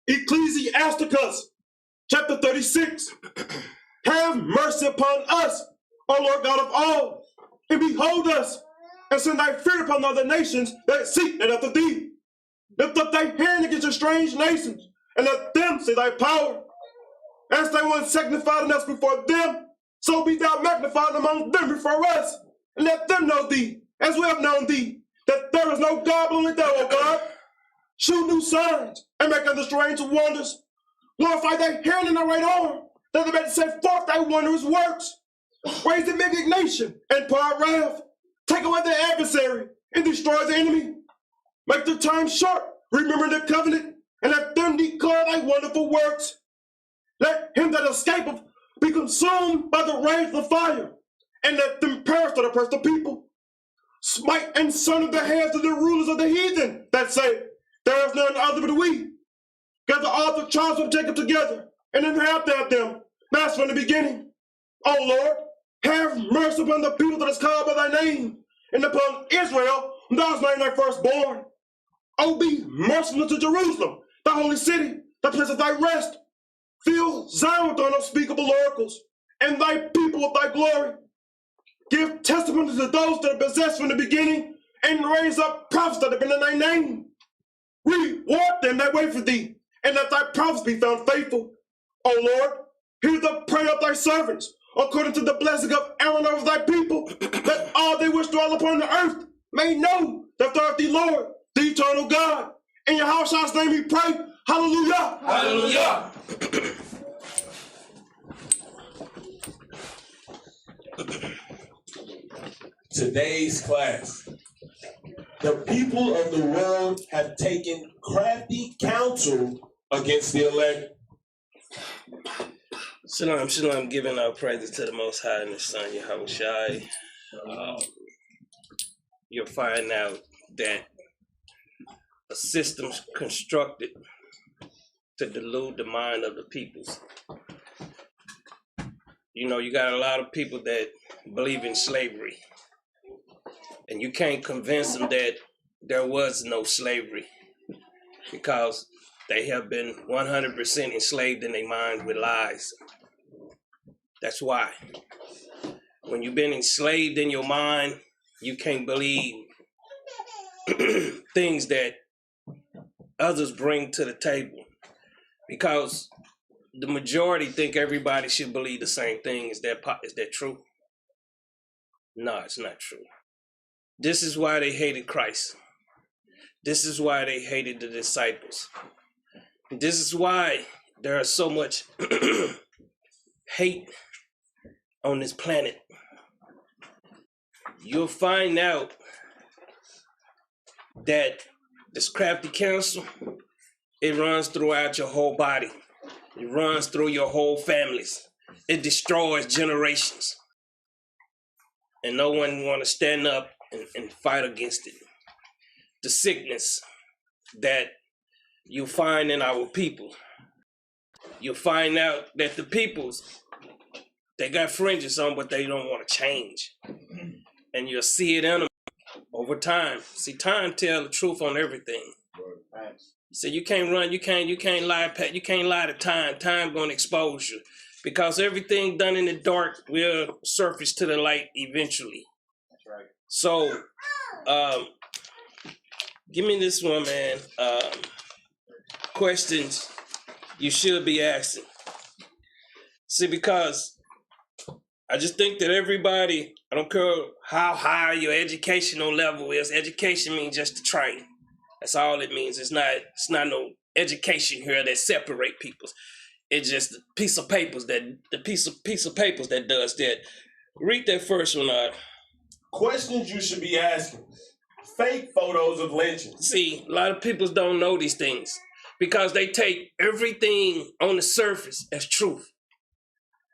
Ecclesiasticus, chapter 36. Have mercy upon us, O Lord God of all, and behold us, and send thy fear upon other nations that seek not after thee. Lift up thy hand against the strange nations, and let them see thy power. As they once signified in us before them, so be thou magnified among them before us, and let them know thee, as we have known thee, that there is no God but only thou, O God. Shew new signs, and make other strange wonders. Glorify thy hand and thy right arm, that they may set forth thy wondrous works. Raise the indignation and pour out wrath. Take away the adversary and destroy the enemy. Make the time short, remember the covenant, and let them declare thy wonderful works. Let him that escapeth be consumed by the rage of the fire, and let them perish that oppress the people. Smite and sunder the heads of the rulers of the heathen that say, there is none other but we. Gather all the tribes of Jacob together, and inhabit them, that's from the beginning. O Lord, have mercy upon the people that is called by thy name, and upon Israel, whom thou hast named thy firstborn. O be merciful to Jerusalem, thy holy city, the place of thy rest. Fill Zion with thine unspeakable oracles, and thy people with thy glory. Give testimony to those that are possessed from the beginning, and raise up prophets that have been in thy name. Reward them that wait for thee, and let thy prophets be found faithful. O Lord, hear the prayer of thy servants, according to the blessing of Aaron over thy people, that all they which dwell upon the earth may know that thou art the Lord, the eternal God. In your house shall's name we pray. Hallelujah. Hallelujah. Today's class. The people of the world have taken crafty counsel against the elect. Shalom, shalom, giving our praises to the Most High and His Son, Yahushai. You'll find out that a system constructed to delude the mind of the peoples. You know, you got a lot of people that believe in slavery, and you can't convince them that there was no slavery because they have been 100% enslaved in their mind with lies. That's why. When you've been enslaved in your mind, you can't believe things that others bring to the table, because the majority think everybody should believe the same thing. Is that true? No, it's not true. This is why they hated Christ. This is why they hated the disciples. This is why there is so much hate on this planet. You'll find out that this crafty counsel, it runs throughout your whole body. It runs through your whole families. It destroys generations. And no one want to stand up and fight against it. The sickness that you find in our people. You'll find out that the peoples, they got fringes on, but they don't want to change. And you'll see it in them over time. See, time tells the truth on everything. So you can't run, you can't lie, you can't lie to time. Time gonna expose you, because everything done in the dark will surface to the light eventually. That's right. So, give me this one, man. Questions you should be asking. See, because I just think that everybody, I don't care how high your educational level is, education means just to train. That's all it means. It's not no education here that separate people. It's just a piece of papers that does that. Read that first one out. Questions you should be asking. Fake photos of lynchings. See, a lot of people don't know these things because they take everything on the surface as truth.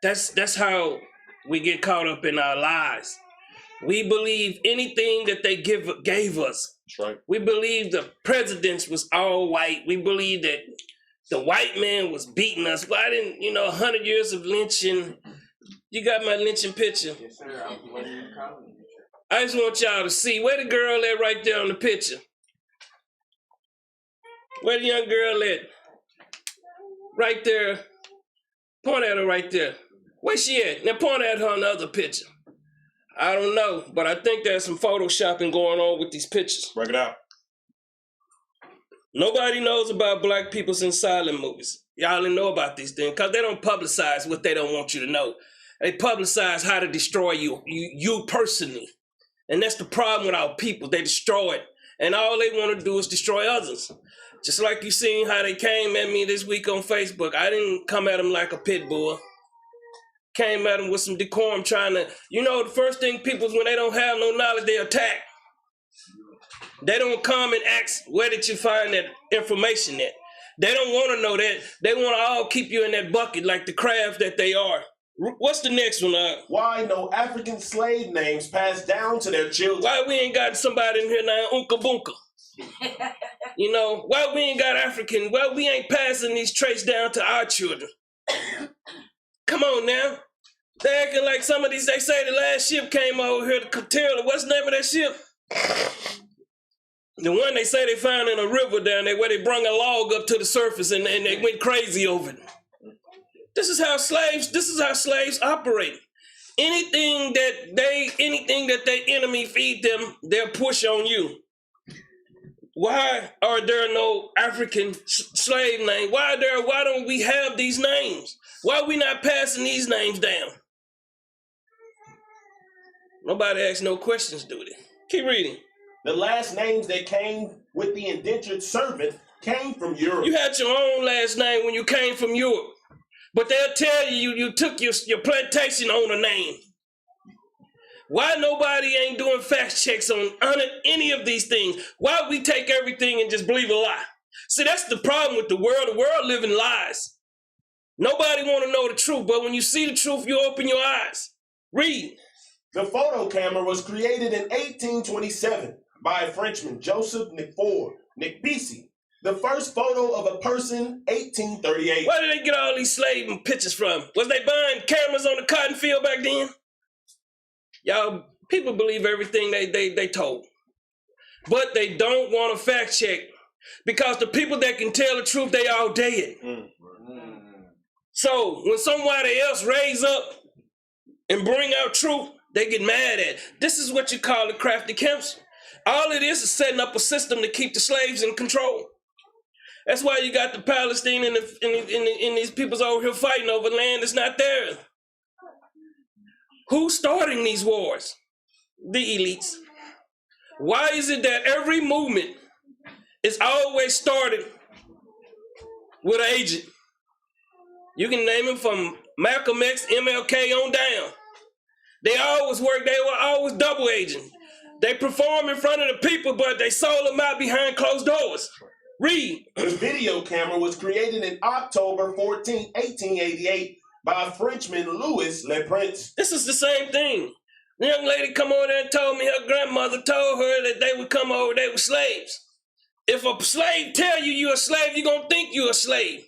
That's how we get caught up in our lies. We believe anything that they gave us. That's right. We believe the presidents was all white. We believe that the white man was beating us. But 100 years of lynching, You got my lynching picture. Yes, sir. I was waiting in the comment. I just want y'all to see where the girl at right there on the picture. Where the young girl at? Right there. Point at her right there. Where she at? Now point at her on the other picture. I don't know, but I think there's some photoshopping going on with these pictures. Break it out. Nobody knows about black people's in silent movies. Y'all didn't know about these things because they don't publicize what they don't want you to know. They publicize how to destroy you personally. And that's the problem with our people. They destroy it. And all they want to do is destroy others. Just like you seen how they came at me this week on Facebook. I didn't come at them like a pit bull. Came at them with some decorum trying to, the first thing people is when they don't have no knowledge, they attack. They don't come and ask, where did you find that information at? They don't want to know that. They want to all keep you in that bucket like the crabs that they are. What's the next one? Why no African slave names passed down to their children? Why we ain't got somebody in here now, Unka Bunka? Why we ain't got African? Why we ain't passing these traits down to our children? Come on now. They acting like some of these, they say the last ship came over here to Captivity. What's the name of that ship? The one they say they found in a river down there where they brung a log up to the surface and they went crazy over it. This is how slaves operate. Anything that their enemy feed them, they'll push on you. Why are there no African slave names? Why don't we have these names? Why are we not passing these names down? Nobody asks no questions, do they? Keep reading. The last names that came with the indentured servant came from Europe. You had your own last name when you came from Europe. But they'll tell you took your plantation owner name. Why nobody ain't doing fact checks on any of these things? Why we take everything and just believe a lie? See, that's the problem with the world. The world lives in lies. Nobody want to know the truth, but when you see the truth, you open your eyes. Read. The photo camera was created in 1827 by a Frenchman, Joseph Nick-Pisi. The first photo of a person, 1838. Where did they get all these slave pictures from? Was they buying cameras on the cotton field back then? Y'all, people believe everything they told. But they don't want to fact check because the people that can tell the truth, they all dead. So when somebody else raise up and bring out truth, they get mad at it. This is what you call the Crafty Counsel. All it is setting up a system to keep the slaves in control. That's why you got the Palestine and these peoples over here fighting over land that's not theirs. Who's starting these wars? The elites. Why is it that every movement is always started with an agent? You can name them from Malcolm X, MLK on down. They were always double agent. They perform in front of the people, but they sold them out behind closed doors. Read. The video camera was created in October 14, 1888 by Frenchman Louis Le Prince. This is the same thing. The young lady come over there and told me her grandmother told her that they would come over, they were slaves. If a slave tell you you're a slave, you're going to think you're a slave.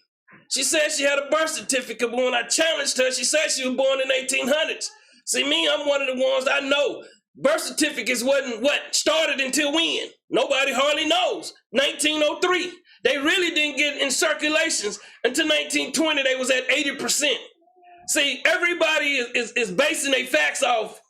She said she had a birth certificate, but when I challenged her, she said she was born in the 1800s. See, me, I'm one of the ones I know. Birth certificates wasn't started until when? Nobody hardly knows. 1903. They really didn't get in circulations until 1920. They was at 80%. See, everybody is basing their facts off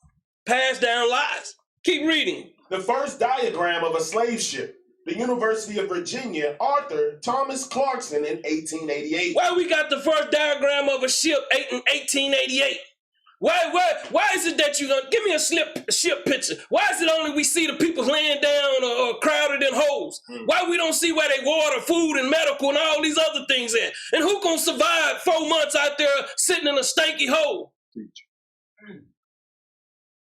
passed down lies. Keep reading. The first diagram of a slave ship, the University of Virginia, Arthur Thomas Clarkson in 1888. Why we got the first diagram of a ship in 1888? Why is it that you gonna give me a ship picture? Why is it only we see the people laying down or crowded in holes? Why we don't see where they water, food, and medical and all these other things at? And who gonna survive 4 months out there sitting in a stanky hole?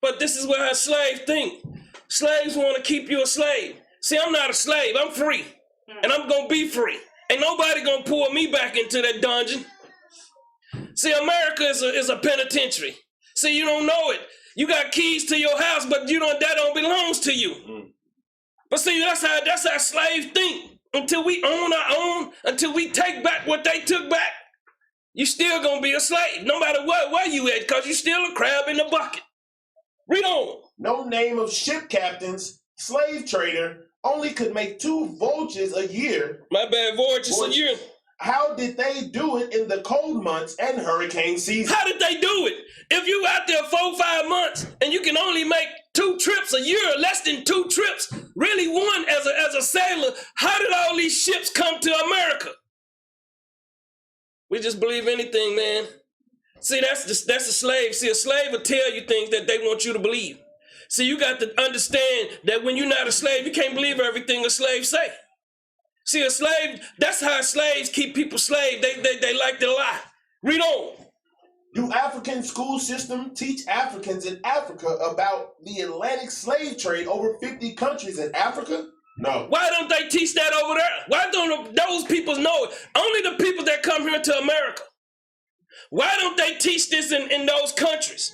But this is what our slaves think. Slaves want to keep you a slave. See, I'm not a slave. I'm free, and I'm gonna be free. Ain't nobody gonna pull me back into that dungeon. See, America is a penitentiary. See, you don't know it. You got keys to your house, but that don't belongs to you. But see, that's how slaves think. Until we own our own, until we take back what they took back. You still gonna be a slave, no matter where you at, because you still a crab in the bucket. Read on. No name of ship captains, slave trader, only could make 2 voyages a year. My bad, voyages a year. How did they do it in the cold months and hurricane season? How did they do it? If you out there 4 or 5 months and you can only make 2 trips a year, less than 2 trips, really one as a sailor, how did all these ships come to America? We just believe anything, man. See, that's a slave. See, a slave will tell you things that they want you to believe. See, you got to understand that when you're not a slave, you can't believe everything a slave say. See, a slave, that's how slaves keep people slave. They like to lie. Read on. Do African school system teach Africans in Africa about the Atlantic slave trade over 50 countries in Africa? No. Why don't they teach that over there? Why don't those people know it? Only the people that come here to America. Why don't they teach this in those countries?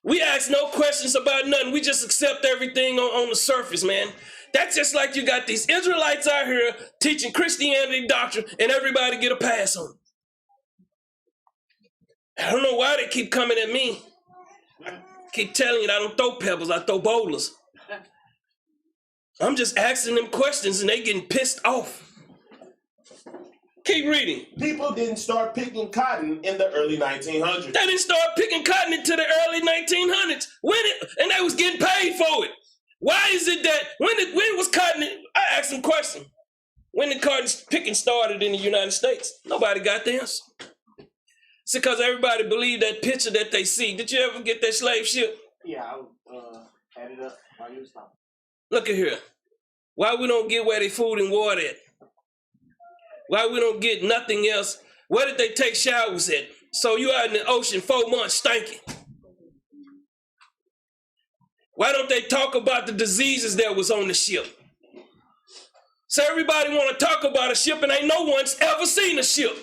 We ask no questions about nothing. We just accept everything on the surface, man. That's just like you got these Israelites out here teaching Christianity doctrine and everybody get a pass on it. I don't know why they keep coming at me. I keep telling you I don't throw pebbles, I throw boulders. I'm just asking them questions and they getting pissed off. Keep reading. People didn't start picking cotton in the early 1900s. They didn't start picking cotton until the early 1900s. And they was getting paid for it. Why is it that when was cotton? I asked them a question. When did cotton picking started in the United States? Nobody got the answer. It's because everybody believed that picture that they see. Did you ever get that slave ship? Yeah, I had it up while you was talking. Look at here. Why we don't get where they food and water at? Why we don't get nothing else? Where did they take showers at? So you out in the ocean 4 months stinking. Why don't they talk about the diseases that was on the ship? So everybody want to talk about a ship and ain't no one's ever seen a ship.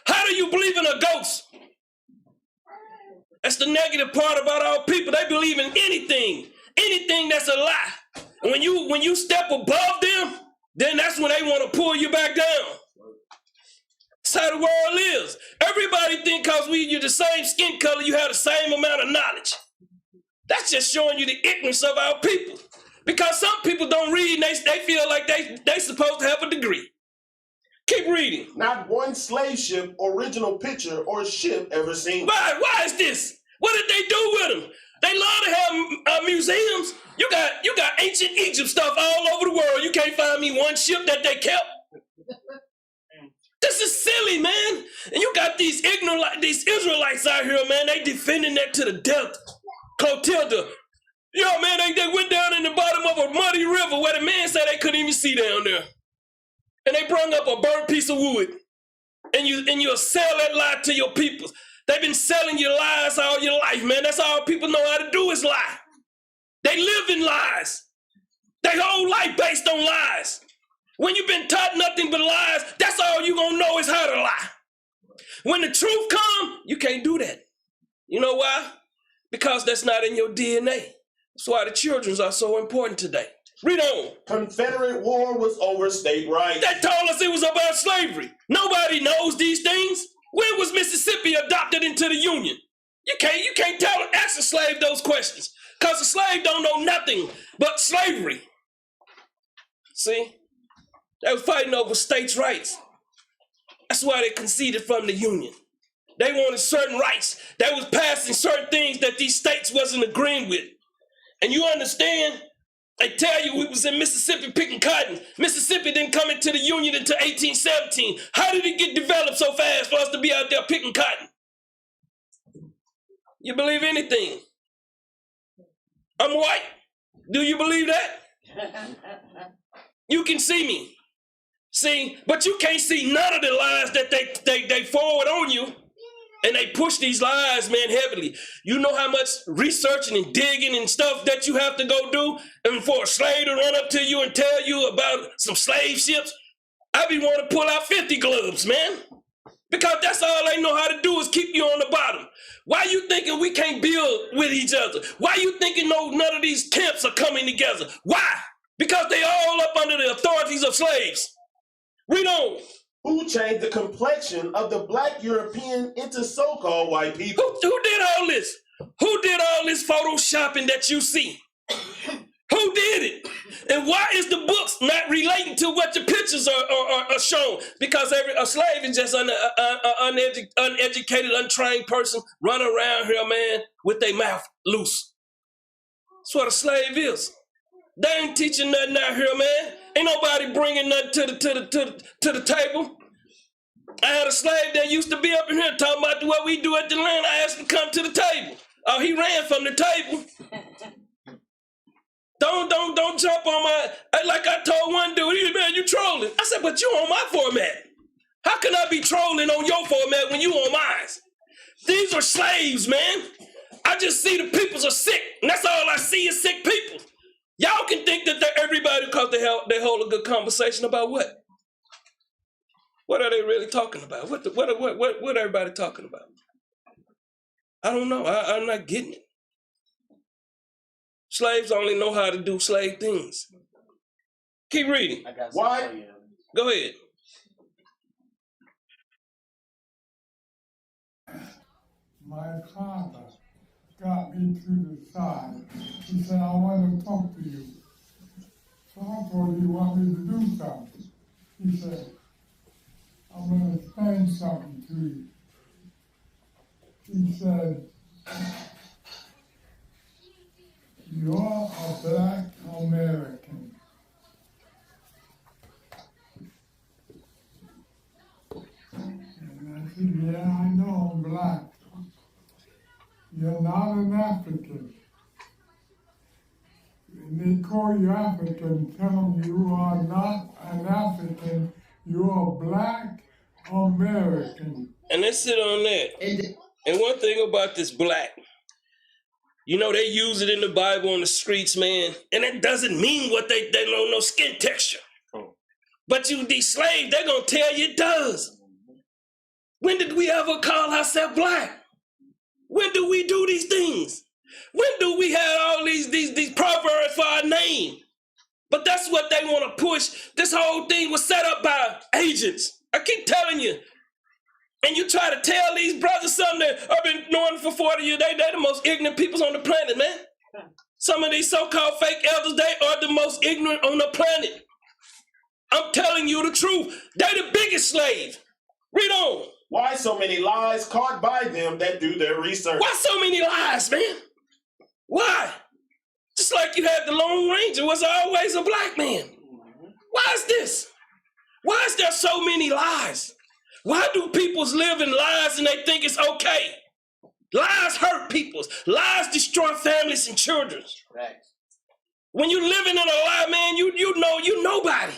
How do you believe in a ghost? That's the negative part about our people. They believe in anything that's a lie. And when you step above them, then that's when they want to pull you back down. That's how the world is. Everybody think because you're the same skin color, you have the same amount of knowledge. That's just showing you the ignorance of our people. Because some people don't read and they feel like they supposed to have a degree. Keep reading. Not one slave ship, original picture, or ship ever seen. Why is this? What did they do with them? They love to have museums. You got ancient Egypt stuff all over the world. You can't find me one ship that they kept. This is silly, man. And you got these Israelites out here, man. They defending that to the death. Clotilda. Yo, man, they went down in the bottom of a muddy river where the man said they couldn't even see down there. And they brung up a burnt piece of wood. And you'll sell that lie to your people. They've been selling you lies all your life, man. That's all people know how to do is lie. They live in lies. Their whole life based on lies. When you've been taught nothing but lies, that's all you're going to know is how to lie. When the truth comes, you can't do that. You know why? Because that's not in your DNA. That's why the children are so important today. Read on. Confederate war was over state rights. They told us it was about slavery. Nobody knows these things. When was Mississippi adopted into the Union? You can't ask a slave those questions. Because a slave don't know nothing but slavery. See? They were fighting over states' rights. That's why they conceded from the Union. They wanted certain rights. They was passing certain things that these states wasn't agreeing with. And you understand? They tell you we was in Mississippi picking cotton. Mississippi didn't come into the Union until 1817. How did it get developed so fast for us to be out there picking cotton? You believe anything? I'm white. Do you believe that? You can see me. See, but you can't see none of the lies that they forward on you. And they push these lies, man, heavily. You know how much researching and digging and stuff that you have to go do? And for a slave to run up to you and tell you about some slave ships? I be wanting to pull out 50 gloves, man. Because that's all they know how to do is keep you on the bottom. Why you thinking we can't build with each other? Why you thinking none of these camps are coming together? Why? Because they all up under the authorities of slaves. Read on. Who changed the complexion of the black European into so-called white people? Who did all this? Who did all this photoshopping that you see? Who did it? And why is the books not relating to what the pictures are shown? Because a slave is just an uneducated, untrained person running around here, man, with their mouth loose. That's what a slave is. They ain't teaching nothing out here, man. Ain't nobody bringing nothing to the table. I had a slave that used to be up in here talking about what we do at the land. I asked him to come to the table. Oh, he ran from the table. Don't jump on my, like I told one dude, he said, man, you trolling. I said, but you on my format. How can I be trolling on your format when you on mine? These are slaves, man. I just see the peoples are sick, and that's all I see is sick people. Y'all can think that they're everybody because they hold a good conversation about what? What are they really talking about? What everybody talking about? I don't know. I'm not getting it. Slaves only know how to do slave things. Keep reading. I got Why? for you. Go ahead. My father got me to the side. He said, I want to talk to you. So I told him, you want me to do something? He said, I'm going to explain something to you. He said, you're a black American. And I said, yeah, I know I'm black. You're not an African. When they call you African, tell them you are not an African, you're a black American. And let's sit on that. And one thing about this black, you know, they use it in the Bible on the streets, man, and it doesn't mean what they don't know skin texture. But these slaves, they're going to tell you it does. When did we ever call ourselves black? When do we do these things? When do we have all these proverbs for our name? But that's what they want to push. This whole thing was set up by agents. I keep telling you. And you try to tell these brothers something that I've been knowing for 40 years. They're the most ignorant peoples on the planet, man. Some of these so-called fake elders, they are the most ignorant on the planet. I'm telling you the truth. They're the biggest slave. Read on. Why so many lies caught by them that do their research? Why so many lies, man? Why? Just like you had the Lone Ranger was always a black man. Why is this? Why is there so many lies? Why do people live in lies and they think it's okay? Lies hurt people. Lies destroy families and children. Right. When you're living in a lie, man, you know you nobody.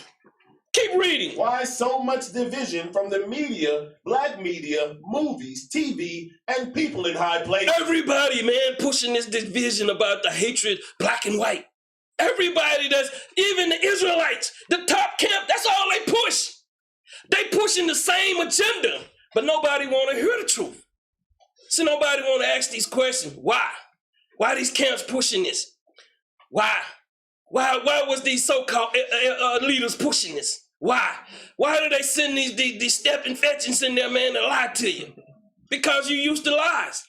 Keep reading. Why so much division from the media, black media, movies, TV, and people in high places? Everybody, man, pushing this division about the hatred, black and white. Everybody even the Israelites, the top camp, that's all they push. They pushing the same agenda, but nobody want to hear the truth. So nobody want to ask these questions. Why? Why these camps pushing this? Why? Why was these so-called leaders pushing this? Why? Why do they send these step infections in there, man, to lie to you? Because you used to lies.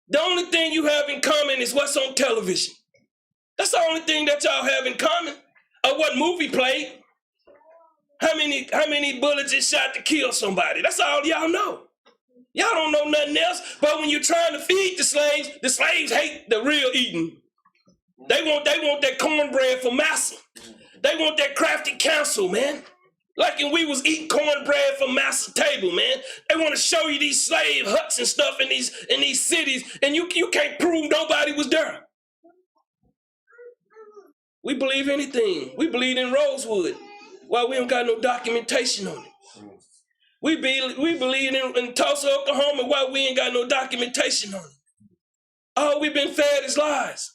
The only thing you have in common is what's on television. That's the only thing that y'all have in common. Or what movie played. How many bullets it shot to kill somebody? That's all y'all know. Y'all don't know nothing else. But when you're trying to feed the slaves hate the real eating. They want that cornbread for massa. They want that Crafty Counsel, man. Like when we was eating cornbread from massa table, man. They want to show you these slave huts and stuff in these cities, and you can't prove nobody was there. We believe anything. We believe in Rosewood. Why we don't got no documentation on it? We believe in Tulsa, Oklahoma. Why we ain't got no documentation on it? All we've been fed is lies.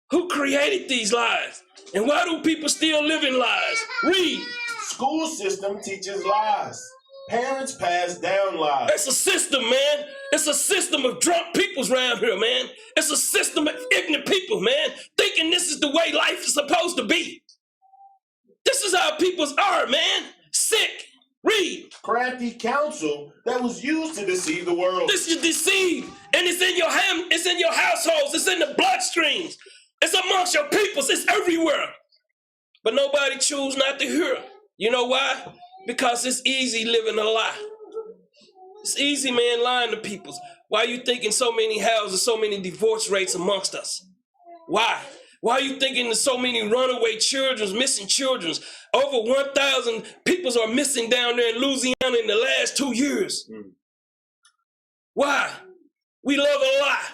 Who created these lies? And why do people still live in lies? Read. School system teaches lies. Parents pass down lies. It's a system, man. It's a system of drunk peoples around here, man. It's a system of ignorant people, man, thinking this is the way life is supposed to be. This is how peoples are, man. Sick. Read. crafty counsel that was used to deceive the world. This is deceive, and it's in your it's in your households, it's in the bloodstreams, it's amongst your peoples, it's everywhere. But nobody choose not to hear. You know why? Because it's easy living a lie. It's easy, man, lying to people. Why are you thinking so many houses, so many divorce rates amongst us? Why? Why are you thinking there's so many runaway children, missing children? Over 1,000 people are missing down there in Louisiana in the last 2 years. Why? We love a lie.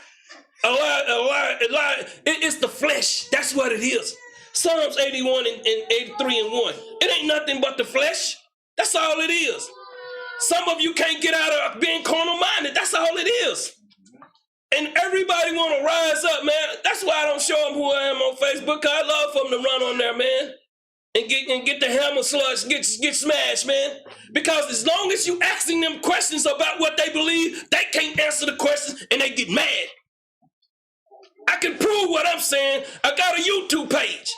A lie. It's the flesh. That's what it is. Psalms 81 and 83 and 1. It ain't nothing but the flesh. That's all it is. Some of you can't get out of being carnal-minded. That's all it is. And everybody want to rise up, man. That's why I don't show them who I am on Facebook. Cause I love for them to run on there, man, and get the hammer slugs, get smashed, man. Because as long as you asking them questions about what they believe, they can't answer the questions and they get mad. I can prove what I'm saying. I got a YouTube page.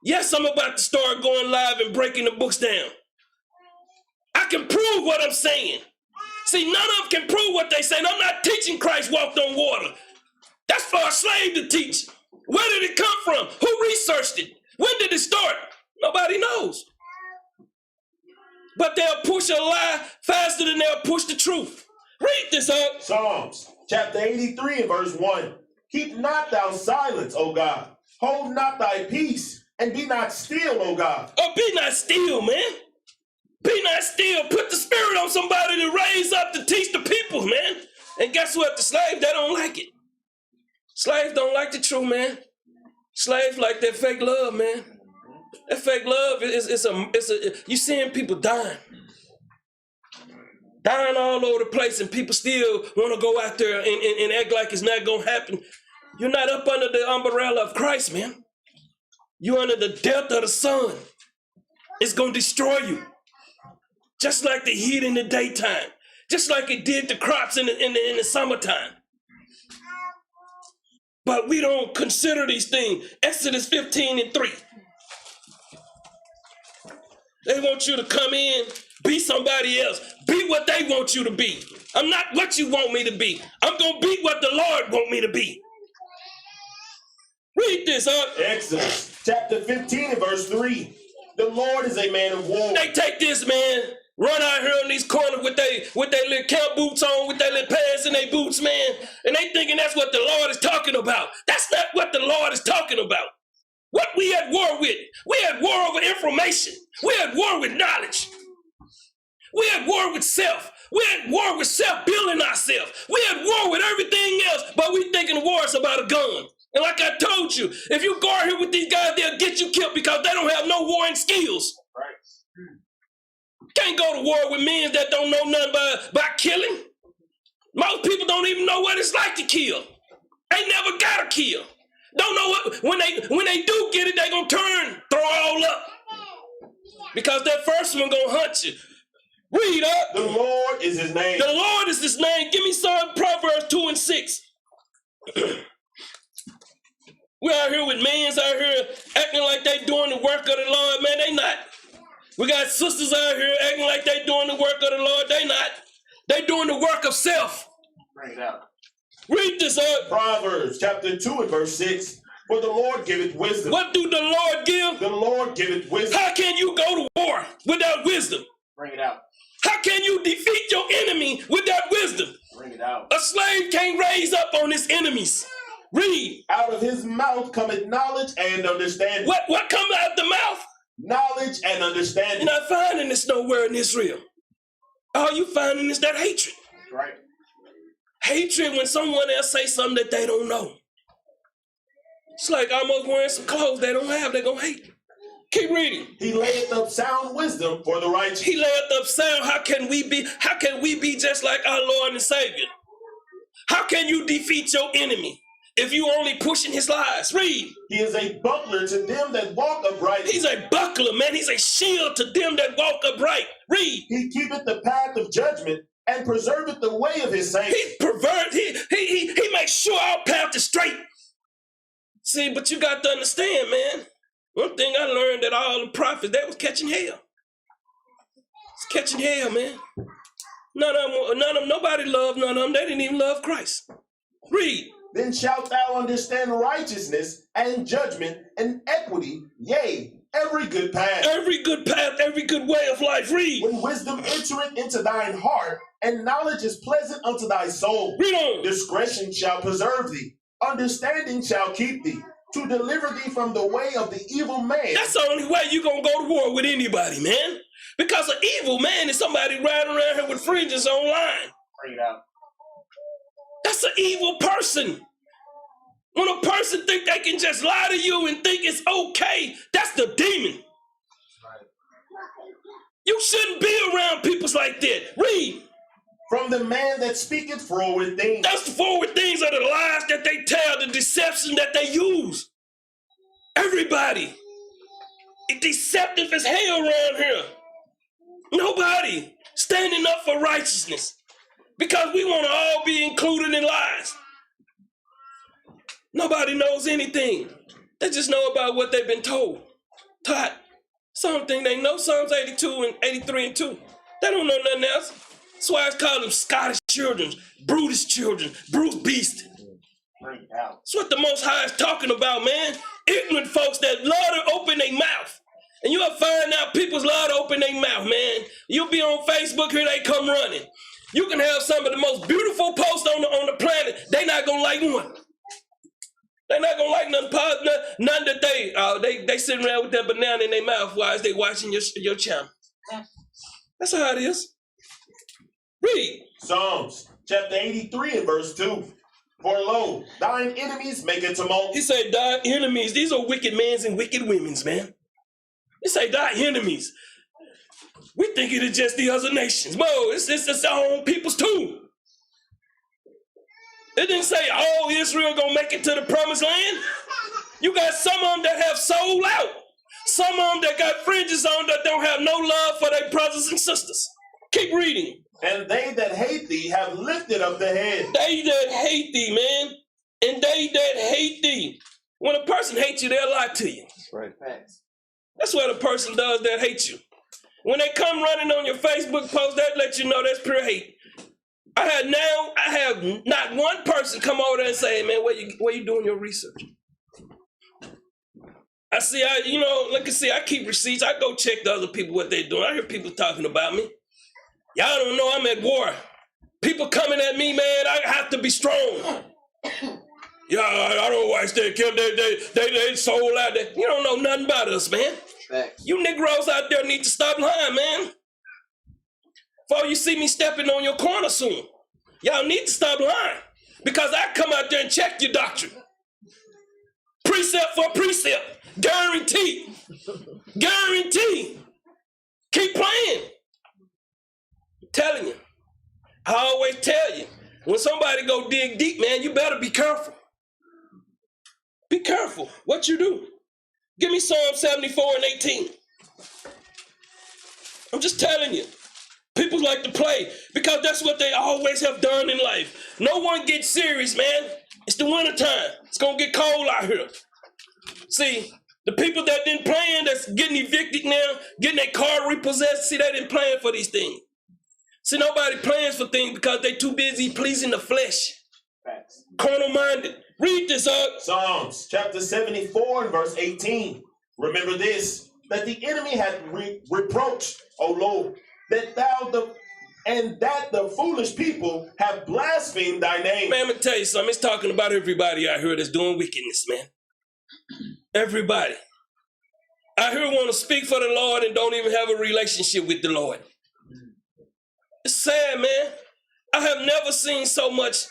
Yes, I'm about to start going live and breaking the books down. I can prove what I'm saying. See, none of them can prove what they say. I'm not teaching Christ walked on water. That's for a slave to teach. Where did it come from? Who researched it? When did it start? Nobody knows. But they'll push a lie faster than they'll push the truth. Read this up. Psalms chapter 83 and verse 1. Keep not thou silence, O God. Hold not thy peace, and be not still, O God. Oh, be not still, man. Be not still. Put the spirit on somebody to raise up to teach the people, man. And guess what? The slaves, they don't like it. Slaves don't like the truth, man. Slaves like that fake love, man. That fake love is you seeing people dying. Dying all over the place, and people still want to go out there and act like it's not going to happen. You're not up under the umbrella of Christ, man. You're under the death of the sun. It's going to destroy you. Just like the heat in the daytime. Just like it did the crops in the summertime. But we don't consider these things. Exodus 15 and 3. They want you to come in, be somebody else. Be what they want you to be. I'm not what you want me to be. I'm going to be what the Lord want me to be. Read this, huh? Exodus chapter 15 and verse 3. The Lord is a man of war. They take this, man, run out here on these corners with their little camp boots on, with their little pants and their boots, man, and they thinking that's what the Lord is talking about. That's not what the Lord is talking about. What we at war with? We at war over information. We at war with knowledge. We at war with self. We at war with self-building ourselves. We at war with everything else, but we thinking the war is about a gun. And like I told you, if you go out here with these guys, they'll get you killed because they don't have no warring skills. Right. Can't go to war with men that don't know nothing about killing. Most people don't even know what it's like to kill. They never got to kill. Don't know what, when they do get it, they gonna throw all up. Because that first one gonna hunt you. Read up. The Lord is his name. The Lord is his name. Give me some Proverbs 2 and 6. We're out here with men out here acting like they doing the work of the Lord. Man, they not. We got sisters out here acting like they doing the work of the Lord. They not. They doing the work of self. Bring it out. Read this up. Proverbs chapter 2 and verse 6. For the Lord giveth wisdom. What do the Lord give? The Lord giveth wisdom. How can you go to war without wisdom? Bring it out. How can you defeat your enemy without wisdom? Bring it out. A slave can't raise up on his enemies. Read. Out of his mouth cometh knowledge and understanding. What comes out the mouth? Knowledge and understanding. You're not finding this nowhere in Israel. All you finding is that hatred. Right. Hatred when someone else say something that they don't know. It's like almost wearing some clothes they don't have. They're going to hate. Keep reading. He layeth up sound wisdom for the righteous. He layeth up sound. How can we be just like our Lord and Savior? How can you defeat your enemy if you only pushing his lies? Read. He is a buckler to them that walk upright. He's a buckler, man. He's a shield to them that walk upright. Read. He keepeth the path of judgment and preserveth the way of his saints. He makes sure our path is straight. See, but you got to understand, man. One thing I learned that all the prophets, they was catching hell. It's catching hell, man. Nobody loved none of them. They didn't even love Christ. Read. Then shalt thou understand righteousness and judgment and equity, yea, every good path. Every good path, every good way of life. Read. When wisdom entereth into thine heart, and knowledge is pleasant unto thy soul. Read on. Discretion shall preserve thee. Understanding shall keep thee, to deliver thee from the way of the evil man. That's the only way you're going to go to war with anybody, man. Because an evil man is somebody riding around here with fringes online. Bring it out. That's an evil person. When a person think they can just lie to you and think it's okay, that's the demon. You shouldn't be around people like that. Read. From the man that speaketh forward things. That's the forward things are the lies that they tell, the deception that they use. Everybody. It's deceptive as hell around here. Nobody standing up for righteousness because we want to all be included in lies. Nobody knows anything. They just know about what they've been told, taught. Something they know, Psalms 82 and 83 and 2. They don't know nothing else. That's why it's called them Scottish children, brutish children, brute beast. Bring it out. That's what the Most High is talking about, man. Ignorant folks that love to open their mouth. And you'll find out people's love to open their mouth, man. You'll be on Facebook, here they come running. You can have some of the most beautiful posts on the planet. They not gonna like one. They not gonna like none that they sitting around with that banana in their mouth while they watching your channel. That's how it is. Read. Psalms chapter 83 and verse 2. For lo, thine enemies make a tumult. He said, thy enemies, these are wicked men's and wicked women's, man. He say, thy enemies. We think it is just the other nations. Whoa, it's our own peoples too. It didn't say all Israel gonna make it to the promised land. You got some of them that have sold out. Some of them that got fringes on that don't have no love for their brothers and sisters. Keep reading. And they that hate thee have lifted up the head. They that hate thee, man. And they that hate thee. When a person hates you, they'll lie to you. Right. Facts. That's what a person does that hates you. When they come running on your Facebook post, that let you know that's pure hate. I have not one person come over there and say, hey, man, where you doing your research? I keep receipts. I go check the other people what they're doing. I hear people talking about me. Y'all don't know I'm at war. People coming at me, man, I have to be strong. Yeah, I don't watch that. They sold out there. You don't know nothing about us, man. Facts. You Negroes out there need to stop lying, man. Before you see me stepping on your corner soon. Y'all need to stop lying. Because I come out there and check your doctrine. Precept for precept. Guarantee. Guarantee. Keep playing. I'm telling you. I always tell you. When somebody go dig deep, man, you better be careful. Be careful what you do. Give me Psalm 74 and 18. I'm just telling you. People like to play because that's what they always have done in life. No one gets serious, man. It's the winter time. It's going to get cold out here. See, the people that didn't plan, that's getting evicted now, getting their car repossessed, see, they didn't plan for these things. See, nobody plans for things because they too busy pleasing the flesh. Facts. Carnal-minded. Read this up. Psalms chapter 74 and verse 18. Remember this, that the enemy hath reproached, O Lord, that the foolish people have blasphemed thy name. Man, I'm gonna tell you something. It's talking about everybody out here that's doing wickedness, man. Everybody. Out here want to speak for the Lord and don't even have a relationship with the Lord. It's sad, man. I have never seen so much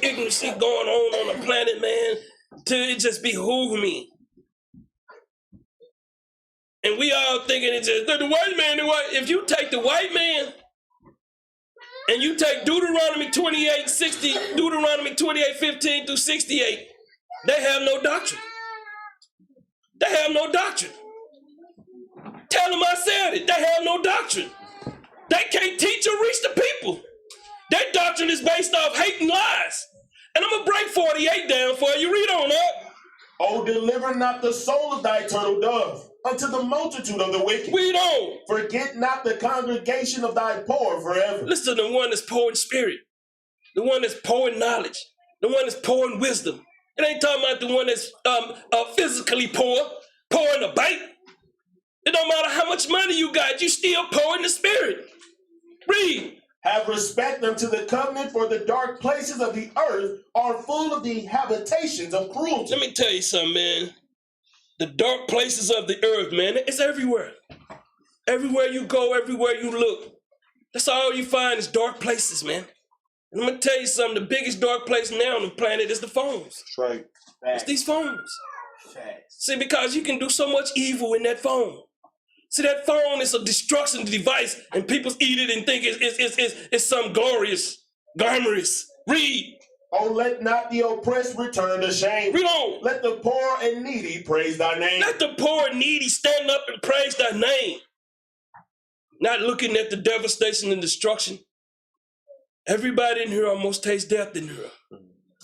ignorance going on the planet, man, till it just behoove me. And we all thinking it's just the white man. If you take the white man and you take Deuteronomy 28:15 through 68, they have no doctrine. They have no doctrine. Tell them I said it. They have no doctrine. They can't teach or reach the people. Their doctrine is based off hate and lies. And I'm going to break 48 down for you. Read on up. Oh, deliver not the soul of thy turtle dove unto the multitude of the wicked. Read on. Forget not the congregation of thy poor forever. Listen to the one that's poor in spirit, the one that's poor in knowledge, the one that's poor in wisdom. It ain't talking about the one that's physically poor in the bank. It don't matter how much money you got, you still poor in the spirit. Read. Have respect unto the covenant, for the dark places of the earth are full of the habitations of cruelty. Let me tell you something, man. The dark places of the earth, man, it's everywhere. Everywhere you go, everywhere you look, that's all you find is dark places, man. And I'm gonna tell you something, the biggest dark place now on the planet is the phones. That's right. It's these phones. Facts. See, because you can do so much evil in that phone. See, that phone is a destruction device, and people eat it and think it's some glorious. Read. Oh, let not the oppressed return to shame. Read on. Let the poor and needy praise thy name. Let the poor and needy stand up and praise thy name. Not looking at the devastation and destruction. Everybody in here almost tastes death in here.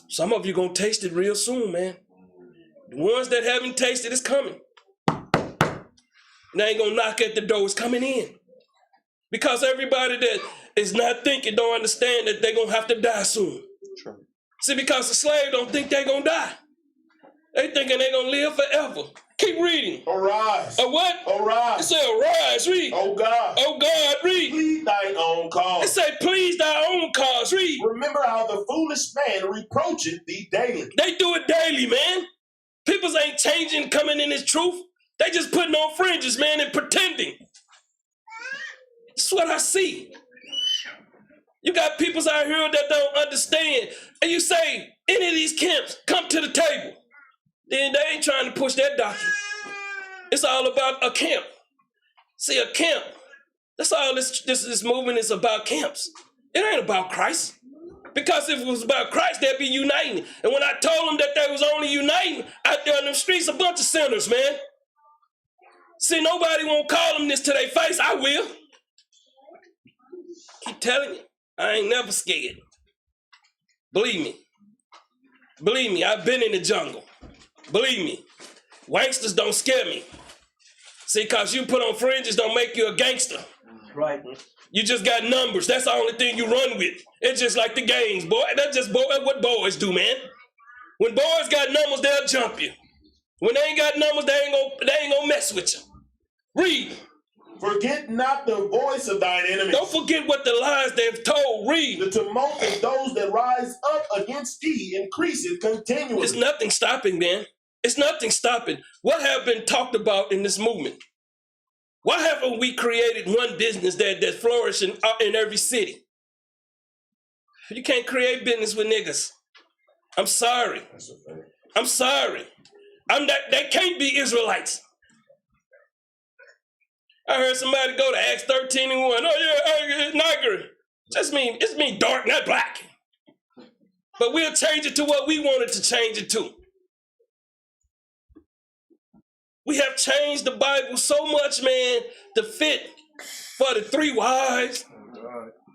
Some of you gonna taste it real soon, man. The ones that haven't tasted, it's coming. They ain't gonna knock at the door, it's coming in. Because everybody that is not thinking don't understand that they're gonna have to die soon. Sure. See, because the slave don't think they're gonna die. They thinking they're gonna live forever. Keep reading. Arise. A what? It Arise. said arise, read. O God. Oh God, read. Plead thine own It cause. said please thy own cause, read. Remember how the foolish man reproacheth thee daily. They do it daily, man. Peoples ain't changing, coming in his truth. They just putting on fringes, man, and pretending. That's what I see. You got peoples out here that don't understand. And you say, any of these camps, come to the table. Then they ain't trying to push that doctrine. It's all about a camp. See, a camp, that's all this movement is about, camps. It ain't about Christ. Because if it was about Christ, they'd be uniting. And when I told them that they was only uniting out there in the streets, a bunch of sinners, man. See, nobody won't call them this to their face. I will. Keep telling you, I ain't never scared. Believe me. Believe me, I've been in the jungle. Believe me, wanksters don't scare me. See, because you put on fringes don't make you a gangster. Right. You just got numbers. That's the only thing you run with. It's just like the gangs, boy. That's just what boys do, man. When boys got numbers, they'll jump you. When they ain't got numbers, they ain't gonna mess with you. Read. Forget not the voice of thine enemies. Don't forget what the lies they've told. Read. The tumult of those that rise up against thee increaseth continually. There's nothing stopping, man. It's nothing stopping. What have been talked about in this movement? Why haven't we created one business that flourishes in every city? You can't create business with niggas. I'm sorry. I'm sorry. They can't be Israelites. I heard somebody go to Acts 13:1. Oh yeah, Niger. It's mean dark, not black. But we'll change it to what we wanted to change it to. We have changed the Bible so much, man, to fit for the three wives,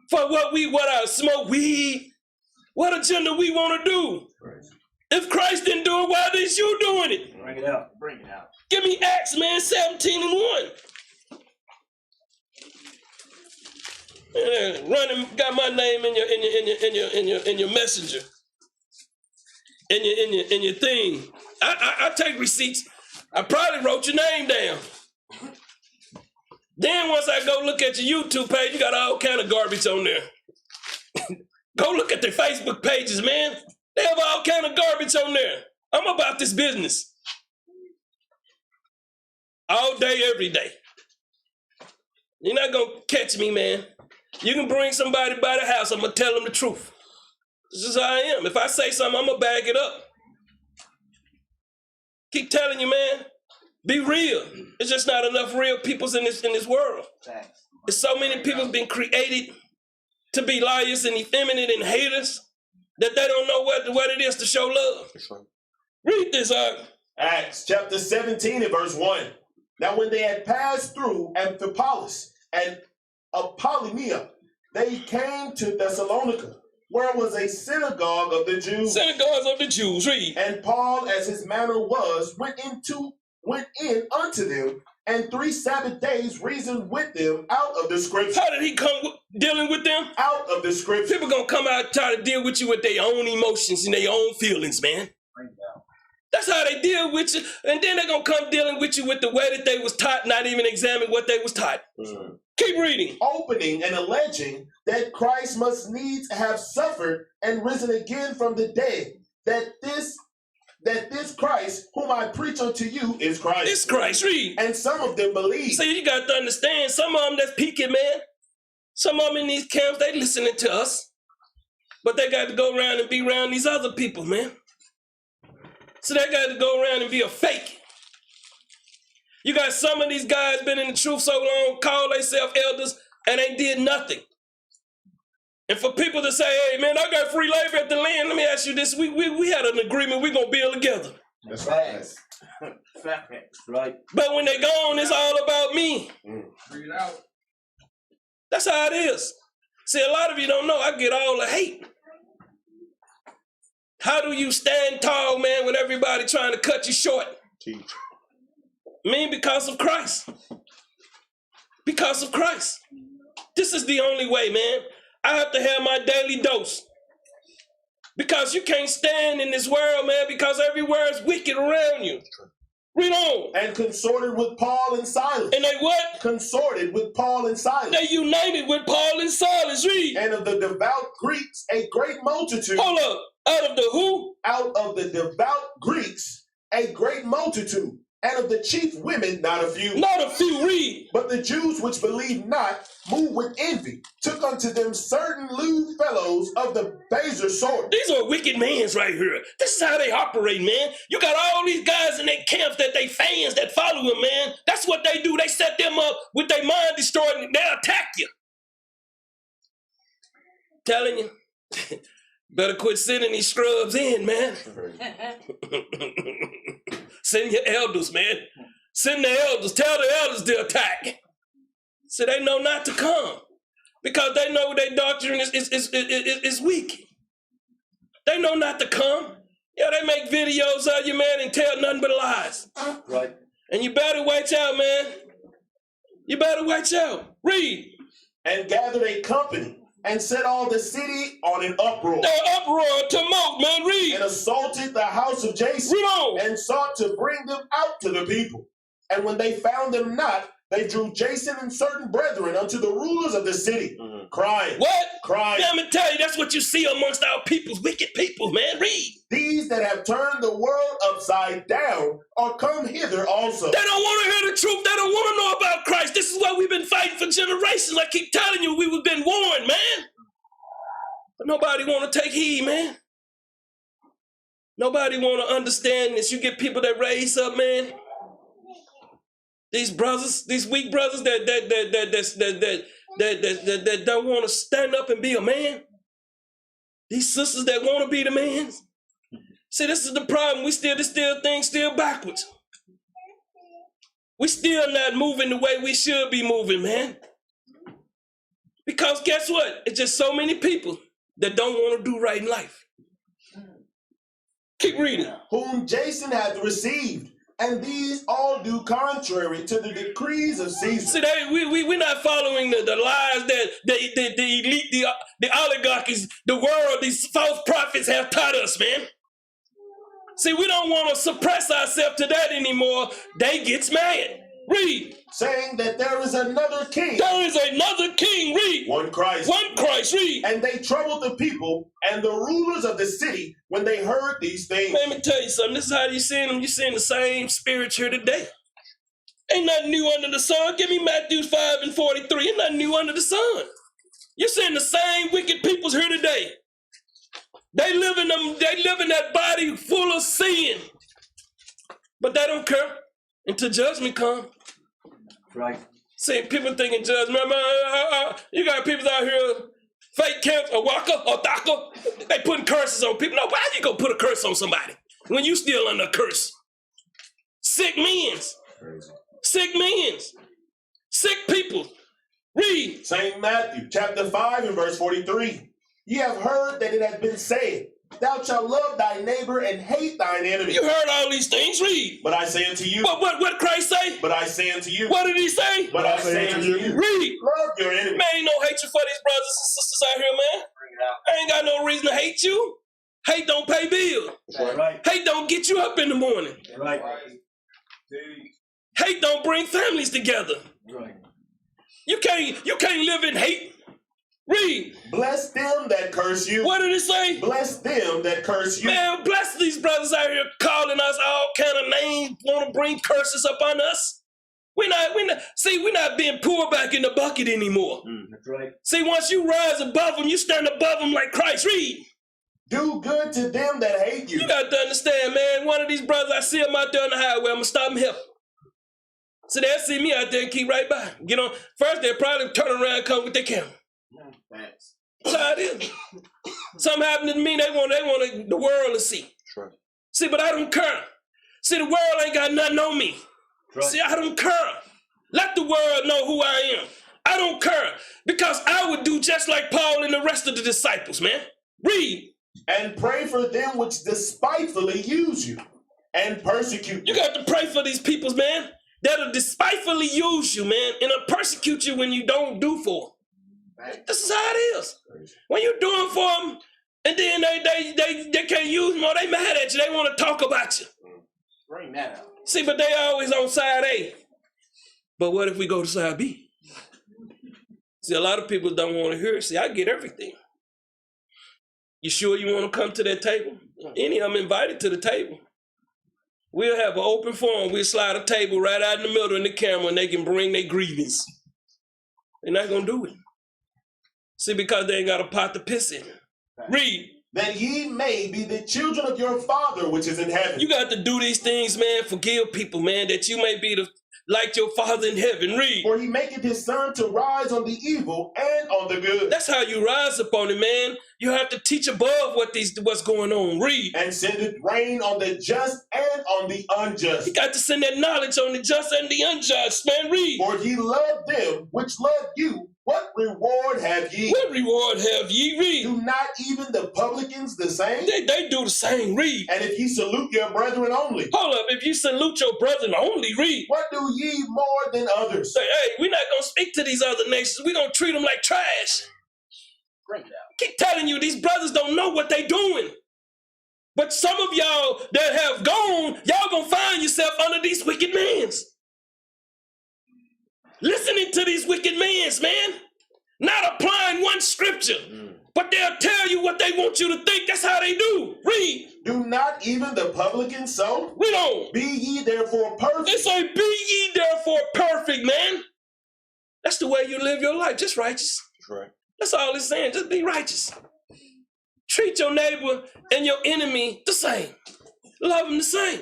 for what I smoke weed, what agenda we want to do. If Christ didn't do it, why is you doing it? Bring it out. Bring it out. Give me Acts, man, 17:1. Running, got my name in your messenger, in your thing. I take receipts. I probably wrote your name down. Then once I go look at your YouTube page, you got all kind of garbage on there. Go look at their Facebook pages, man. They have all kind of garbage on there. I'm about this business. All day, every day. You're not gonna catch me, man. You can bring somebody by the house, I'm gonna tell them the truth. This is how I am. If I say something, I'm gonna bag it up. Keep telling you, man. Be real. There's just not enough real peoples in this world. There's so many people been created to be liars and effeminate and haters that they don't know what it is to show love. Read this, Acts chapter 17 and verse 1. Now when they had passed through Amphipolis and Apollonia, they came to Thessalonica, where was a synagogue of the Jews. Synagogues of the Jews, read. And Paul, as his manner was, went in unto them and 3 Sabbath days reasoned with them out of the Scripture. How did he come dealing with them? Out of the Scripture. People gonna come out and try to deal with you with their own emotions and their own feelings, man. That's how they deal with you. And then they're gonna come dealing with you with the way that they was taught, not even examine what they was taught. Keep reading. Opening and alleging that Christ must needs have suffered and risen again from the dead, that this Christ whom I preach unto you is Christ. It's Christ. Read. And some of them believe. See, you got to understand, some of them that's peaking, man. Some of them in these camps, they listening to us. But they got to go around and be around these other people, man. So they got to go around and be a fake. You got some of these guys been in the truth so long, call themselves elders, and ain't did nothing. And for people to say, hey, man, I got free labor at the land, let me ask you this. We had an agreement, we're going to build together. That's right. Facts, right? But when they gone, it's all about me. Bring it out. That's how it is. See, a lot of you don't know, I get all the hate. How do you stand tall, man, when everybody trying to cut you short? Teach. Me, because of Christ. Because of Christ. This is the only way, man. I have to have my daily dose. Because you can't stand in this world, man, because everywhere is wicked around you. Read on. And consorted with Paul and Silas. And they what? Consorted with Paul and Silas. They united with Paul and Silas. Read. And of the devout Greeks, a great multitude. Hold up. Out of the who? Out of the devout Greeks, a great multitude. And of the chief women, not a few. Not a few. Read. But the Jews which believed not, moved with envy, took unto them certain lewd fellows of the baser sort. These are wicked mans right here. This is how they operate, man. You got all these guys in their camps that they fans that follow them, man. That's what they do. They set them up with their mind destroyed and they'll attack you. Telling you. Better quit sending these scrubs in, man. Send your elders, man. Send the elders. Tell the elders to attack. So they know not to come. Because they know their doctrine is weak. They know not to come. Yeah, they make videos of you, man, and tell nothing but lies. Right. And you better watch out, man. You better watch out. Read. And gathered a company, and set all the city on an uproar. The uproar, tumult, man, read. And assaulted the house of Jason. Read on. And sought to bring them out to the people. And when they found them not, they drew Jason and certain brethren unto the rulers of the city, crying. What? Crying. Let me tell you, that's what you see amongst our peoples, wicked people, man. Read. These that have turned the world upside down are come hither also. They don't want to hear the truth. They don't want to know about Christ. This is what we've been fighting for generations. I keep telling you, we've been warned, man. But nobody want to take heed, man. Nobody want to understand this. You get people that raise up, man. These brothers, these weak brothers that don't want to stand up and be a man. These sisters that want to be the man. See, this is the problem. This thing still backwards. We still not moving the way we should be moving, man. Because guess what? It's just so many people that don't want to do right in life. Keep reading. Whom Jason hath received, and these all do contrary to the decrees of Caesar. See, we're not following the lies that the elite, the oligarchies, the world, these false prophets have taught us, man. See, we don't want to suppress ourselves to that anymore. They gets mad. Read. Saying that there is another king. There is another king. Read. One Christ. One Christ. Read. And they troubled the people and the rulers of the city when they heard these things. Let me tell you something. This is how you seeing them. You're seeing the same spirit here today. Ain't nothing new under the sun. Give me Matthew 5:43. Ain't nothing new under the sun. You're seeing the same wicked peoples here today. They live in that body full of sin. But they don't care until judgment comes. Right. See, people thinking judgment. You got people out here, fake camps, a waka, or thaka. They putting curses on people. No, why you gonna put a curse on somebody when you still under a curse? Sick men's. Sick men's. Sick people. Read. St. Matthew chapter 5 and verse 43. Ye have heard that it hath been said, Thou shalt love thy neighbor and hate thine enemy. You heard all these things, read. But I say unto you. What Christ say? But I say unto you. What did he say? But I say unto you. Read. Love your enemy. Man, ain't no hatred for these brothers and sisters out here, man. Bring it out. I ain't got no reason to hate you. Hate don't pay bills. That's right. Hate don't get you up in the morning. That's right. Hate don't bring families together. Right. You can't live in hate. Read. Bless them that curse you. What did it say? Bless them that curse you. Man, bless these brothers out here calling us all kind of names, want to bring curses upon us. We're not being poured back in the bucket anymore. That's right. See, once you rise above them, you stand above them like Christ. Read. Do good to them that hate you. You got to understand, man. One of these brothers, I see him out there on the highway, I'm going to stop and help him. So they'll see me out there and keep right by. Get on. First, they'll probably turn around and come with their camera. Thanks. That's how it is. Something happened to me, they want the world to see. Right. See, but I don't care. See, the world ain't got nothing on me. Right. See, I don't care. Let the world know who I am. I don't care. Because I would do just like Paul and the rest of the disciples, man. Read. And pray for them which despitefully use you and persecute you. You got to pray for these peoples, man, that'll despitefully use you, man, and will persecute you when you don't do for them. This is how it is. When you're doing for them, and then they can't use them, or they mad at you, they want to talk about you. Bring that out. See, but they always on side A. But what if we go to side B? See, a lot of people don't want to hear it. See, I get everything. You sure you want to come to that table? Any of them invited to the table. We'll have an open forum. We'll slide a table right out in the middle in the camera and they can bring their grievance. They're not going to do it. See, because they ain't got a pot to piss in. Read. That ye may be the children of your Father which is in heaven. You got to do these things, man. Forgive people, man, that you may be like your Father in heaven. Read. For he maketh his sun to rise on the evil and on the good. That's how you rise upon it, man. You have to teach above what's going on. Read. And sendeth rain on the just and on the unjust. You got to send that knowledge on the just and the unjust, man. Read. For ye love them which love you. What reward have ye? What reward have ye? Read. Do not even the publicans the same? They do the same. Read. And if ye salute your brethren only. Hold up. If you salute your brethren only, read. What do ye more than others? Say, hey, we're not going to speak to these other nations. We're going to treat them like trash. Bring it out. Keep telling you, these brothers don't know what they doing. But some of y'all that have gone, y'all going to find yourself under these wicked mans. Listening to these wicked mans, man. Not applying one scripture. But they'll tell you what they want you to think. That's how they do. Read. Do not even the publicans so? Read on. Be ye therefore perfect. They say, be ye therefore perfect, man. That's the way you live your life. Just righteous. That's right. That's all it's saying. Just be righteous. Treat your neighbor and your enemy the same. Love them the same.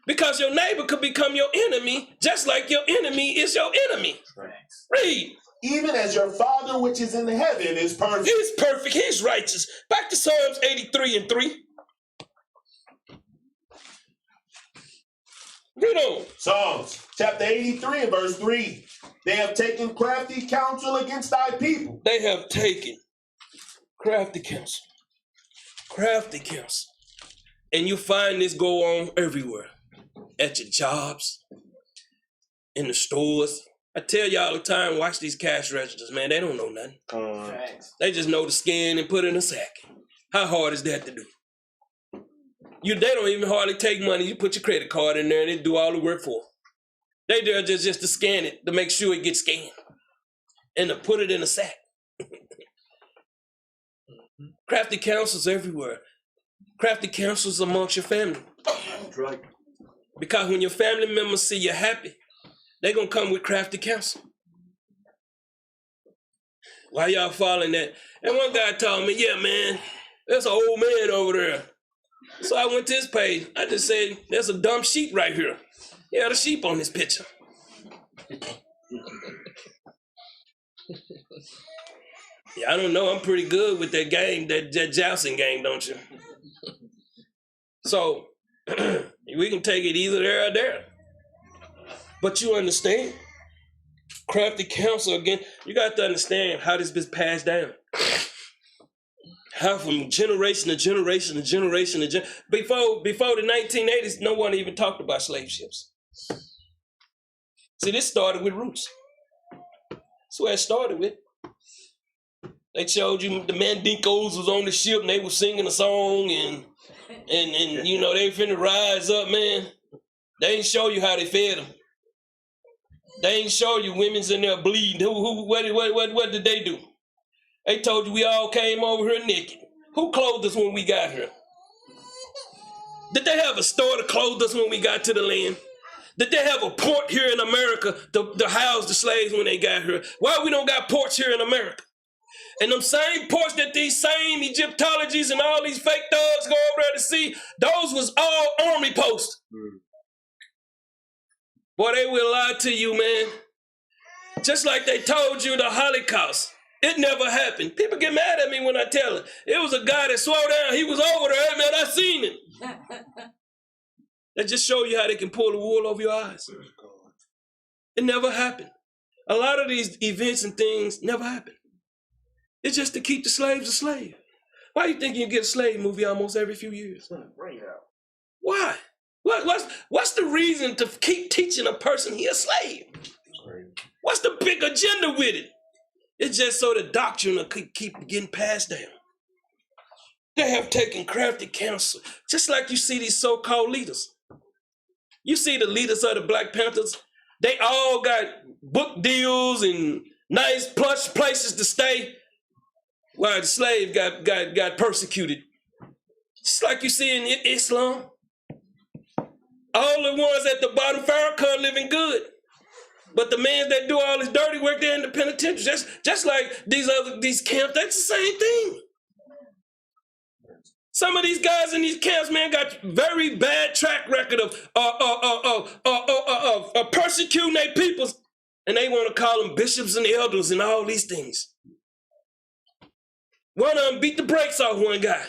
Because your neighbor could become your enemy just like your enemy is your enemy. Right. Read. Even as your Father which is in heaven is perfect. He's perfect. He's righteous. Back to Psalms 83:3. Read on. Psalms chapter 83 and verse 3. They have taken crafty counsel against thy people. They have taken crafty counsel. Crafty counsel. And you find this go on everywhere. At your jobs, in the stores. I tell y'all all the time, watch these cash registers, man. They don't know nothing. They just know to scan and put in a sack. How hard is that to do? They don't even hardly take money. You put your credit card in there and they do all the work for. They there just to scan it, to make sure it gets scanned. And to put it in a sack. Crafty counsels everywhere. Crafty counsels amongst your family. That's right. Because when your family members see you happy, they're going to come with crafty counsel. Why y'all following that? And one guy told me, yeah, man, there's an old man over there. So I went to his page. I just said, there's a dumb sheep right here. He had a sheep on his picture. Yeah, I don't know. I'm pretty good with that game, that jousting game, don't you? So we can take it either there or there. But you understand, crafty counsel again, you got to understand how this is passed down. How from generation to generation to generation to before the 1980s, no one even talked about slave ships. See, this started with roots. That's where it started with. They showed you the Mandingos was on the ship and they were singing a song and you know they finna rise up, man. They ain't show you how they fed them. They ain't show you women's in there bleeding. What did they do? They told you we all came over here naked. Who clothed us when we got here? Did they have a store to clothe us when we got to the land? Did they have a port here in America to house the slaves when they got here? Why we don't got ports here in America? And them same ports that these same Egyptologies and all these fake thugs go over there to see, those was all army posts. Boy, they will lie to you, man. Just like they told you the Holocaust. It never happened. People get mad at me when I tell it. It was a guy that slowed down. He was over there. Hey, man, I seen it. That just show you how they can pull the wool over your eyes. It never happened. A lot of these events and things never happened. It's just to keep the slaves a slave. Why you think you get a slave movie almost every few years? Bring it out. Why? What's the reason to keep teaching a person he a slave? What's the big agenda with it? It's just so the doctrine will keep getting passed down. They have taken Crafty Counsel, just like you see these so-called leaders. You see the leaders of the Black Panthers, they all got book deals and nice plush places to stay, while the slave got persecuted. Just like you see in Islam. All the ones at the bottom, Farrakhan living good. But the men that do all this dirty work, they're in the penitentiary. Just like these camps, that's the same thing. Some of these guys in these camps, man, got very bad track record of persecuting their peoples, and they want to call them bishops and elders and all these things. One of them beat the brakes off one guy.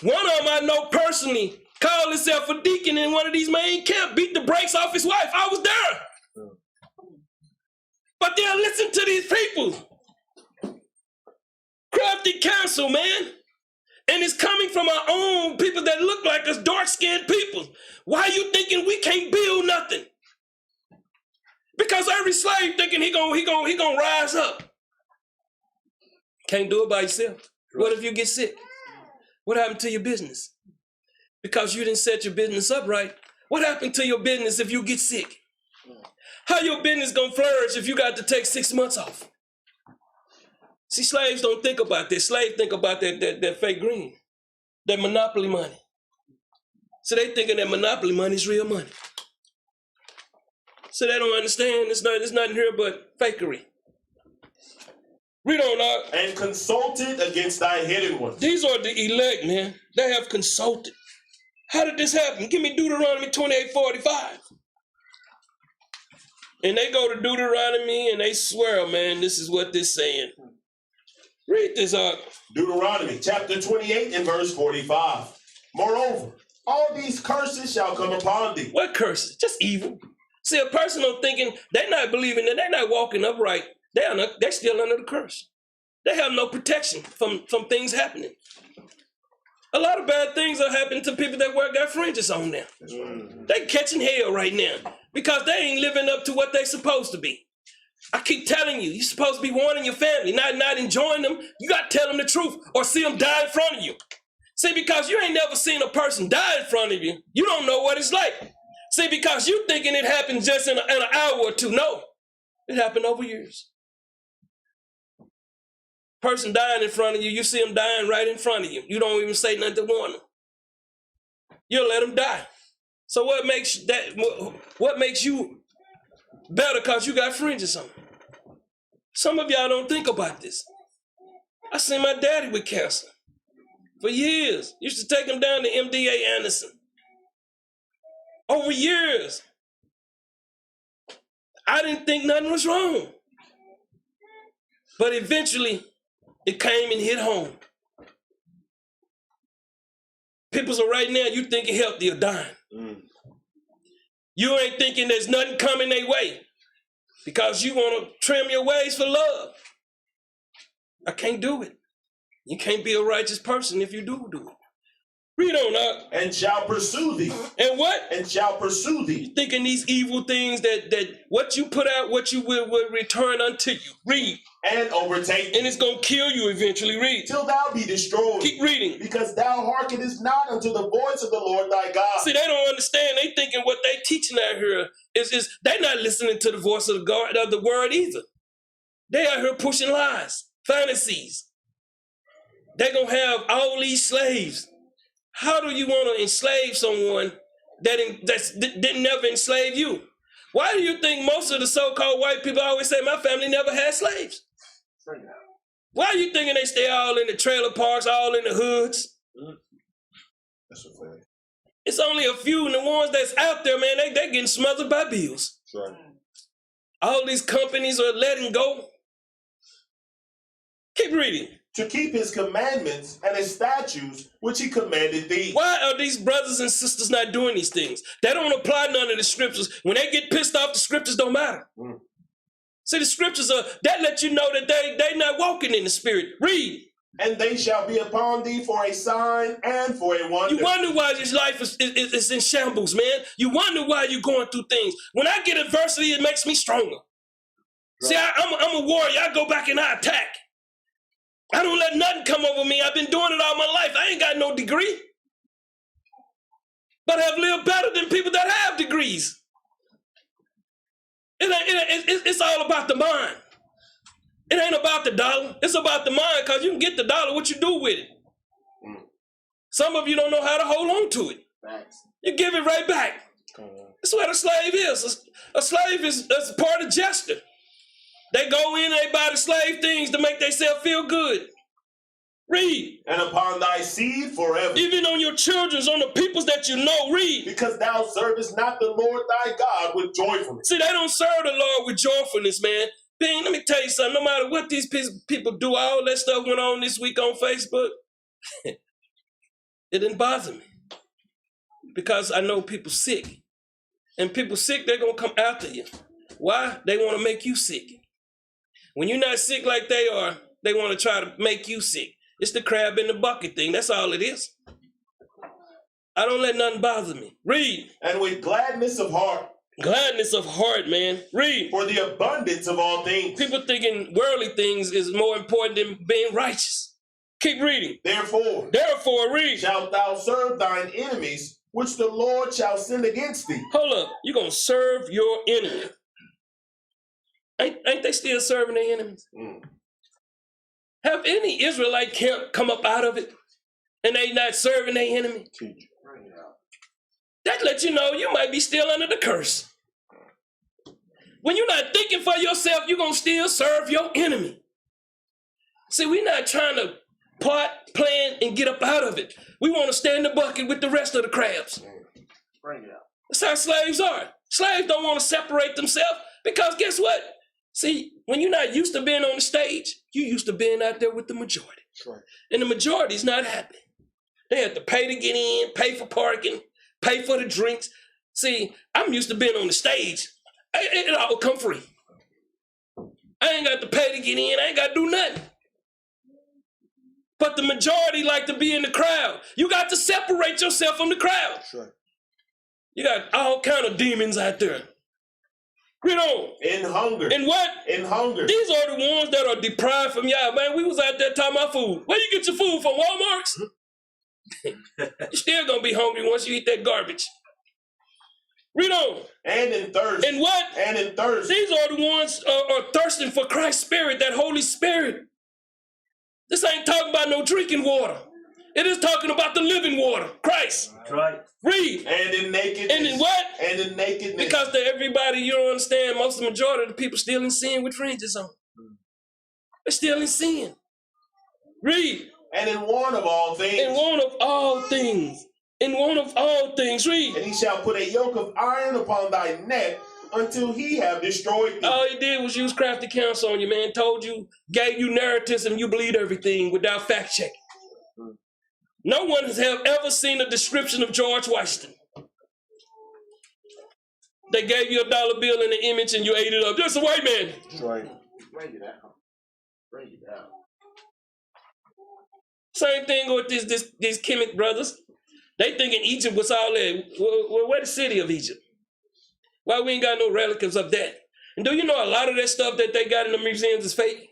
One of them I know personally called himself a deacon in one of these main camps, beat the brakes off his wife. I was there. But they'll listen to these people. Crafty Counsel, man. And it's coming from our own people that look like us, dark-skinned people. Why are you thinking we can't build nothing? Because every slave thinking he gonna rise up. Can't do it by yourself. What if you get sick? What happened to your business? Because you didn't set your business up right. What happened to your business if you get sick? How your business gonna flourish if you got to take 6 months off? See, slaves don't think about this. Slaves think about that fake green, that monopoly money. So they thinking that monopoly money is real money. So they don't understand. There's nothing here but fakery. Read on out. And consulted against thy hidden ones. These are the elect, man. They have consulted. How did this happen? Give me Deuteronomy 28:45. And they go to Deuteronomy and they swear, man, this is what this saying. Read this out. Deuteronomy chapter 28 and verse 45. Moreover, all these curses shall come upon thee. What curses? Just evil. See, a person don't thinking, they're not believing that they're not walking upright. They're still under the curse. They have no protection from things happening. A lot of bad things are happening to people that got fringes on them. They catching hell right now because they ain't living up to what they supposed to be. I keep telling you, you're supposed to be warning your family, not enjoying them. You got to tell them the truth or see them die in front of you. See, because you ain't never seen a person die in front of you, you don't know what it's like. See, because you thinking it happened just in an hour or two. No, it happened over years. Person dying in front of you, you see them dying right in front of you. You don't even say nothing to warn them. You'll let them die. So what makes you better because you got fringes on? Some of y'all don't think about this. I seen my daddy with cancer for years. Used to take him down to MDA Anderson. Over years. I didn't think nothing was wrong. But eventually, it came and hit home. People are right now, you thinking healthy or dying. You ain't thinking there's nothing coming their way because you want to trim your ways for love. I can't do it. You can't be a righteous person if you do it. Read on up. And shall pursue thee. And what? And shall pursue thee. Thinking these evil things that what you put out, what you will return unto you. Read. And overtake thee. And it's going to kill you eventually. Read. Till thou be destroyed. Keep reading. Because thou hearkenest not unto the voice of the Lord thy God. See, they don't understand. They thinking what they teaching out here is they're not listening to the voice of the God of the word either. They out here pushing lies, fantasies. They're going to have all these slaves. How do you want to enslave someone that didn't never enslave you? Why do you think most of the so-called white people always say, my family never had slaves? Why are you thinking they stay all in the trailer parks, all in the hoods? That's a fact. It's only a few, and the ones that's out there, man, they getting smothered by bills. That's right. All these companies are letting go. Keep reading. To keep his commandments and his statutes, which he commanded thee. Why are these brothers and sisters not doing these things? They don't apply none of the scriptures. When they get pissed off, the scriptures don't matter. See, the scriptures that let you know that they not walking in the spirit. Read. And they shall be upon thee for a sign and for a wonder. You wonder why this life is in shambles, man. You wonder why you're going through things. When I get adversity, it makes me stronger. Right. See, I'm a warrior. I go back and I attack. I don't let nothing come over me. I've been doing it all my life. I ain't got no degree. But I've lived better than people that have degrees. It's all about the mind. It ain't about the dollar. It's about the mind, because you can get the dollar, what you do with it. Some of you don't know how to hold on to it. You give it right back. That's what a slave is. A slave is part of gesture. They go in and they buy the slave things to make themselves feel good. Read. And upon thy seed forever. Even on your children's, on the peoples that you know. Read. Because thou servest not the Lord thy God with joyfulness. See, they don't serve the Lord with joyfulness, man. Bing, let me tell you something. No matter what these people do, all that stuff went on this week on Facebook. It didn't bother me. Because I know people sick. And people sick, they're going to come after you. Why? They want to make you sick. When you're not sick like they are, they want to try to make you sick. It's the crab in the bucket thing. That's all it is. I don't let nothing bother me. Read. And with gladness of heart. Gladness of heart, man. Read. For the abundance of all things. People thinking worldly things is more important than being righteous. Keep reading. Therefore, read. Shalt thou serve thine enemies, which the Lord shall send against thee. Hold up. You're going to serve your enemy. Ain't they still serving their enemies? Have any Israelite camp come up out of it and they not serving their enemy? That lets you know you might be still under the curse. When you're not thinking for yourself, you're going to still serve your enemy. See, we're not trying to plot, plan, and get up out of it. We want to stay in the bucket with the rest of the crabs. Bring it out. That's how slaves are. Slaves don't want to separate themselves because guess what? See, when you're not used to being on the stage, you're used to being out there with the majority. Right. And the majority's not happy. They have to pay to get in, pay for parking, pay for the drinks. See, I'm used to being on the stage. It all come free. I ain't got to pay to get in. I ain't got to do nothing. But the majority like to be in the crowd. You got to separate yourself from the crowd. Right. You got all kind of demons out there. Read on. In hunger. In what? In hunger. These are the ones that are deprived from y'all. Man, we was out there talking about food. Where you get your food from? Walmart's? You're still going to be hungry once you eat that garbage. Read on. And in thirst. In what? And in thirst. These are the ones are thirsting for Christ's Spirit, that Holy Spirit. This ain't talking about no drinking water. It is talking about the living water, Christ. That's right. Read. And in nakedness. And in what? And in nakedness. Because to everybody, you don't understand, most of the majority of the people still in sin with fringes on. They're still in sin. Read. And in want of all things. In want of all things. In want of all things. Read. And he shall put a yoke of iron upon thy neck until he have destroyed thee. All he did was use crafty counsel on you, man. Told you, gave you narratives, and you believe everything without fact checking. No one has ever seen a description of George Washington. They gave you a dollar bill in the image and you ate it up. Just a white man. That's right. Bring it out. Bring it out. Same thing with these Kemet brothers. They thinking Egypt was all there. Well, where the city of Egypt? Why we ain't got no relicas of that? And do you know a lot of that stuff that they got in the museums is fake?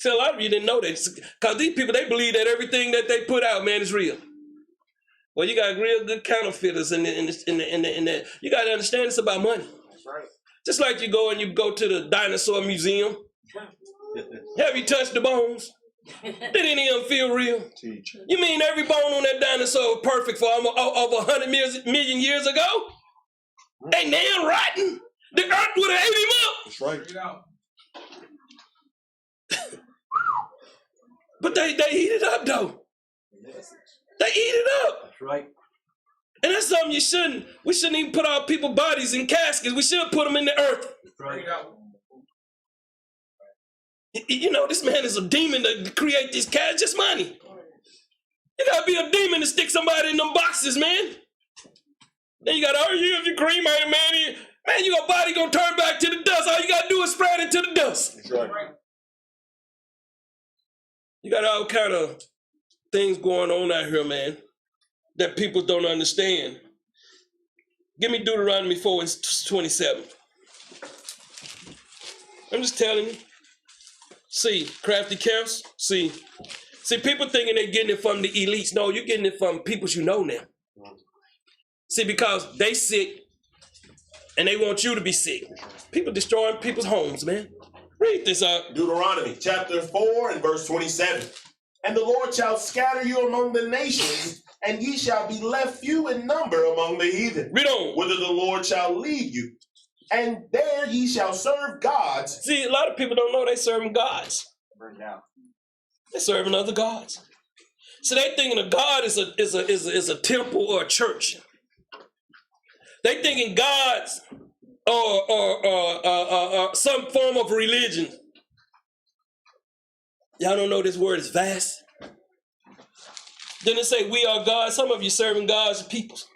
See, a lot of you didn't know that. Because these people, they believe that everything that they put out, man, is real. Well, you got real good counterfeiters in the you got to understand it's about money. That's right. Just like you go to the dinosaur museum. Have you touched the bones? Did any of them feel real? You mean every bone on that dinosaur was perfect for over 100 million years ago? They now rotten. The earth would have ate him up. That's right. But they eat it up though. They eat it up. That's right. And that's something we shouldn't even put our people's bodies in caskets. We should put them in the earth. That's right. You know, this man is a demon to create these caskets, just money. You gotta be a demon to stick somebody in them boxes, man. Then you gotta argue if you cremate, man, your body gonna turn back to the dust. All you gotta do is spread it to the dust. That's right. You got all kind of things going on out here, man, that people don't understand. Give me Deuteronomy 4:27. I'm just telling you. See, Crafty Counsel. See, people thinking they're getting it from the elites. No, you're getting it from people you know now. See, because they sick and they want you to be sick. People destroying people's homes, man. Read this out. Deuteronomy chapter 4 and verse 27. And the Lord shall scatter you among the nations, and ye shall be left few in number among the heathen. Read on. Whither the Lord shall lead you. And there ye shall serve gods. See, a lot of people don't know they serving gods. Bring it down. They're serving other gods. So they thinking a god is a temple or a church. They thinking gods or some form of religion. Y'all don't know this word is vast. Then it say we are gods. Some of you serving gods and peoples.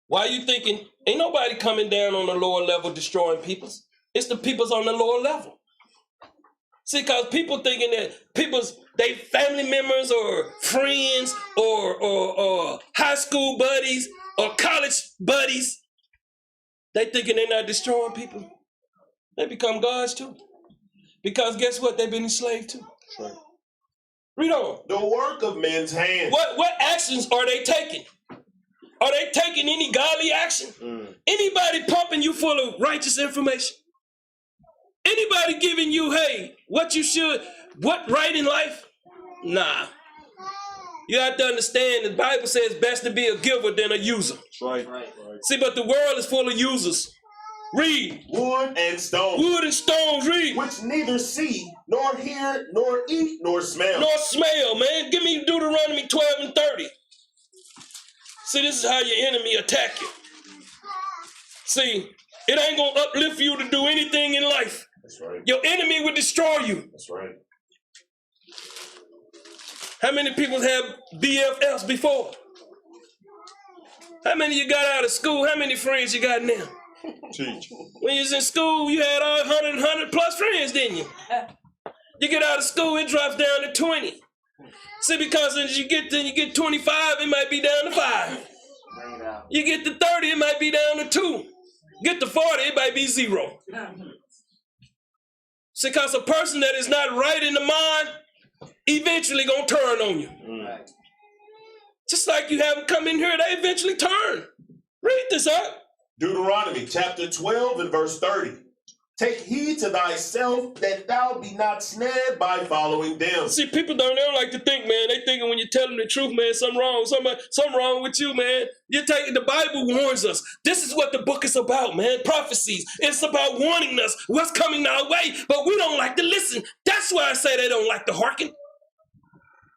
Why are you thinking ain't nobody coming down on the lower level destroying peoples? It's the peoples on the lower level. See, because people thinking that they family members or friends or high school buddies or college buddies, they thinking they're not destroying people. They become gods too. Because guess what? They've been enslaved too. Right. Read on. The work of men's hands. What actions are they taking? Are they taking any godly action? Anybody pumping you full of righteous information? Anybody giving you, hey, what right in life? Nah. You have to understand the Bible says best to be a giver than a user. That's right. See, but the world is full of users. Read. Wood and stone. Wood and stones, read. Which neither see, nor hear, nor eat, nor smell. Nor smell, man. Give me Deuteronomy 12 and 30. See, this is how your enemy attack you. See, it ain't gonna uplift you to do anything in life. That's right. Your enemy will destroy you. That's right. How many people have BFFs before? How many you got out of school? How many friends you got now? Teach. When you was in school, you had all 100 plus friends, didn't you? You get out of school, it drops down to 20. See, because as you get 25, it might be down to 5. Bring it out. You get to 30, it might be down to 2. Get to 40, it might be 0. See, because a person that is not right in the mind, eventually gonna turn on you. Right. Just like you have them come in here, they eventually turn. Read this up. Deuteronomy chapter 12 and verse 30. Take heed to thyself that thou be not snared by following them. See, people don't like to think, man. They thinking when you tell them the truth, man, something wrong with you, man. The Bible warns us. This is what the book is about, man. Prophecies. It's about warning us what's coming our way, but we don't like to listen. That's why I say they don't like to hearken.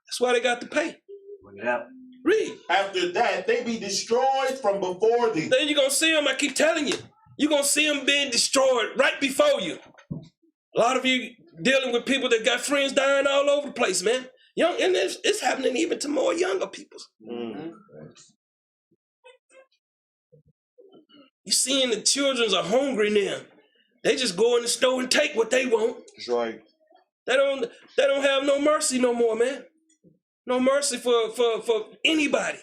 That's why they got to pay. Bring it out. Read. After that, they be destroyed from before thee. Then you're going to see them, I keep telling you. You're going to see them being destroyed right before you. A lot of you dealing with people that got friends dying all over the place, man. And it's happening even to more younger people. You seeing the children are hungry now. They just go in the store and take what they want. That's right. They don't have no mercy no more, man. No mercy for anybody.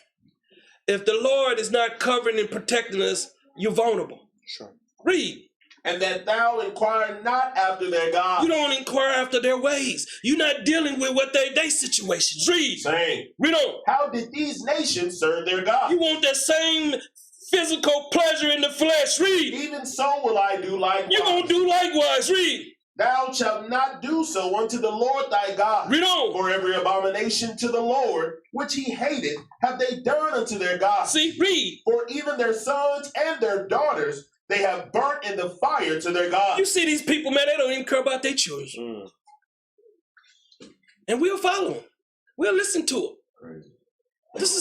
If the Lord is not covering and protecting us, you're vulnerable. Sure. Read. And that thou inquire not after their God. You don't inquire after their ways. You're not dealing with what they situations. Read. Saying, Read on. how did these nations serve their God? You want that same physical pleasure in the flesh. Read. Even so will I do likewise. You're going to do likewise. Read. Thou shalt not do so unto the Lord thy God. Read on. For every abomination to the Lord, which he hated, have they done unto their God. See, read. For even their sons and their daughters they have burnt in the fire to their God. You see these people, man, they don't even care about their children. And we'll follow them. We'll listen to them. Crazy. This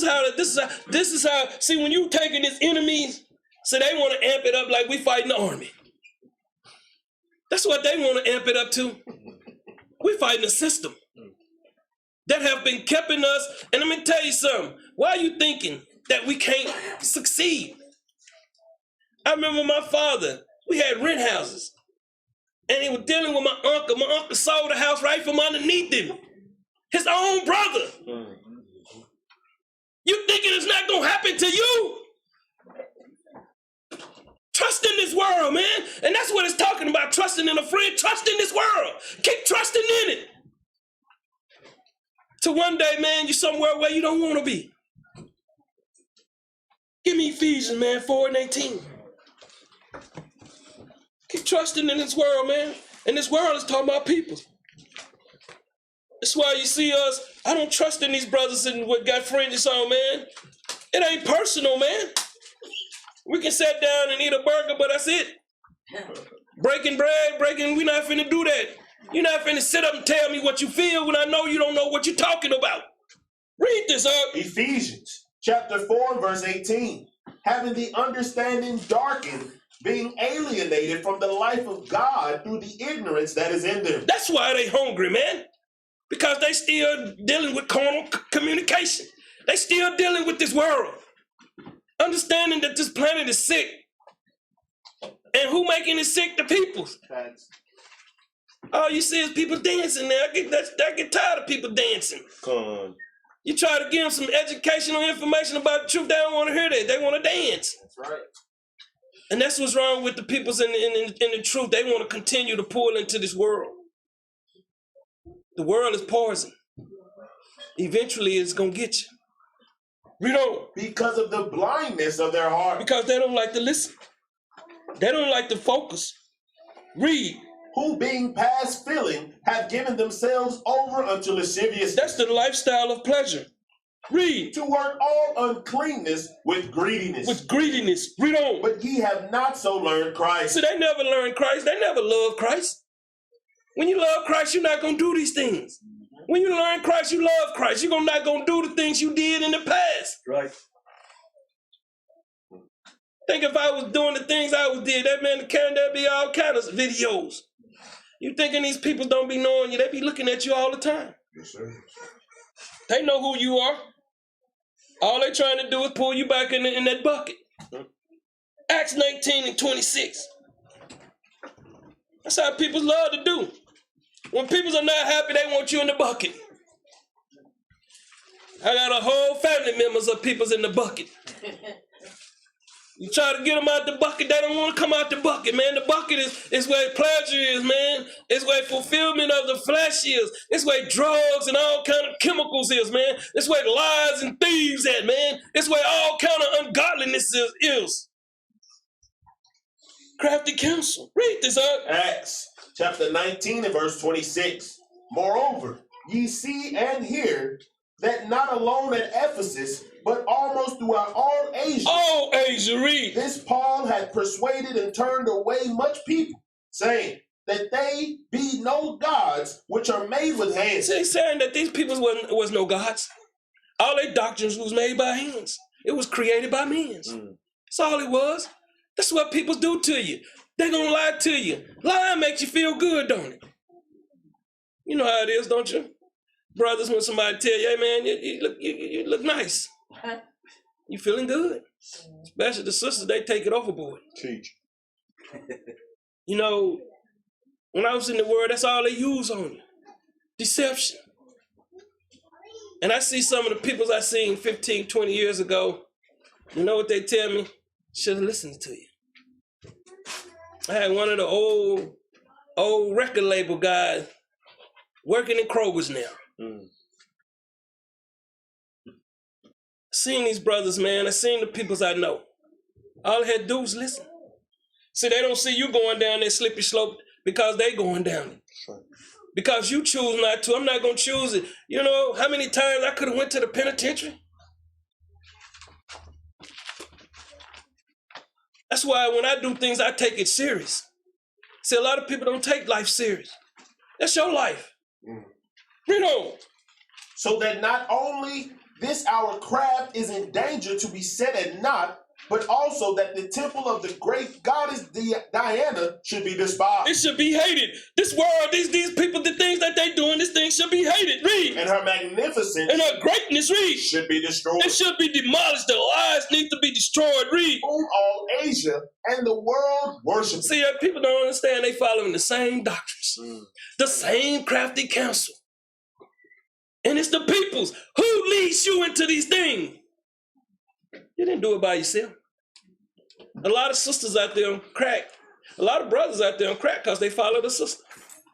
is how, see, when you taking these enemies, so they want to amp it up like we fighting the army. That's what they want to amp it up to. We fighting a system that have been keeping us. And let me tell you something. Why are you thinking that we can't succeed? I remember my father, we had rent houses. And he was dealing with my uncle. My uncle sold the house right from underneath him. His own brother. You thinking it's not going to happen to you? Trust in this world, man. And that's what it's talking about, trusting in a friend. Trust in this world. Keep trusting in it. So one day, man, you're somewhere where you don't want to be. Give me Ephesians, man, 4:18. Keep trusting in this world, man. And this world is talking about people. That's why you see us, I don't trust in these brothers and what got fringes on, man. It ain't personal, man. We can sit down and eat a burger, but that's it. Breaking bread, we're not finna do that. You're not finna sit up and tell me what you feel when I know you don't know what you're talking about. Read this up. Ephesians chapter 4 verse 18. Having the understanding darkened, being alienated from the life of God through the ignorance that is in them. That's why they hungry, man. Because they still dealing with carnal communication. They still dealing with this world. Understanding that this planet is sick. And who making it sick? The people. All you see is people dancing now. I get tired of people dancing. Come on. You try to give them some educational information about the truth, they don't want to hear that. They want to dance. That's right. And that's what's wrong with the peoples in the truth. They want to continue to pull into this world. The world is poison. Eventually, it's going to get you. Read on. Because of the blindness of their heart. Because they don't like to listen. They don't like to focus. Read. Who being past feeling have given themselves over unto lasciviousness. That's the lifestyle of pleasure. Read. To work all uncleanness with greediness. With greediness. Read on. But ye have not so learned Christ. See, they never learned Christ. They never loved Christ. When you love Christ, you're not going to do these things. When you learn Christ, you love Christ. You're not going to do the things you did in the past. Right. Think if I was doing the things I was did, that man, there'd be all kinds of videos. You thinking these people don't be knowing you? They be looking at you all the time. Yes, sir. They know who you are. All they trying to do is pull you back in that bucket. Acts 19:26. That's how people love to do. When people are not happy, they want you in the bucket. I got a whole family members of people's in the bucket. You try to get them out the bucket, they don't want to come out the bucket, man. The bucket is where pleasure is, man. It's where fulfillment of the flesh is. It's where drugs and all kind of chemicals is, man. It's where lies and thieves at, man. It's where all kind of ungodliness is. Crafty Counsel. Read this up. Acts chapter 19 and verse 26. Moreover, ye see and hear that not alone at Ephesus, but almost throughout all Asia. All Asia, read. This Paul had persuaded and turned away much people, saying that they be no gods which are made with hands. See, saying that these people was no gods. All their doctrines was made by hands. It was created by men. That's all it was. That's what people do to you. They're going to lie to you. Lying makes you feel good, don't it? You know how it is, don't you? Brothers, when somebody tell you, hey, man, you look nice. You feeling good. Especially the sisters, they take it overboard. Teach. You know, when I was in the world, that's all they use on you. Deception. And I see some of the people I seen 15, 20 years ago. You know what they tell me? Should have listened to you. I had one of the old record label guys working in Kroger's now. Seen these brothers, man. I seen the peoples I know. All they had to do was listen. See, they don't see you going down that slippery slope because they going down it. Sure. Because you choose not to. I'm not going to choose it. You know how many times I could have went to the penitentiary? That's why when I do things, I take it serious. See, a lot of people don't take life serious. That's your life. Read on. So that not only this our craft is in danger to be set at naught, but also that the temple of the great goddess Diana should be despised. It should be hated. This world, these people, the things that they doing, this thing should be hated. Read. And her magnificence And her greatness, read. should be destroyed. It should be demolished. The lies need to be destroyed. Read. Whom all Asia and the world worship. See, people don't understand. They following the same doctrines, the same crafty counsel. And it's the peoples who leads you into these things. You didn't do it by yourself. A lot of sisters out there on crack. A lot of brothers out there on crack because they follow the sister.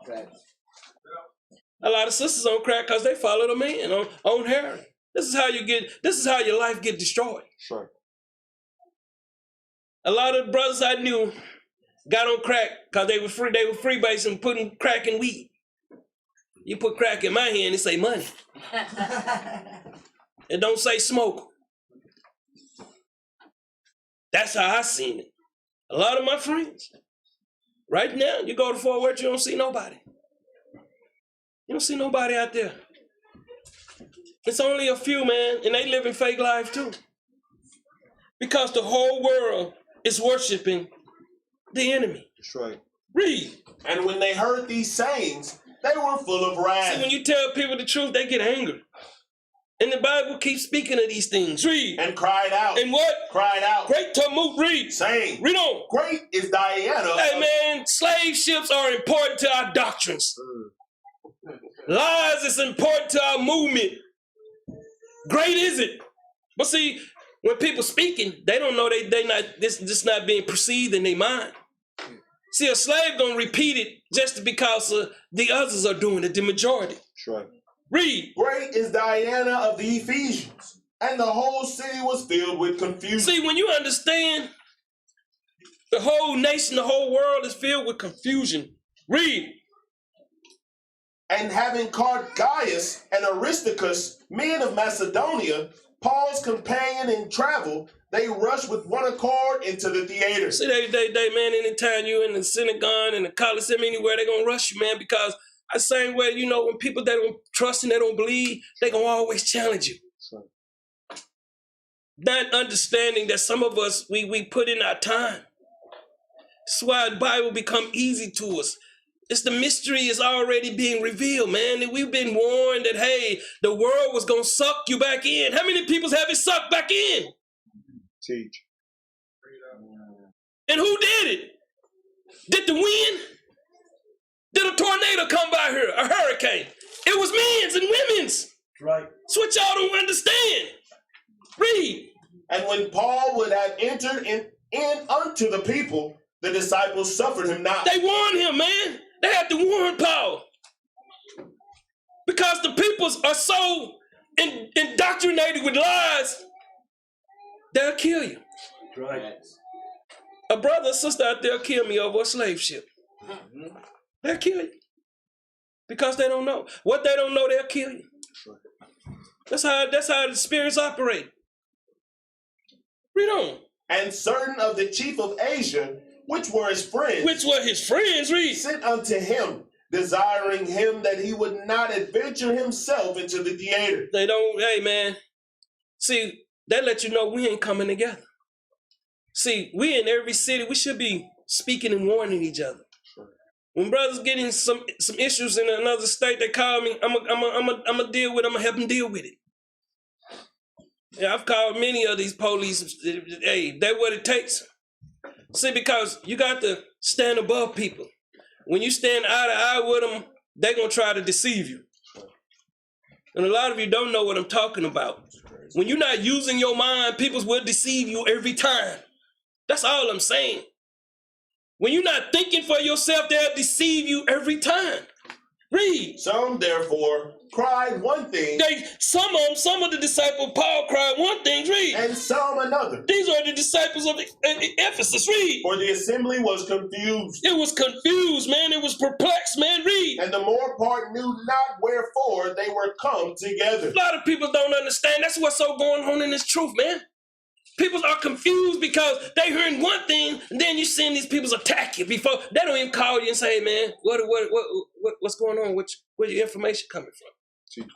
Right. A lot of sisters on crack because they follow the man on heroin. This is how your life get destroyed. Sure. A lot of brothers I knew got on crack because they were freebasing, putting crack in weed. You put crack in my hand, it say money. It don't say smoke. That's how I seen it. A lot of my friends. Right now, you go to Fort Worth, you don't see nobody. You don't see nobody out there. It's only a few, man, and they living fake lives too. Because the whole world is worshiping the enemy. That's right. Read. And when they heard these sayings, they were full of wrath. See, when you tell people the truth, they get angry. And the Bible keeps speaking of these things. Read. And cried out. And what? Cried out. Great tumult. Read. Saying. Read on. Great is Diana. Hey, man, slave ships are important to our doctrines. Lies is important to our movement. Great is it. But see, when people speaking, they don't know they not this not being perceived in their mind. See, a slave gonna repeat it just because the others are doing it, the majority. That's right. Read. Great is Diana of the Ephesians, and the whole city was filled with confusion. See, when you understand, the whole nation, the whole world is filled with confusion. Read. And having caught Gaius and Aristarchus, men of Macedonia, Paul's companion in travel, they rushed with one accord into the theater. See, they man, anytime you in the synagogue and the Coliseum, anywhere, they gonna rush you, man, because the same way, you know, when people that don't trust and they don't believe, they gonna always challenge you. Right. Not understanding that some of us, we put in our time. That's why the Bible become easy to us. It's the mystery is already being revealed, man. And we've been warned that, hey, the world was going to suck you back in. How many people have it sucked back in? Teach. And who did it? Did the wind? Did a tornado come by here? A hurricane? It was men's and women's. Right. That's what y'all don't understand. Read. And when Paul would have entered in unto the people, the disciples suffered him not. They warned him, man. They had to warn Paul. Because the peoples are so indoctrinated with lies, they'll kill you. Right. A brother or sister out there kill me over a slave ship. They'll kill you. Because they don't know. What they don't know, they'll kill you. That's how the spirits operate. Read on. And certain of the chief of Asia, which were his friends, Read. sent unto him, desiring him that he would not adventure himself into the theater. They don't, hey man. See, they let you know we ain't coming together. See, we in every city, we should be speaking and warning each other. When brothers get in some issues in another state, they call me, I'm gonna deal with it, I'm gonna help them deal with it. Yeah, I've called many of these police. Hey, that's what it takes. See, because you got to stand above people. When you stand eye to eye with them, they're going to try to deceive you. And a lot of you don't know what I'm talking about. When you're not using your mind, people will deceive you every time. That's all I'm saying. When you're not thinking for yourself, they'll deceive you every time. Read. Some, therefore, cried one thing. Some of the disciples of Paul cried one thing. Read. And some another. These are the disciples of Ephesus. Read. For the assembly was confused. It was confused, man. It was perplexed, man. Read. And the more part knew not wherefore they were come together. A lot of people don't understand. That's what's so going on in this truth, man. People are confused because they hearing one thing, and then you seeing these people attack you before they don't even call you and say, "Hey, man, what's going on? Where your information coming from?"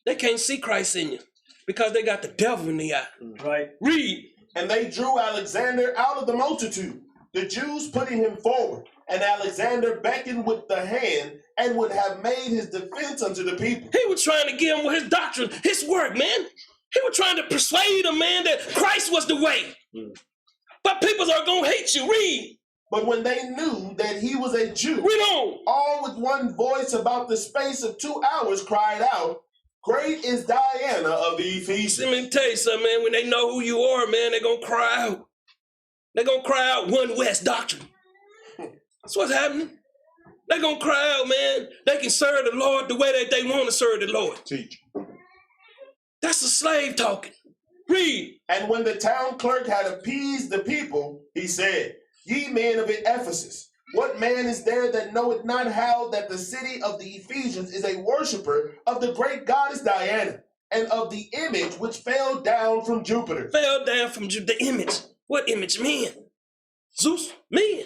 They can't see Christ in you because they got the devil in the eye. Right. Read. And they drew Alexander out of the multitude, the Jews putting him forward. And Alexander beckoned with the hand and would have made his defense unto the people. He was trying to give him his doctrine, his work, man. He was trying to persuade a man that Christ was the way. But people are going to hate you. Read. But when they knew that he was a Jew, Read on. all with one voice about the space of 2 hours cried out, "Great is Diana of the Ephesians." Let me tell you something, man. When they know who you are, man, they're going to cry out. They're going to cry out one West doctrine. That's what's happening. They're going to cry out, man. They can serve the Lord the way that they want to serve the Lord. Teach. That's a slave talking. Read. And when the town clerk had appeased the people, he said, "Ye men of Ephesus, what man is there that knoweth not how that the city of the Ephesians is a worshiper of the great goddess Diana, and of the image which fell down from Jupiter?" Fell down from the image. What image? Men. Zeus. Men.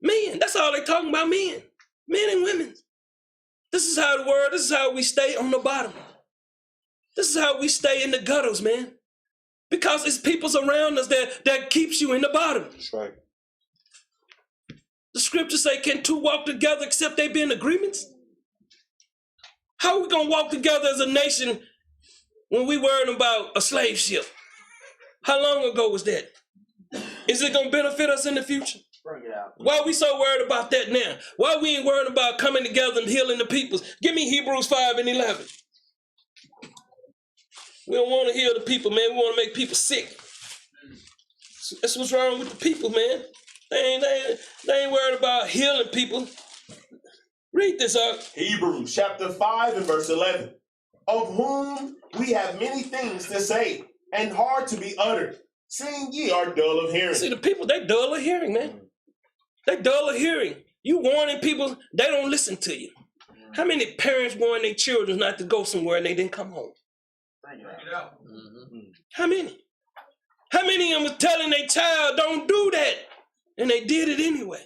Men. That's all they talking about, men. Men and women. This is how this is how we stay on the bottom. This is how we stay in the gutters, man. Because it's peoples around us that keeps you in the bottom. That's right. The scriptures say, can two walk together except they be in agreements? How are we going to walk together as a nation when we worrying about a slave ship? How long ago was that? Is it going to benefit us in the future? Bring it out. Why are we so worried about that now? Why we ain't worried about coming together and healing the peoples? Give me Hebrews 5 and 11. We don't want to heal the people, man. We want to make people sick. That's what's wrong with the people, man. They ain't worried about healing people. Read this up. Hebrews chapter 5 and verse 11. Of whom we have many things to say, and hard to be uttered, seeing ye are dull of hearing. See, the people, they dull of hearing, man. They dull of hearing. You warning people, they don't listen to you. How many parents warn their children not to go somewhere and they didn't come home? Bring it out. How many? How many of them was telling their child, don't do that? And they did it anyway.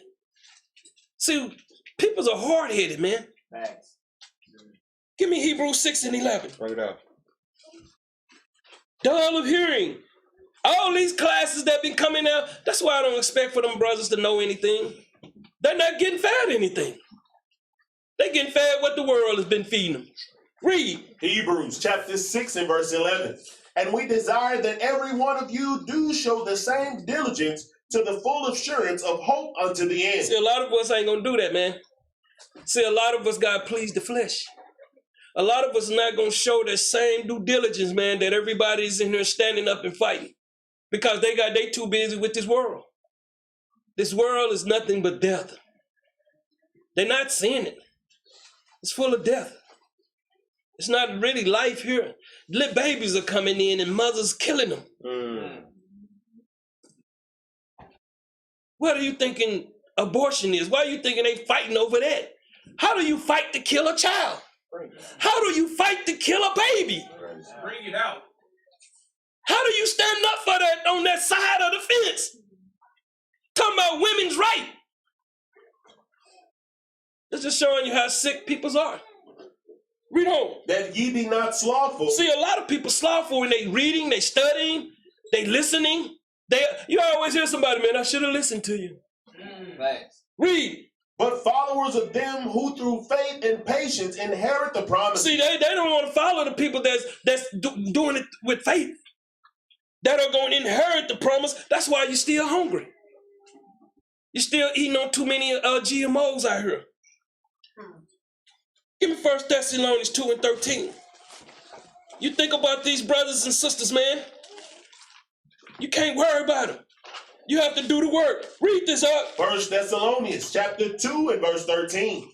See, people's are hard-headed, man. Facts. Give me Hebrews 6 and 11. Bring it out. Dull of hearing. All these classes that been coming out, that's why I don't expect for them brothers to know anything. They're not getting fed anything. They're getting fed what the world has been feeding them. Read. Hebrews chapter 6 and verse 11. And we desire that every one of you do show the same diligence to the full assurance of hope unto the end. See, a lot of us ain't gonna do that, man. See, a lot of us got pleased the flesh. A lot of us not gonna show that same due diligence, man, that everybody's in here standing up and fighting. Because they too busy with this world. This world is nothing but death. They're not seeing it. It's full of death. It's not really life here. Little babies are coming in and mothers killing them. What are you thinking abortion is? Why are you thinking they fighting over that? How do you fight to kill a child? How do you fight to kill a baby? Bring it out. How do you stand up for that on that side of the fence? Talking about women's right. It's just showing you how sick peoples are. Read on. That ye be not slothful. See, a lot of people slothful when they reading, they studying, they listening. You always hear somebody, man, I should have listened to you. Facts. Read. but followers of them who through faith and patience inherit the promise. See, they don't want to follow the people that's doing it with faith, that are going to inherit the promise. That's why you're still hungry. You're still eating on too many GMOs out here. Give me 1 Thessalonians 2:13. You think about these brothers and sisters, man. You can't worry about them. You have to do the work. Read this up. 1 Thessalonians chapter 2 and verse 13.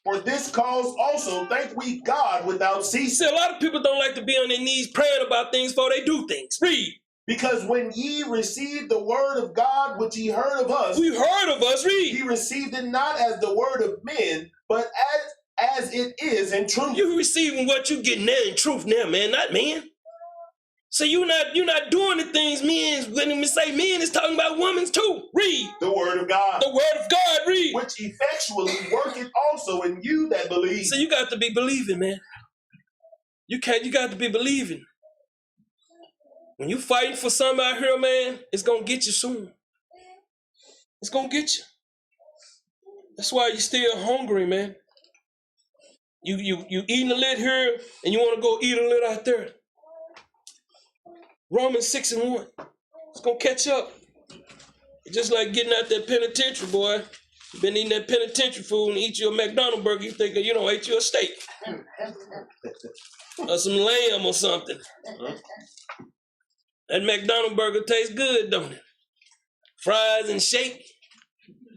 For this cause also thank we God without ceasing. See, a lot of people don't like to be on their knees praying about things before they do things. Read. Because when ye received the word of God which ye heard of us, We heard of us. Read. ye received it not as the word of men, but as it is in truth. You receiving what you getting there in truth now, man, not man. So you're not doing the things men, when we say men, is talking about women too. Read. The word of God. The word of God. Read. Which effectually worketh also in you that believe. So you got to be believing, man. You got to be believing. When you fighting for something out here, man, it's gonna get you soon. It's gonna get you. That's why you're still hungry, man. You eating a little here and you want to go eat a little out there. Romans 6:1. It's gonna catch up. It's just like getting out that penitentiary, boy. You've been eating that penitentiary food and eat you a McDonald's burger. You think you don't ate you a steak or some lamb or something. That McDonald's burger tastes good, don't it? Fries and shake.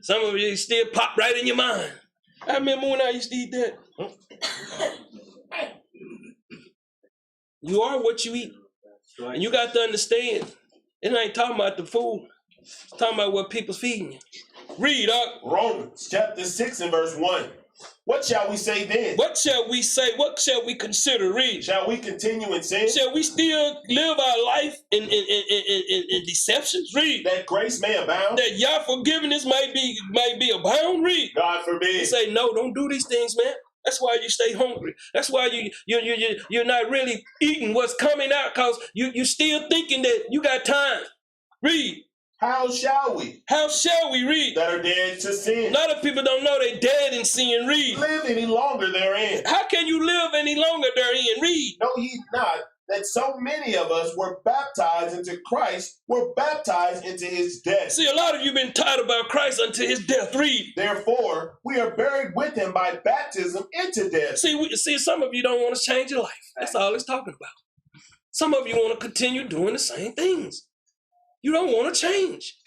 Some of you still pop right in your mind. I remember when I used to eat that. You are what you eat. And you got to understand, it ain't talking about the food. It's talking about what people's feeding you. Read up. Romans chapter 6 and verse 1. What shall we say then? What shall we say? What shall we consider? Read. Shall we continue in sin? Shall we still live our life in deceptions? Read. That grace may abound? That your forgiveness might be abound? Read. God forbid. You say, no, don't do these things, man. That's why you stay hungry. That's why you're not really eating what's coming out, because you still thinking that you got time. Read. How shall we? How shall we? Read. That are dead to sin. A lot of people don't know they're dead in sin. Read. Live any longer therein. How can you live any longer therein? Read. Know ye not that so many of us were baptized into Christ, were baptized into his death. See, a lot of you been taught about Christ unto his death. Read. Therefore, we are buried with him by baptism into death. See, some of you don't want to change your life. That's all it's talking about. Some of you want to continue doing the same things. You don't want to change.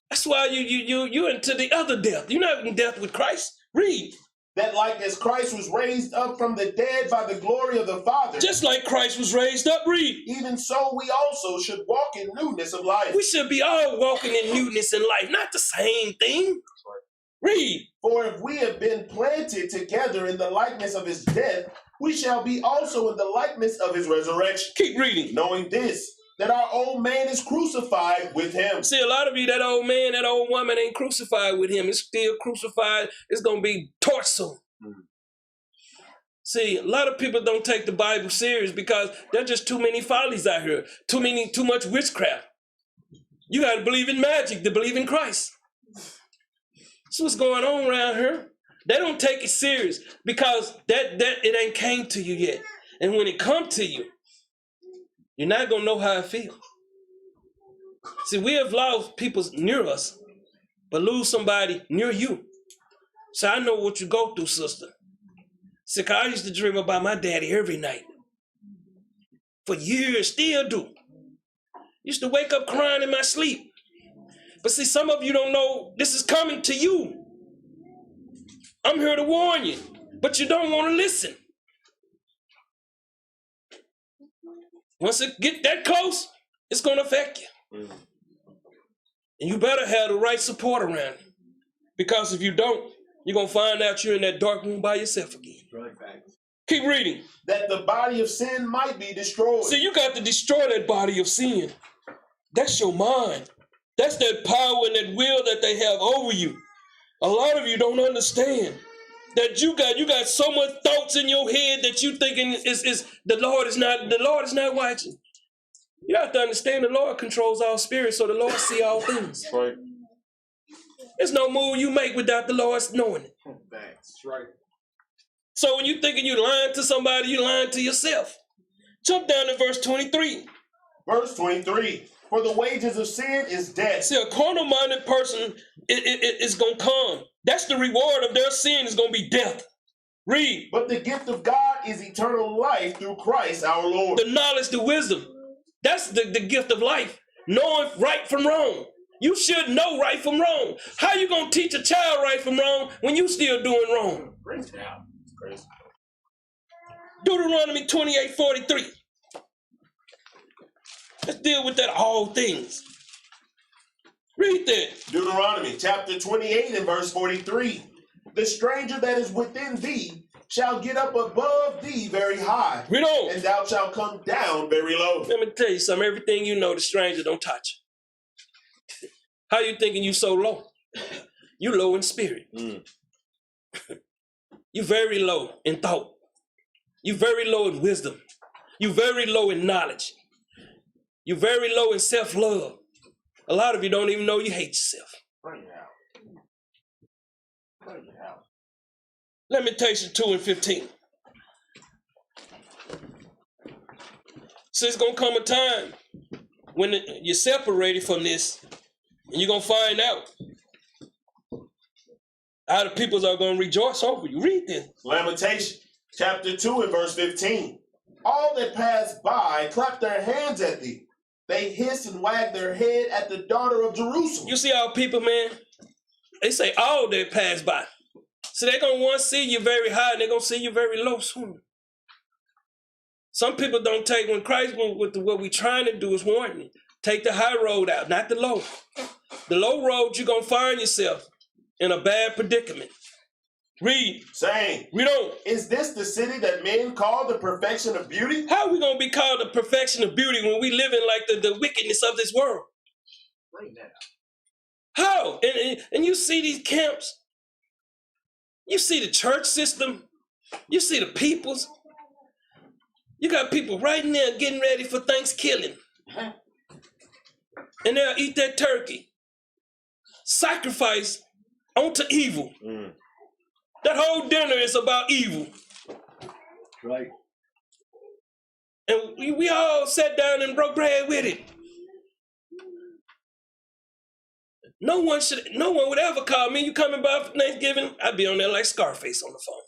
That's why you're into the other death. You're not in death with Christ. Read. That like as Christ was raised up from the dead by the glory of the Father. Just like Christ was raised up. Read. Even so we also should walk in newness of life. We should be all walking in newness in life, not the same thing. Read. For if we have been planted together in the likeness of his death, we shall be also in the likeness of his resurrection. Keep reading. Knowing this, that our old man is crucified with him. See, a lot of you, that old man, that old woman ain't crucified with him. It's still crucified. It's going to be torched soon. See, a lot of people don't take the Bible serious because there's just too many follies out here. Too much witchcraft. You got to believe in magic to believe in Christ. That's what's going on around here. They don't take it serious because that it ain't came to you yet. And when it come to you, you're not going to know how it feels. See, we have lost people near us, but lose somebody near you. So I know what you go through, sister. See, 'cause I used to dream about my daddy every night. For years, still do. Used to wake up crying in my sleep. But see, some of you don't know this is coming to you. I'm here to warn you, but you don't want to listen. Once it get that close, it's going to affect you. And you better have the right support around you. Because if you don't, you're going to find out you're in that dark room by yourself again. Keep reading. That the body of sin might be destroyed. See, you got to destroy that body of sin. That's your mind. That's that power and that will that they have over you. A lot of you don't understand that you got so much thoughts in your head that you thinking is the Lord is not watching. You have to understand the Lord controls all spirits, so the Lord see all things. Right. There's no move you make without the Lord's knowing it. That's right. So when you're thinking you're lying to somebody, you're lying to yourself. Jump down to verse 23. Verse 23. For the wages of sin is death. See, a carnal-minded person is going to come. That's the reward of their sin is going to be death. Read. But the gift of God is eternal life through Christ our Lord. The knowledge, the wisdom. That's the gift of life. Knowing right from wrong. You should know right from wrong. How you going to teach a child right from wrong when you still doing wrong? Bring it down. It's crazy. Deuteronomy 28:43. Let's deal with that all things. Read that. Deuteronomy chapter 28 and verse 43. The stranger that is within thee shall get up above thee very high. Read on. And thou shalt come down very low. Let me tell you something. Everything you know, the stranger don't touch. How you thinking you so low? You low in spirit. You very low in thought. You very low in wisdom. You very low in knowledge. You very low in self-love. A lot of you don't even know you hate yourself. Bring it out. Bring it out. Lamentation 2 and 15. So it's going to come a time when you're separated from this, and you're going to find out how the peoples are going to rejoice over you. Read this. Lamentation chapter 2 and verse 15. All that pass by clap their hands at thee. They hiss and wag their head at the daughter of Jerusalem. You see our people, man? They say all that pass by. So they're going to want to see you very high, and they're going to see you very low soon. Some people don't take, when Christ, what we're trying to do is warn you. Take the high road out, not the low. The low road, you're going to find yourself in a bad predicament. Read. Saying, Read on. is this the city that men call the perfection of beauty? How are we going to be called the perfection of beauty when we live in like the wickedness of this world? Bring that out. How? And you see these camps. You see the church system. You see the peoples. You got people right now getting ready for Thanksgiving. And they'll eat that turkey. Sacrifice onto evil. That whole dinner is about evil. Right. And we all sat down and broke bread with it. No one would ever call me. You coming by for Thanksgiving? I'd be on there like Scarface on the phone.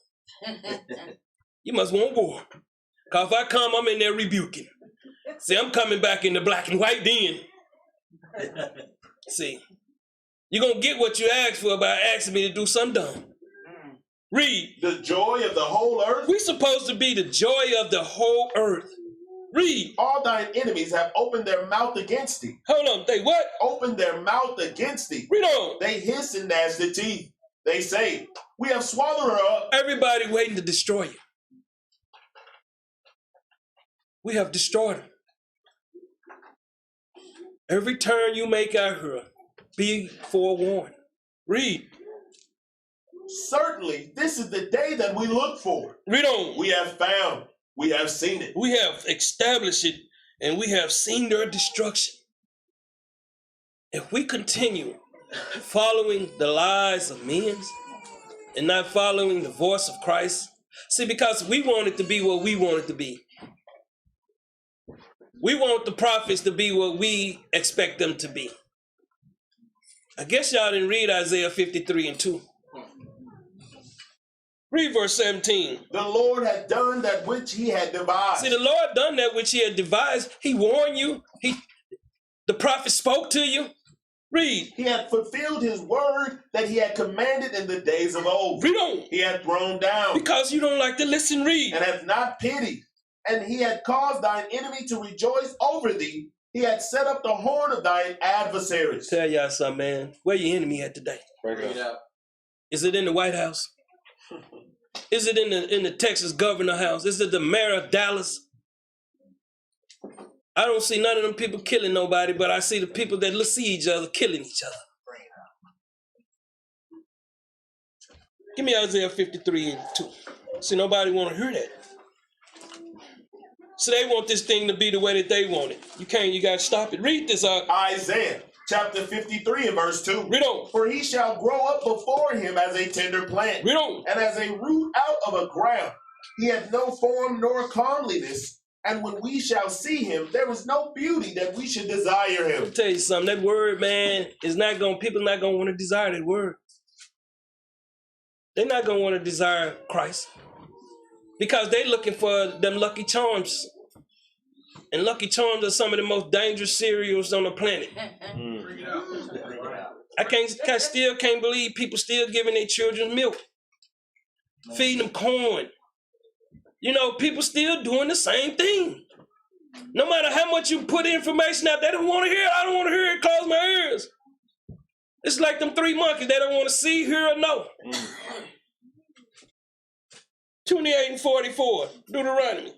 You must want war. Because if I come, I'm in there rebuking. See, I'm coming back in the black and white then. See, you're going to get what you asked for by asking me to do something dumb. Read. The joy of the whole earth. We're supposed to be the joy of the whole earth. Read. All thine enemies have opened their mouth against thee. Hold on. They what? Opened their mouth against thee. Read on. They hiss and gnash their teeth. They say, we have swallowed her up. Everybody waiting to destroy you. We have destroyed her. Every turn you make out here, be forewarned. Read. Certainly, this is the day that we look for. Read on. We have found, we have seen it. We have established it, and we have seen their destruction. If we continue following the lies of men and not following the voice of Christ, see, because we want it to be what we want it to be. We want the prophets to be what we expect them to be. I guess y'all didn't read Isaiah 53 and 2. Read verse 17. The Lord had done that which he had devised. See, the Lord done that which he had devised. He warned you. The prophet spoke to you. Read. He had fulfilled his word that he had commanded in the days of old. Read on. He had thrown down. Because you don't like to listen, read. And hath not pitied. And he had caused thine enemy to rejoice over thee. He had set up the horn of thine adversaries. Tell y'all something, man. Where your enemy at today? Bring it out. Is it in the White House? Is it in the Texas governor house? Is it the mayor of Dallas? I don't see none of them people killing nobody, but I see the people that see each other killing each other. Give me Isaiah 53 and 2. See, nobody want to hear that. So they want this thing to be the way that they want it. You can't, you got to stop it. Read this out. Isaiah chapter 53 and verse 2. Read on. For he shall grow up before him as a tender plant, Read on. and as a root out of a ground. He hath no form nor comeliness, and when we shall see him, there is no beauty that we should desire him. I'll tell you something, that word, man, people not going to want to desire that word. They're not going to want to desire Christ because they're looking for them Lucky Charms. And Lucky Charms are some of the most dangerous cereals on the planet. I still can't believe people still giving their children milk, feeding them corn. You know, people still doing the same thing. No matter how much you put information out, they don't want to hear it. I don't want to hear it. Close my ears. It's like them three monkeys. They don't want to see, hear, or know. 28 and 44, Deuteronomy.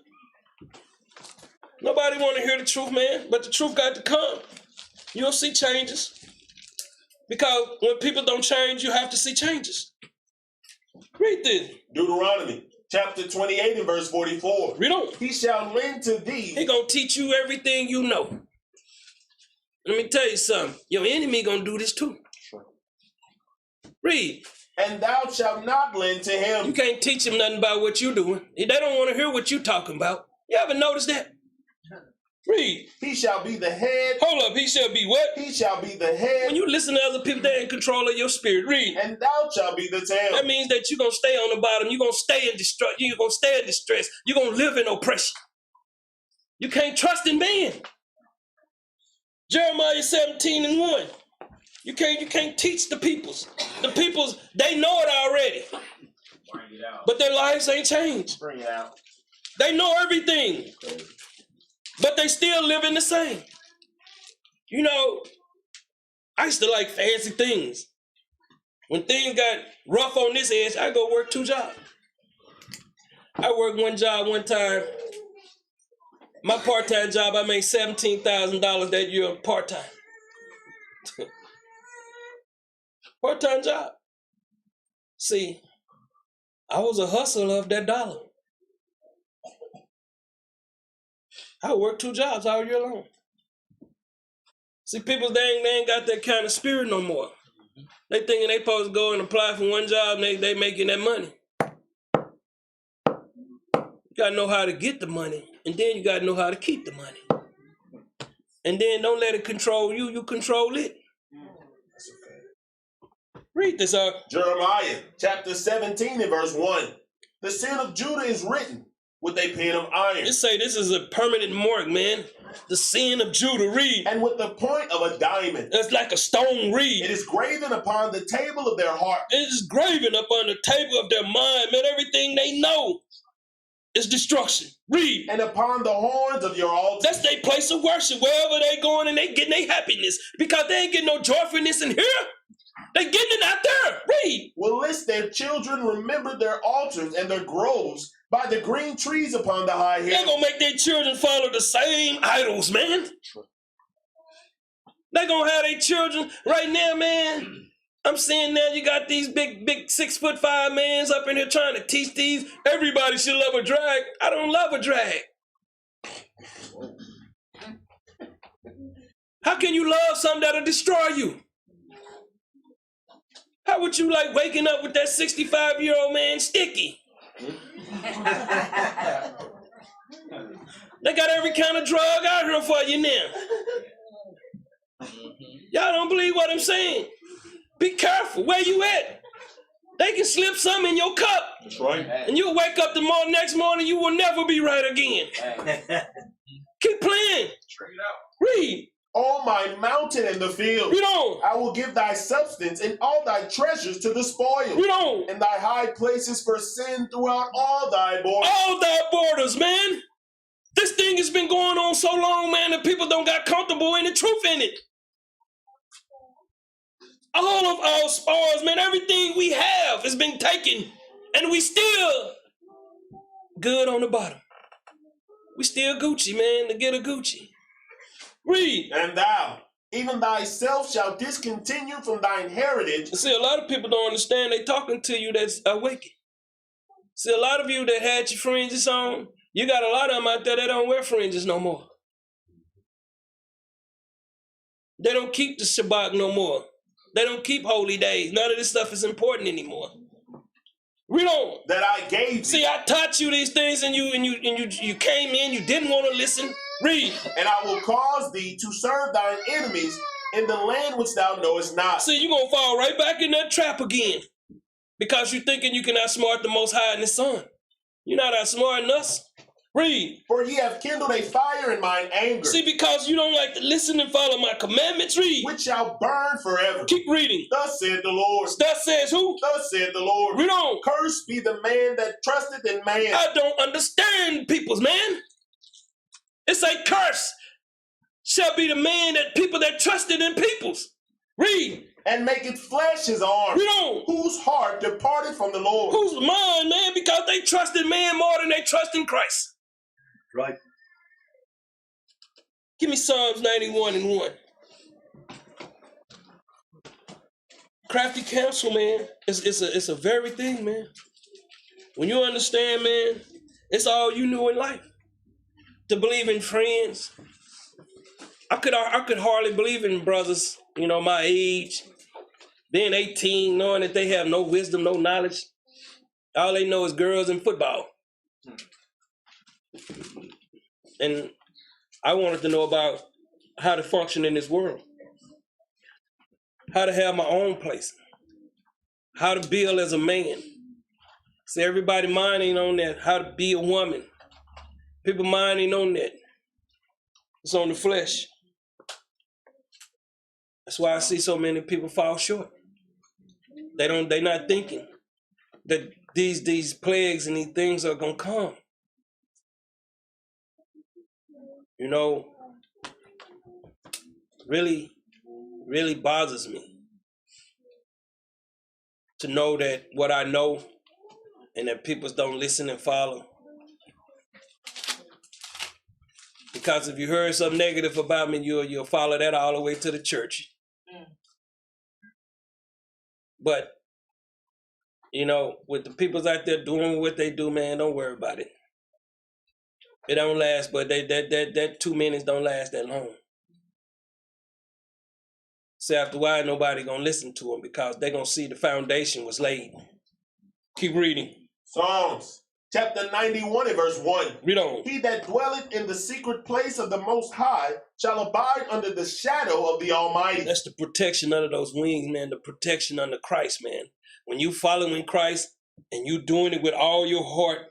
Nobody want to hear the truth, man, but the truth got to come. You'll see changes. Because when people don't change, you have to see changes. Read this. Deuteronomy chapter 28 and verse 44. Read on. He shall lend to thee. He gonna teach you everything you know. Let me tell you something. Your enemy gonna do this too. Read. And thou shalt not lend to him. You can't teach him nothing about what you doing. They don't want to hear what you talking about. You ever notice that? Read. He shall be the head. Hold up. He shall be what? He shall be the head. When you listen to other people, they're in control of your spirit. Read. And thou shalt be the tail. That means that you're going to stay on the bottom. You're going to stay in distress. You're going to stay in distress. You're going to live in oppression. You can't trust in man. Jeremiah 17 and 1. You can't teach the peoples. The peoples, they know it already. Bring it out. But their lives ain't changed. Bring it out. They know everything. But they still living the same. You know, I used to like fancy things. When things got rough on this edge, I go work 2 jobs. I worked 1 job one time. My part-time job, I made $17,000 that year part-time. Part-time job. See, I was a hustler of that dollar. I worked 2 jobs all year long. See, people, they ain't got that kind of spirit no more. They thinking they supposed to go and apply for 1 job and they making that money. You gotta know how to get the money, and then you gotta know how to keep the money. And then don't let it control you, you control it. Read this out. Jeremiah chapter 17 and verse 1. The sin of Judah is written with a pen of iron. It say this is a permanent mark, man. The sin of Judah, read. And with the point of a diamond. That's like a stone, read. It is graven upon the table of their heart. It is graven upon the table of their mind, man. Everything they know is destruction. Read. And upon the horns of your altar. That's their place of worship. Wherever they going and they getting their happiness. Because they ain't getting no joyfulness in here. They getting it out there. Read. Will list their children remember their altars and their groves by the green trees upon the high hill. They're going to make their children follow the same idols, man. They're going to have their children right now, man. I'm seeing now you got these big 6'5" mans up in here trying to teach these. Everybody should love a drag. I don't love a drag. How can you love something that'll destroy you? How would you like waking up with that 65-year-old man sticky? They got every kind of drug out here for you now. Y'all don't believe what I'm saying? Be careful. Where you at? They can slip some in your cup. That's right. And you'll wake up the next morning, you will never be right again. Keep playing. Read. O my mountain in the field, Read on. I will give thy substance and all thy treasures to the spoil. Read on. And thy high places for sin throughout all thy borders. All thy borders, man. This thing has been going on so long, man, that people don't got comfortable in the truth in it. All of our spoils, man, everything we have has been taken, and we still good on the bottom. We still Gucci, man, to get a Gucci. Read. And thou, even thyself, shalt discontinue from thine heritage. See, a lot of people don't understand. They talking to you that's awakened. See, a lot of you that had your fringes on, you got a lot of them out there that don't wear fringes no more. They don't keep the Shabbat no more. They don't keep holy days. None of this stuff is important anymore. Read on. That I gave thee. See, I taught you these things, and you came in. You didn't want to listen. Read. And I will cause thee to serve thine enemies in the land which thou knowest not. See, you're gonna fall right back in that trap again, because you're thinking you can outsmart the Most High and His Son. You're not outsmarting us. Read. For ye have kindled a fire in mine anger. See, because you don't like to listen and follow my commandments. Read. Which shall burn forever. Keep reading. Thus said the Lord. Thus says who? Thus said the Lord. Read on. Cursed be the man that trusteth in man. I don't understand people's, man. It's a curse. Shall be the man that people that trusted in peoples. Read. And maketh flesh his arm. Read on. Whose heart departed from the Lord. Whose mind, man? Because they trusted man more than they trust in Christ. Right. Give me Psalms 91:1. Crafty Counsel, man. It's a very thing, man. When you understand, man, it's all you knew in life. To believe in friends. I could hardly believe in brothers, my age, being 18, knowing that they have no wisdom, no knowledge. All they know is girls and football. And I wanted to know about how to function in this world, how to have my own place, how to build as a man. See, everybody mind ain't on that, how to be a woman. People mind ain't on that. It's on the flesh. That's why I see so many people fall short. They're not thinking that these plagues and these things are gonna come. Really, really bothers me to know that what I know and that people don't listen and follow. Because if you heard something negative about me, you'll follow that all the way to the church. But, with the peoples out there doing what they do, man, don't worry about it. It don't last, but that 2 minutes don't last that long. So after a while, nobody gonna listen to them because they gonna see the foundation was laid. Keep reading. Psalms chapter 91 and verse 1. Read on. He that dwelleth in the secret place of the Most High shall abide under the shadow of the Almighty. That's the protection under those wings, man. The protection under Christ, man. When you following Christ and you doing it with all your heart,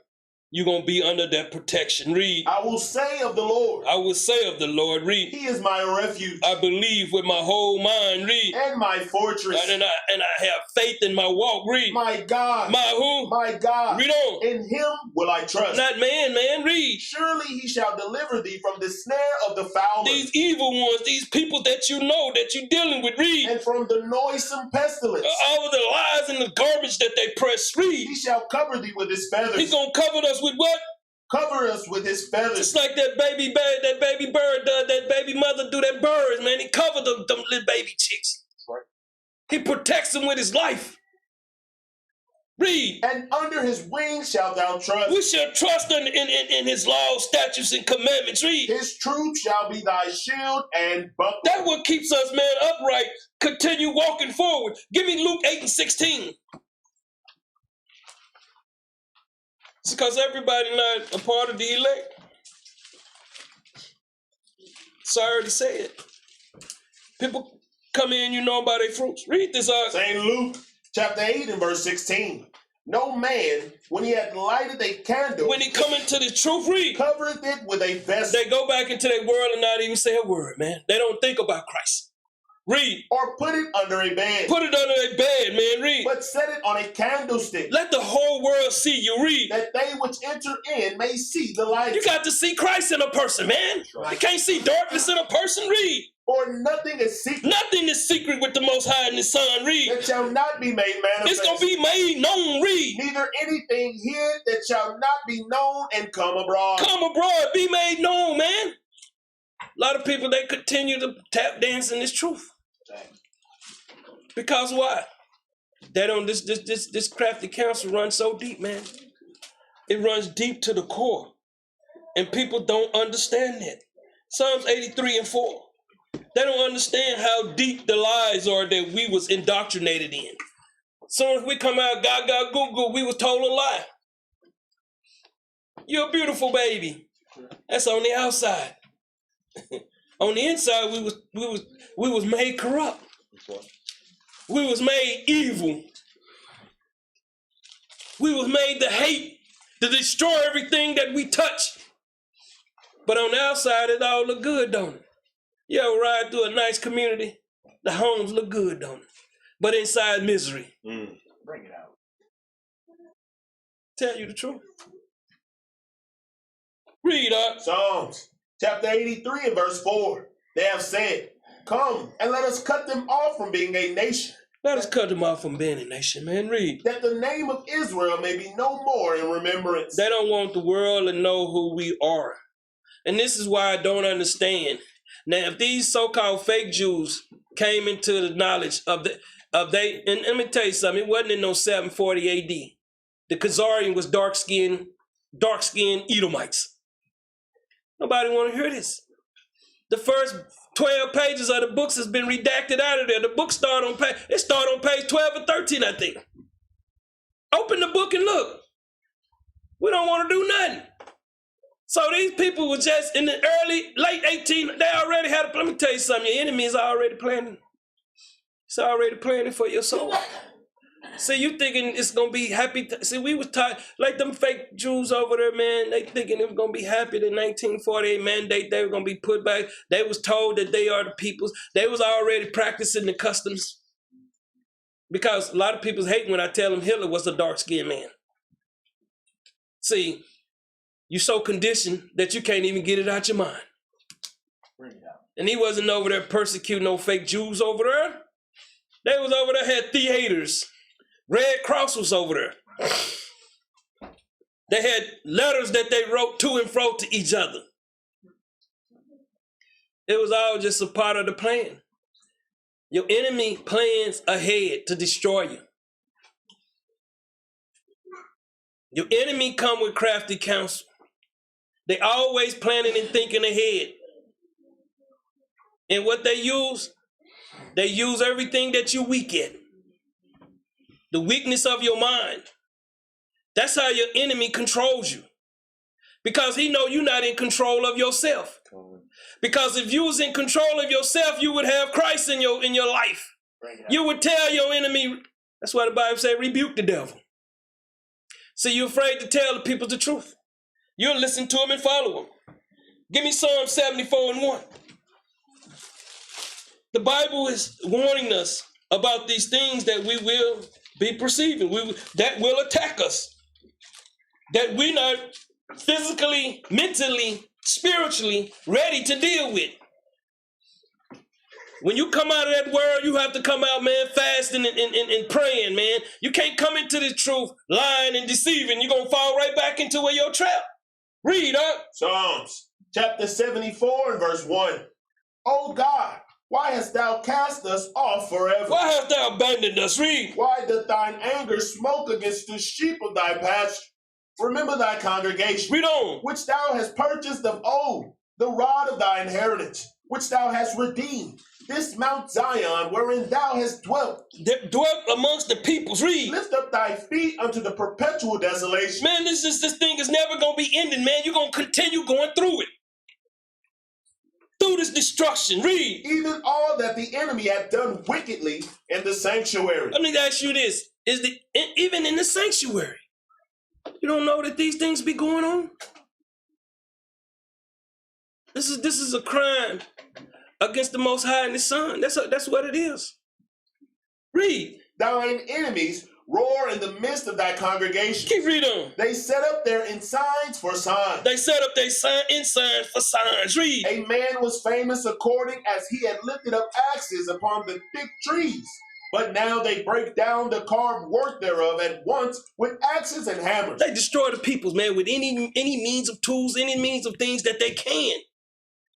you're going to be under that protection. Read. I will say of the Lord. I will say of the Lord. Read. He is my refuge. I believe with my whole mind. Read. And my fortress. And I have faith in my walk. Read. My God. My who? My God. Read on. In him will I trust. Not man. Read. Surely he shall deliver thee from the snare of the fowler. These evil ones, these people that you know, that you're dealing with. Read. And from the noisome pestilence. All of the lies and the garbage that they press. Read. He shall cover thee with his feathers. He's going to cover us with what? Cover us with his feathers. Just like that baby bird does, that baby mother do that birds, man. He covered them little baby chicks. Right. He protects them with his life. Read. And under his wings shalt thou trust. We shall trust in his laws, statutes, and commandments. Read. His truth shall be thy shield and buckler. That's what keeps us, man, upright. Continue walking forward. Give me Luke 8:16. It's because everybody not a part of the elect. Sorry to say it. People come in, by their fruits. Read this out. St. Luke chapter 8 and verse 16. No man, when he hath lighted a candle, when he come into the truth, read. Covereth it with a vessel. They go back into their world and not even say a word, man. They don't think about Christ. Read. Or put it under a bed. Put it under a bed, man. Read. But set it on a candlestick. Let the whole world see you. Read. That they which enter in may see the light. You got to see Christ in a person, man. Right. You can't see darkness in a person. Read. For nothing is secret. Nothing is secret with the Most High and His Son. Read. That shall not be made manifest. It's going to be made known. Read. Neither anything hid that shall not be known and come abroad. Come abroad. Be made known, man. A lot of people, they continue to tap dance in this truth. Because why? They don't. This crafty counsel runs so deep, man. It runs deep to the core, and people don't understand that. Psalms 83 and 4. They don't understand how deep the lies are that we was indoctrinated in. Soon as we come out, gaga, goo goo, we was told a lie. You're a beautiful baby. That's on the outside. On the inside, we was made corrupt. We was made evil. We was made to hate, to destroy everything that we touch. But on the outside, it all look good, don't it? You ever ride through a nice community? The homes look good, don't it? But inside, misery. Bring it out. Tell you the truth. Read up. Psalms chapter 83 and verse 4. They have said, come and let us cut them off from being a nation. Let us cut them off from being a nation, man. Read. That the name of Israel may be no more in remembrance. They don't want the world to know who we are. And this is why I don't understand. Now, if these so-called fake Jews came into the knowledge and let me tell you something, it wasn't in no 740 AD. The Khazarian was dark-skinned Edomites. Nobody want to hear this. The first 12 pages of the books has been redacted out of there. The book start on page 12 or 13, I think. Open the book and look. We don't want to do nothing. So these people were just in the late 18, they already had, let me tell you something, your enemy is already planning. It's already planning for your soul. See, you thinking it's going to be happy. See, we was taught, like them fake Jews over there, man, they thinking it was going to be happy. The 1948 mandate, they were going to be put back. They was told that they are the peoples. They was already practicing the customs. Because a lot of people hate when I tell them Hitler was a dark-skinned man. See, you so conditioned that you can't even get it out your mind. Bring it out. And he wasn't over there persecuting no fake Jews over there. They was over there, had theaters. Red Cross was over there. They had letters that they wrote to and fro to each other. It was all just a part of the plan. Your enemy plans ahead to destroy you. Your enemy come with crafty counsel. They always planning and thinking ahead. And what they use everything that you're weak in. The weakness of your mind. That's how your enemy controls you. Because he know you're not in control of yourself. Because if you was in control of yourself, you would have Christ in your life. You would tell your enemy, that's why the Bible says, rebuke the devil. See, you're afraid to tell the people the truth. You'll listen to them and follow them. Give me Psalm 74 and 1. The Bible is warning us about these things that we will be perceiving, that will attack us, that we're not physically, mentally, spiritually ready to deal with. When you come out of that world, you have to come out, man, fasting and praying, man. You can't come into the truth lying and deceiving. You're going to fall right back into where you're trapped. Read up. Psalms chapter 74 and verse 1. O God, why hast thou cast us off forever? Why hast thou abandoned us? Read. Why doth thine anger smoke against the sheep of thy pasture? Remember thy congregation, Read on. which thou hast purchased of old, the rod of thy inheritance, which thou hast redeemed. This Mount Zion, wherein thou hast dwelt. Dwelt amongst the peoples. Read. Lift up thy feet unto the perpetual desolation. Man, this thing is never going to be ending, man. You're going to continue going through it. Through this destruction. Read. Even all that the enemy hath done wickedly in the sanctuary. Let me ask you this. Even in the sanctuary, you don't know that these things be going on? This is a crime against the Most High and His Son. That's what it is. Read. Thine enemies roar in the midst of thy congregation. Keep reading. They set up their ensigns for signs. They set up their ensigns for signs. Read. A man was famous according as he had lifted up axes upon the thick trees. But now they break down the carved work thereof at once with axes and hammers. They destroy the peoples, man, with any means of tools, any means of things that they can.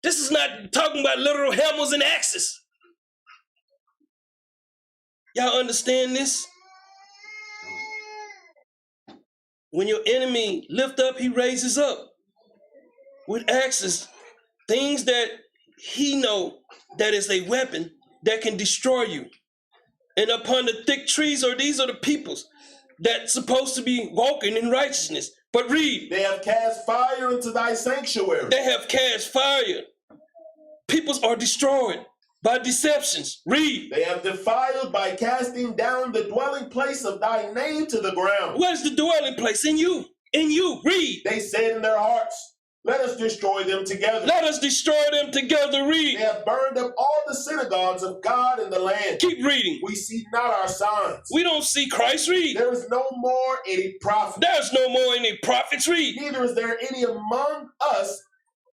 This is not talking about literal hammers and axes. Y'all understand this? When your enemy lift up, he raises up with axes, things that he know that is a weapon that can destroy you. And upon the thick trees, these are the peoples that's supposed to be walking in righteousness. But read. They have cast fire into thy sanctuary. They have cast fire. Peoples are destroyed by deceptions. Read. They have defiled by casting down the dwelling place of thy name to the ground. What is the dwelling place? In you. In you. Read. They said in their hearts, let us destroy them together. Let us destroy them together. Read. They have burned up all the synagogues of God in the land. Keep reading. We see not our signs. We don't see Christ. Read. There is no more any prophet. There's no more any prophets. Read. Neither is there any among us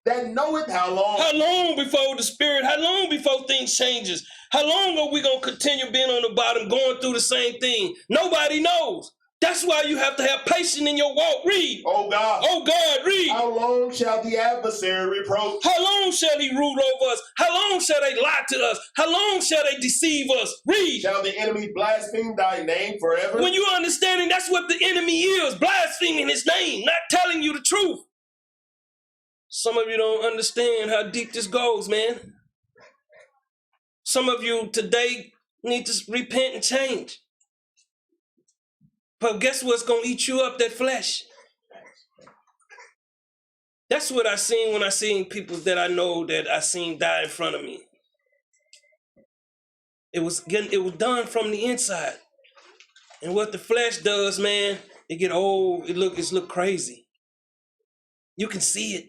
that knoweth how long. How long before the Spirit? How long before things changes? How long are we going to continue being on the bottom, going through the same thing? Nobody knows. That's why you have to have patience in your walk. Read. Oh God. Oh God, read. How long shall the adversary reproach? How long shall he rule over us? How long shall they lie to us? How long shall they deceive us? Read. Shall the enemy blaspheme thy name forever? When you're understanding, that's what the enemy is, blaspheming his name, not telling you the truth. Some of you don't understand how deep this goes, man. Some of you today need to repent and change. But guess what's going to eat you up? That flesh. That's what I seen when I seen people that I know that I seen die in front of me. It was done from the inside. And what the flesh does, man, it get old, it look crazy. You can see it.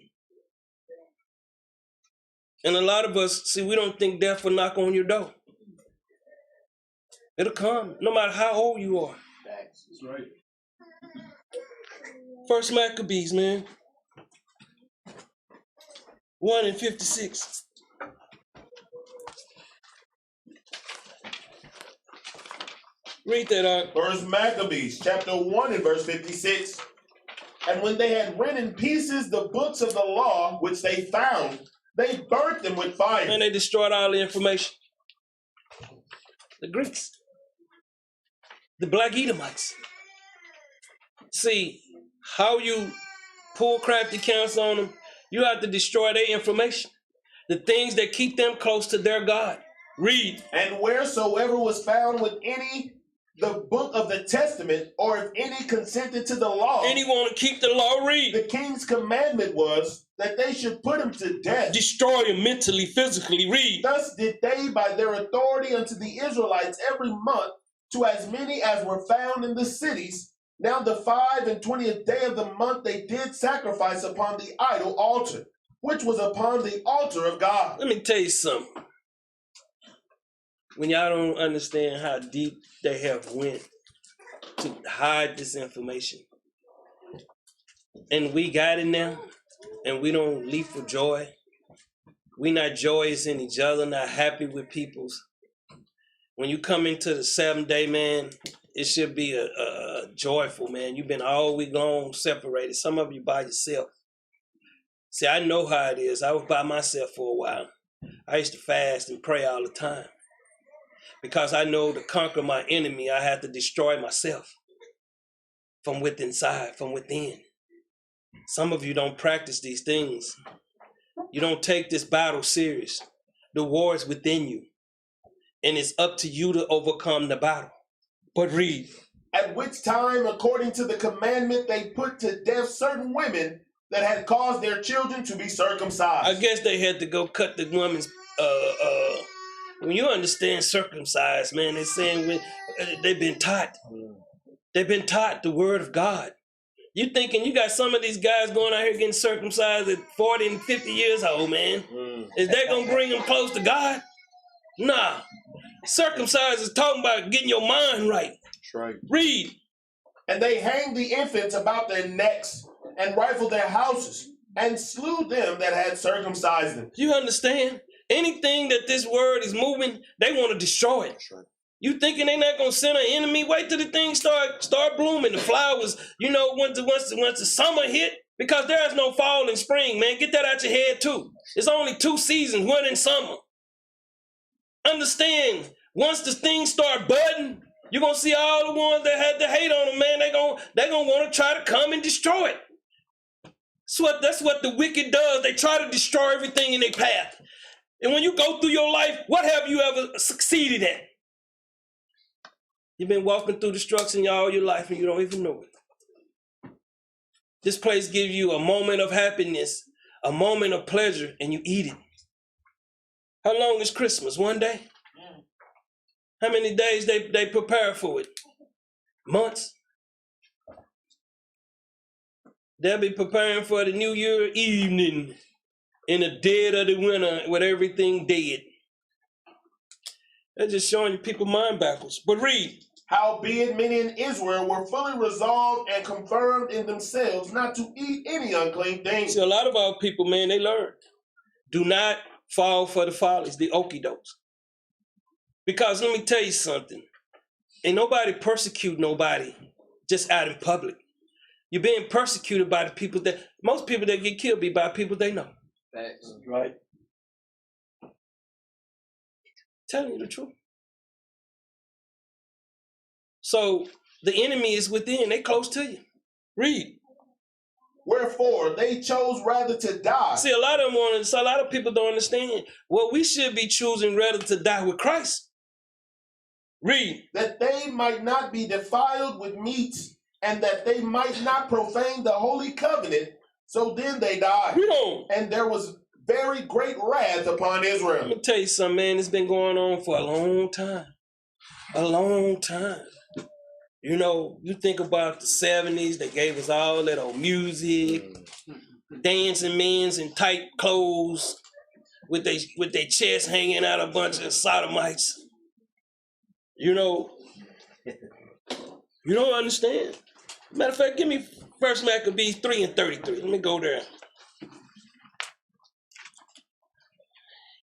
And a lot of us, see, we don't think death will knock on your door. It'll come, no matter how old you are. That's right. First Maccabees, man. 1:56. Read that out. First Maccabees, chapter 1 and verse 56. And when they had rent in pieces the books of the law, which they found, they burnt them with fire. And they destroyed all the information. The Greeks. The Black Edomites. See, how you pull crafty counsel on them, you have to destroy their information. The things that keep them close to their God. Read. And wheresoever was found with any the book of the testament, or if any consented to the law. Any want to keep the law, read. The king's commandment was that they should put him to death. Destroy him mentally, physically, read. Thus did they by their authority unto the Israelites every month, to as many as were found in the cities. Now the 25th day of the month they did sacrifice upon the idol altar, which was upon the altar of God. Let me tell you something. When y'all don't understand how deep they have went to hide this information, and we got it now, and we don't leap for joy. We not joyous in each other, not happy with people's. When you come into the 7th day, man, it should be a joyful, man. You've been all week long separated. Some of you by yourself. See, I know how it is. I was by myself for a while. I used to fast and pray all the time. Because I know to conquer my enemy, I have to destroy myself from within. Some of you don't practice these things. You don't take this battle serious. The war is within you. And it's up to you to overcome the battle. But read. At which time, according to the commandment, they put to death certain women that had caused their children to be circumcised. I guess they had to go cut the woman's when you understand circumcised, man, they're saying they've been taught. They've been taught the word of God. You thinking you got some of these guys going out here getting circumcised at 40 and 50 years old, man. Is that going to bring them close to God? Nah. Circumcised is talking about getting your mind right. That's right. Read. And they hanged the infants about their necks and rifled their houses and slew them that had circumcised them. You understand? Anything that this word is moving, they want to destroy it. Right. You thinking they're not gonna send an enemy? Wait till the things start blooming. The flowers, once the summer hit, because there is no fall and spring, man. Get that out your head too. It's only 2 seasons, winter and summer. Understand? Once the things start budding, you're gonna see all the ones that had to hate on them, man. They're gonna want to try to come and destroy it. That's what the wicked does. They try to destroy everything in their path. And when you go through your life, what have you ever succeeded at? You've been walking through destruction all your life and you don't even know it. This place gives you a moment of happiness, a moment of pleasure, and you eat it. How long is Christmas? One day? How many days they prepare for it? Months. They'll be preparing for the New Year evening in the dead of the winter with everything dead. They're just showing you people mind backwards. But read. Howbeit many in Israel were fully resolved and confirmed in themselves not to eat any unclean thing. See, a lot of our people, man, they learn. Do not fall for the follies, the okie-dokes. Because let me tell you something. Ain't nobody persecute nobody just out in public. You're being persecuted by the people that, most people that get killed be by people they know. Facts. Right? Telling you the truth. So the enemy is within, they close to you. Read. Wherefore they chose rather to die. See, a lot of people don't understand. Well, we should be choosing rather to die with Christ. Read. That they might not be defiled with meats, and that they might not profane the holy covenant. So then they died. Read on. And there was very great wrath upon Israel. Let me tell you something, man. It's been going on for a long time. A long time. You know, you think about the 70s, they gave us all that old music, dancing men in tight clothes, with their chest hanging out, a bunch of sodomites. You know, you don't understand. Matter of fact, give me 1 Maccabees 3:33. Let me go there.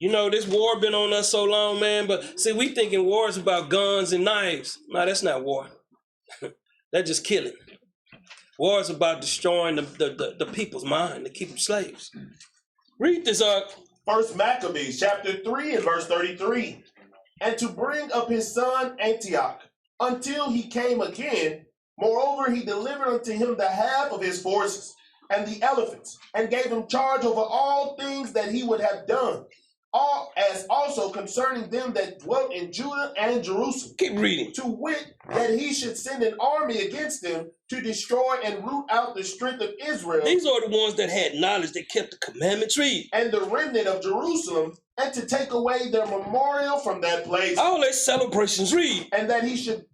You know, this war been on us so long, man, but see, we thinking war is about guns and knives. No, that's not war. That's just killing. War is about destroying the people's mind to keep them slaves. Read this up. 1 Maccabees chapter 3 and verse 33. And to bring up his son Antioch until he came again. Moreover, he delivered unto him the half of his forces and the elephants, and gave him charge over all things that he would have done, all as also concerning them that dwelt in Judah and Jerusalem. Keep reading. To wit, that he should send an army against them to destroy and root out the strength of Israel. These are the ones that had knowledge, that kept the commandments. Read. And the remnant of Jerusalem, and to take away their memorial from that place. All their celebrations. Read. And that he should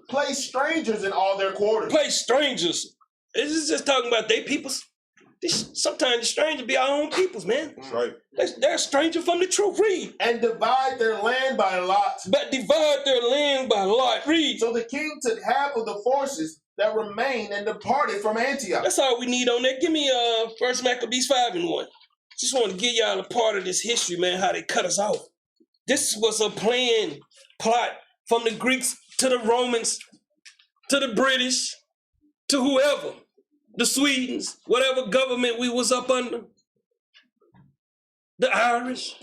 place strangers in all their quarters. Place strangers. This is just talking about they peoples. Sometimes the strangers be our own peoples, man. That's right. They're a stranger from the truth. Read. And divide their land by lot. But divide their land by lot. Read. So the king took half of the forces that remained and departed from Antioch. That's all we need on that. Give me 1 Maccabees 5:1. Just want to give y'all a part of this history, man, how they cut us off. This was a plot from the Greeks to the Romans, to the British, to whoever, the Swedes, whatever government we was up under, the Irish,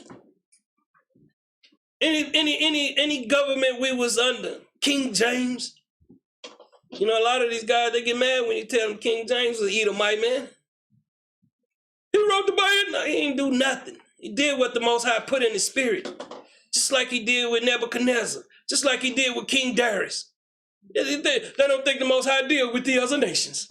any government we was under, King James. You know, a lot of these guys, they get mad when you tell them King James was an Edomite, man. He wrote the Bible. No, he ain't do nothing. He did what the Most High put in his spirit. Just like he did with Nebuchadnezzar. Just like he did with King Darius. They don't think the Most High deal with the other nations.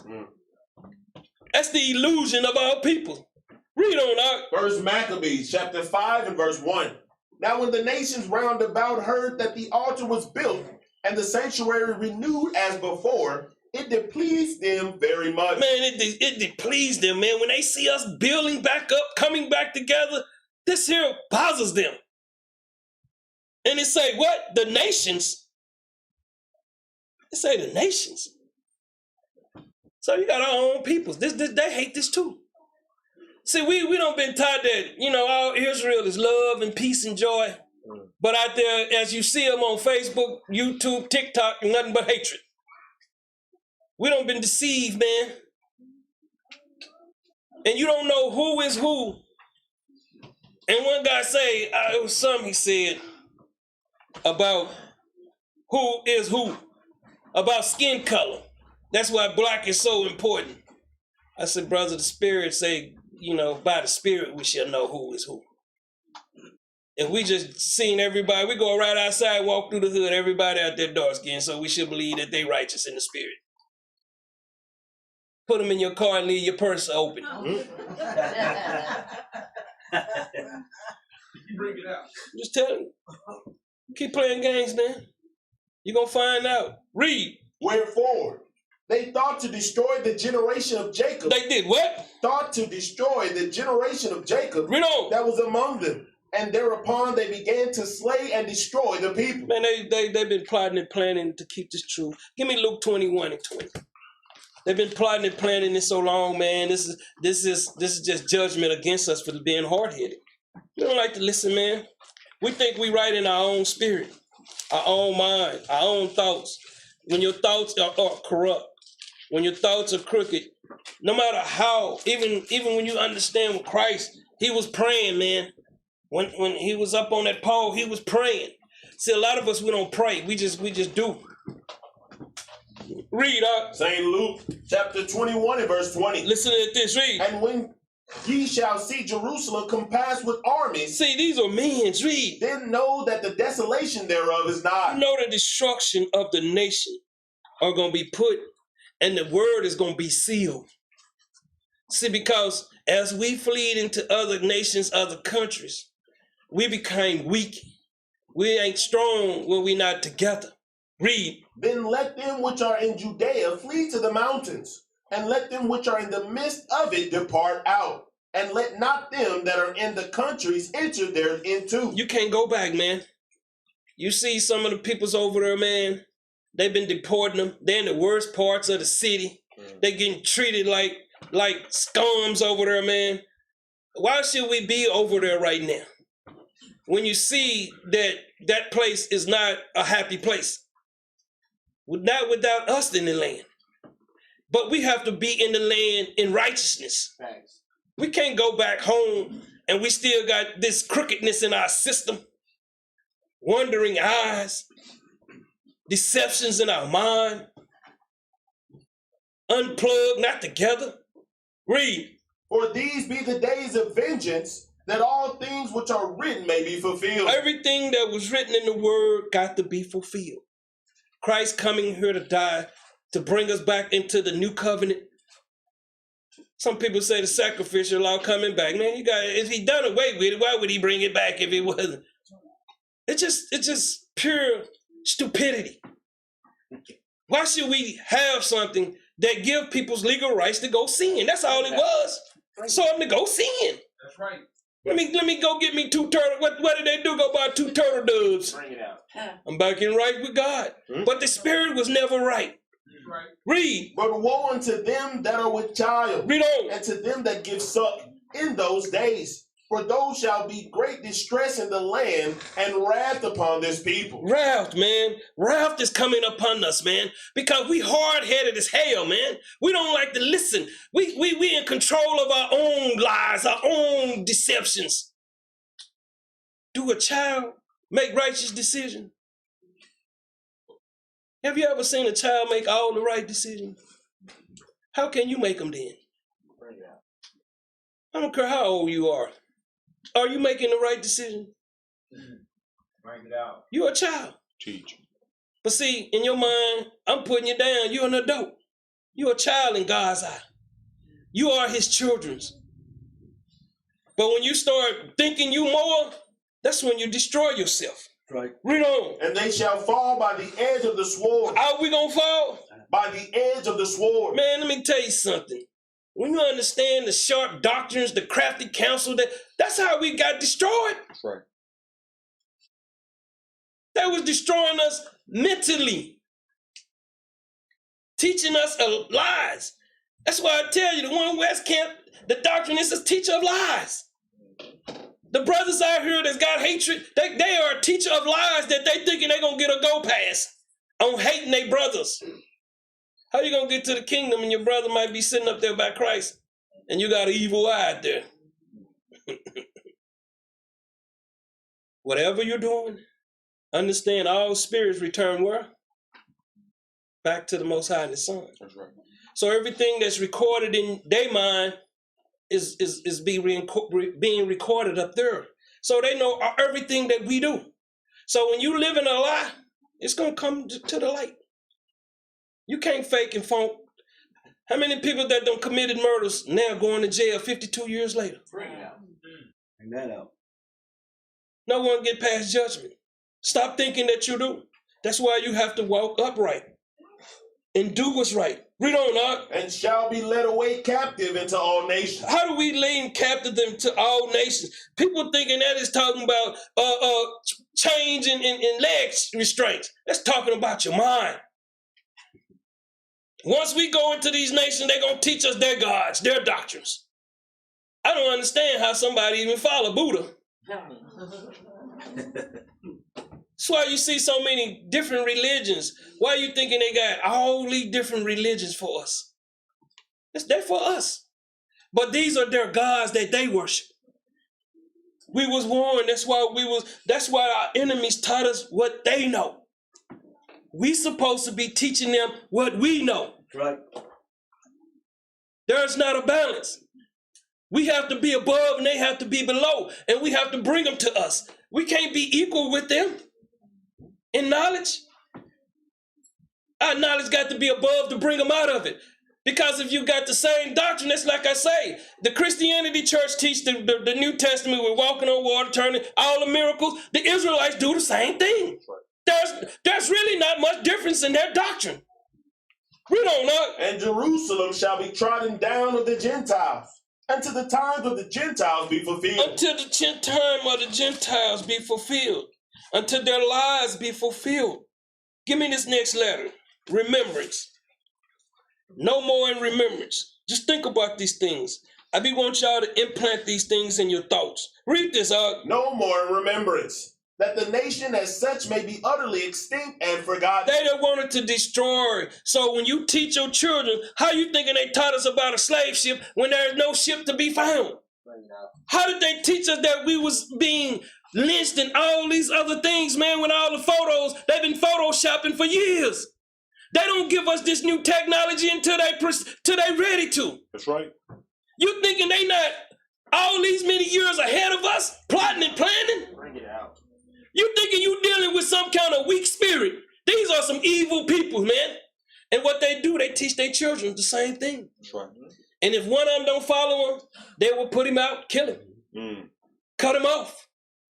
That's the illusion of our people. Read on out. 1 Maccabees chapter 5 and verse 1. Now when the nations round about heard that the altar was built and the sanctuary renewed as before, it displeased them very much. Man, it displeased them, man. When they see us building back up, coming back together, this here bothers them. And they say, what? The nations? They say the nations. So you got our own peoples. They hate this too. See, we don't been taught that, you know, all Israel is love and peace and joy. But out there, as you see them on Facebook, YouTube, TikTok, nothing but hatred. We don't been deceived, man. And you don't know who is who. And one guy say, it was something he said about who is who, about skin color. That's why black is so important. I said, brother, the spirit say, you know, by the spirit we shall know who is who. And we just seen everybody. We go right outside, walk through the hood, everybody out there dark skinned, so we should believe that they righteous in the spirit. Put them in your car and leave your purse open. Bring it out. Just tell them. Keep playing games, man. You're going to find out. Read. Wherefore, they thought to destroy the generation of Jacob. They did what? Thought to destroy the generation of Jacob Read on. that was among them. And thereupon they began to slay and destroy the people. Man, they've been plotting and planning to keep this truth. Give me Luke 21 and 20. They've been plotting and planning this so long, man. This is just judgment against us for being hard-headed. We don't like to listen, man. We think we right in our own spirit, our own mind, our own thoughts. When your thoughts are corrupt, when your thoughts are crooked, no matter how, even when you understand with Christ, he was praying, man. When he was up on that pole, he was praying. See, a lot of us, we don't pray. We just do. Read up. St. Luke chapter 21 and verse 20. Listen to this. Read. And when ye shall see Jerusalem compassed with armies, See, these are men's. Read. then know that the desolation thereof is nigh. You know the destruction of the nation are going to be put, and the word is going to be sealed. See, because as we fled into other nations, other countries, we became weak. We ain't strong when we not together. Read. Then let them which are in Judea flee to the mountains, and let them which are in the midst of it depart out, and let not them that are in the countries enter thereinto. You can't go back, man. You see some of the peoples over there, man, they've been deporting them. They're in the worst parts of the city. They getting treated like scums over there, man. Why should we be over there right now? When you see that place is not a happy place. Not without us in the land. But we have to be in the land in righteousness. Thanks. We can't go back home and we still got this crookedness in our system. Wandering eyes. Deceptions in our mind. Unplugged, not together. Read. For these be the days of vengeance, that all things which are written may be fulfilled. Everything that was written in the word got to be fulfilled. Christ coming here to die, to bring us back into the new covenant. Some people say the sacrificial law coming back. Man, if he done away with it, why would he bring it back if it wasn't? It's just pure stupidity. Why should we have something that give people's legal rights to go sin? That's all it was. So I'm to go sin. That's right. Let me go get me 2 turtle. What did they do? Go buy 2 turtle doves. Bring it out. I'm back in right with God. But the spirit was never right. That's right. Read. But woe unto them that are with child, Read on. and to them that give suck in those days. For those shall be great distress in the land, and wrath upon this people. Wrath, man. Wrath is coming upon us, man. Because we hard-headed as hell, man. We don't like to listen. We in control of our own lies, our own deceptions. Do a child make righteous decisions? Have you ever seen a child make all the right decisions? How can you make them then? Bring it out. I don't care how old you are. Are you making the right decision? Bring it out. You're a child. Teach. But see, in your mind, I'm putting you down. You're an adult. You're a child in God's eye. You are his children's. But when you start thinking you more, that's when you destroy yourself. Right. Read on. And they shall fall by the edge of the sword. Are we gonna fall? By the edge of the sword. Man, let me tell you something. When you understand the sharp doctrines, the crafty counsel, that's how we got destroyed. That's right. That was destroying us mentally. Teaching us lies. That's why I tell you, the one West Camp, the doctrine is a teacher of lies. The brothers out here that's got hatred, they are a teacher of lies that they thinking they're going to get a go pass on hating their brothers. How you going to get to the kingdom and your brother might be sitting up there by Christ and you got an evil eye out there? Whatever you're doing, understand all spirits return where? Back to the Most High and the Son. That's right. So everything that's recorded in their mind is being recorded up there. So they know everything that we do. So when you live in a lie, it's going to come to the light. You can't fake and funk. How many people that done committed murders now going to jail 52 years later? Bring it out. Bring that out. No one get past judgment. Stop thinking that you do. That's why you have to walk upright and do what's right. Read on up. And shall be led away captive into all nations. How do we lead captive to all nations? People thinking that is talking about change in leg restraints. That's talking about your mind. Once we go into these nations, they're going to teach us their gods, their doctrines. I don't understand how somebody even follow Buddha. That's why you see so many different religions. Why are you thinking they got all these different religions for us? They're for us. But these are their gods that they worship. We was warned. That's why our enemies taught us what they know. We supposed to be teaching them what we know. Right. There's not a balance. We have to be above and they have to be below. And we have to bring them to us. We can't be equal with them in knowledge. Our knowledge got to be above to bring them out of it. Because if you got the same doctrine, it's like I say, the Christianity church teach the New Testament with walking on water, turning, all the miracles. The Israelites do the same thing. There's really not much difference in their doctrine. We don't know. And Jerusalem shall be trodden down of the Gentiles, until the times of the Gentiles be fulfilled. Until the time of the Gentiles be fulfilled. Until their lives be fulfilled. Give me this next letter. Remembrance. No more in remembrance. Just think about these things. I want y'all to implant these things in your thoughts. Read this out. No more in remembrance, that the nation as such may be utterly extinct and forgotten. They that wanted to destroy. So when you teach your children, how you thinking they taught us about a slave ship when there is no ship to be found? How did they teach us that we was being lynched and all these other things, man, when all the photos, they've been photoshopping for years. They don't give us this new technology until they ready to. That's right. You thinking they not all these many years ahead of us, plotting and planning? Bring it out. You thinking you dealing with some kind of weak spirit. These are some evil people, man. And what they do, they teach their children the same thing. That's right. And if one of them don't follow him, they will put him out, kill him, cut him off.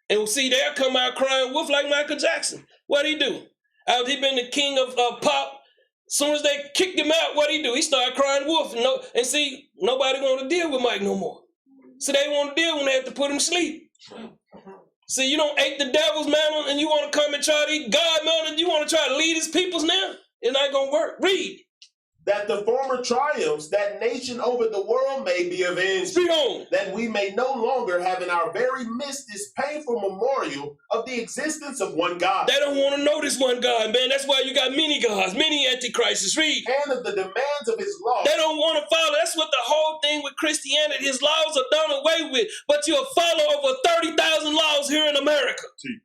And we'll see, they'll come out crying wolf like Michael Jackson. What'd he do? After he been the king of pop, as soon as they kicked him out, what'd he do? He started crying wolf. And see, nobody want to deal with Mike no more. So they want to deal when they have to put him to sleep. See, you don't eat the devil's manna and you want to come and try to eat God manna and you want to try to lead his peoples now? It ain't going to work. Read. That the former triumphs, that nation over the world may be avenged. Read on. That we may no longer have in our very midst this painful memorial of the existence of one God. They don't want to know this one God, man. That's why you got many gods, many antichrists. Read. And of the demands of his law. They don't want to follow. That's what the whole thing with Christianity, his laws are done away with. But you'll follow over 30,000 laws here in America. See.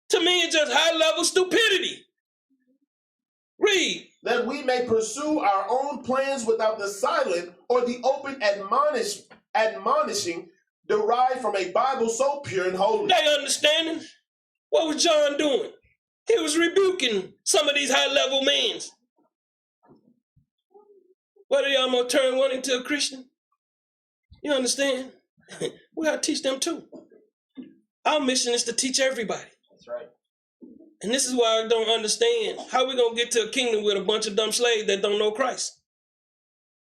To me, it's just high-level stupidity. Read. That we may pursue our own plans without the silent or the open admonishing derived from a Bible so pure and holy. They understanding? What was John doing? He was rebuking some of these high-level men. What are y'all gonna turn one into a Christian? You understand? We gotta teach them too. Our mission is to teach everybody. That's right. And this is why I don't understand how we gonna get to a kingdom with a bunch of dumb slaves that don't know Christ.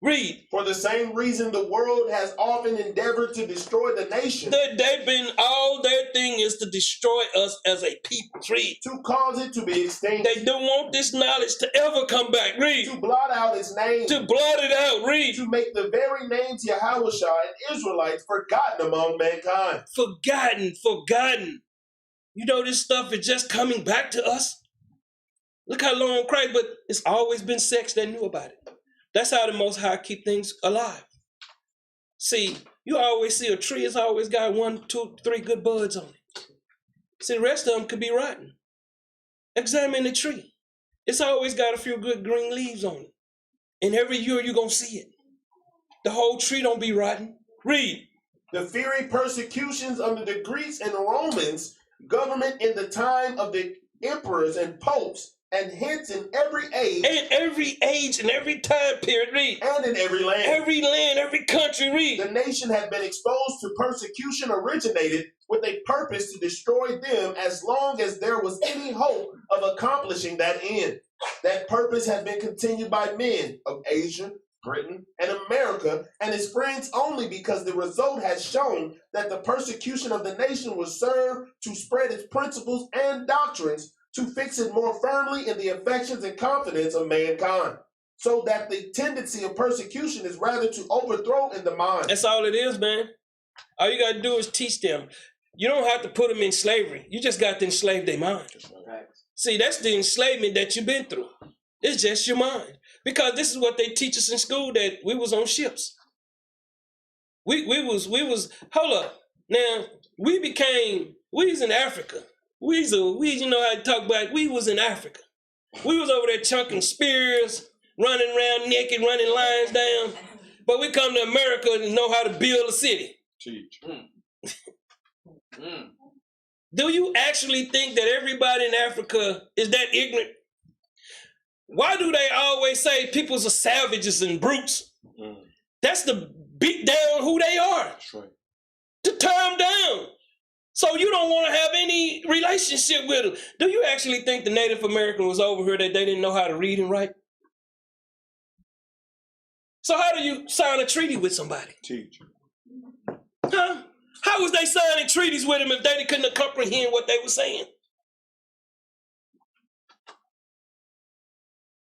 Read. For the same reason the world has often endeavored to destroy the nation. They've been, all their thing is to destroy us as a people. Read. To cause it to be extinct. They don't want this knowledge to ever come back. Read. To blot out its name. To blot it out. Read. To make the very names Yahushua and Israelites forgotten among mankind. Forgotten. You know, this stuff is just coming back to us. Look how long Christ, but it's always been sex that knew about it. That's how the Most High keep things alive. See, you always see a tree, it's always got 1, 2, 3 good buds on it. See, the rest of them could be rotten. Examine the tree. It's always got a few good green leaves on it. And every year you're going to see it. The whole tree don't be rotten. Read. The fiery persecutions under the Greeks and Romans government in the time of the emperors and popes, and hence in every age. In every age and every time period, read. And in every land. Every land, every country, read. The nation had been exposed to persecution originated with a purpose to destroy them as long as there was any hope of accomplishing that end. That purpose had been continued by men of Asia, Britain, and America, and its friends only because the result has shown that the persecution of the nation was served to spread its principles and doctrines, to fix it more firmly in the affections and confidence of mankind, so that the tendency of persecution is rather to overthrow in the mind. That's all it is, man. All you got to do is teach them. You don't have to put them in slavery. You just got to enslave their mind. See, that's the enslavement that you've been through. It's just your mind. Because this is what they teach us in school, that we was on ships. We was, hold up. Now, we was in Africa. We you know how to talk about, we was in Africa. We was over there chunking spears, running around naked, running lines down. But we come to America and know how to build a city. Teach. Do you actually think that everybody in Africa is that ignorant? Why do they always say people's are savages and brutes? That's to beat down who they are. That's right. To tear them down. So you don't want to have any relationship with them. Do you actually think the Native American was over here that they didn't know how to read and write? So how do you sign a treaty with somebody? Teach. Huh? How was they signing treaties with them if they couldn't comprehend what they were saying?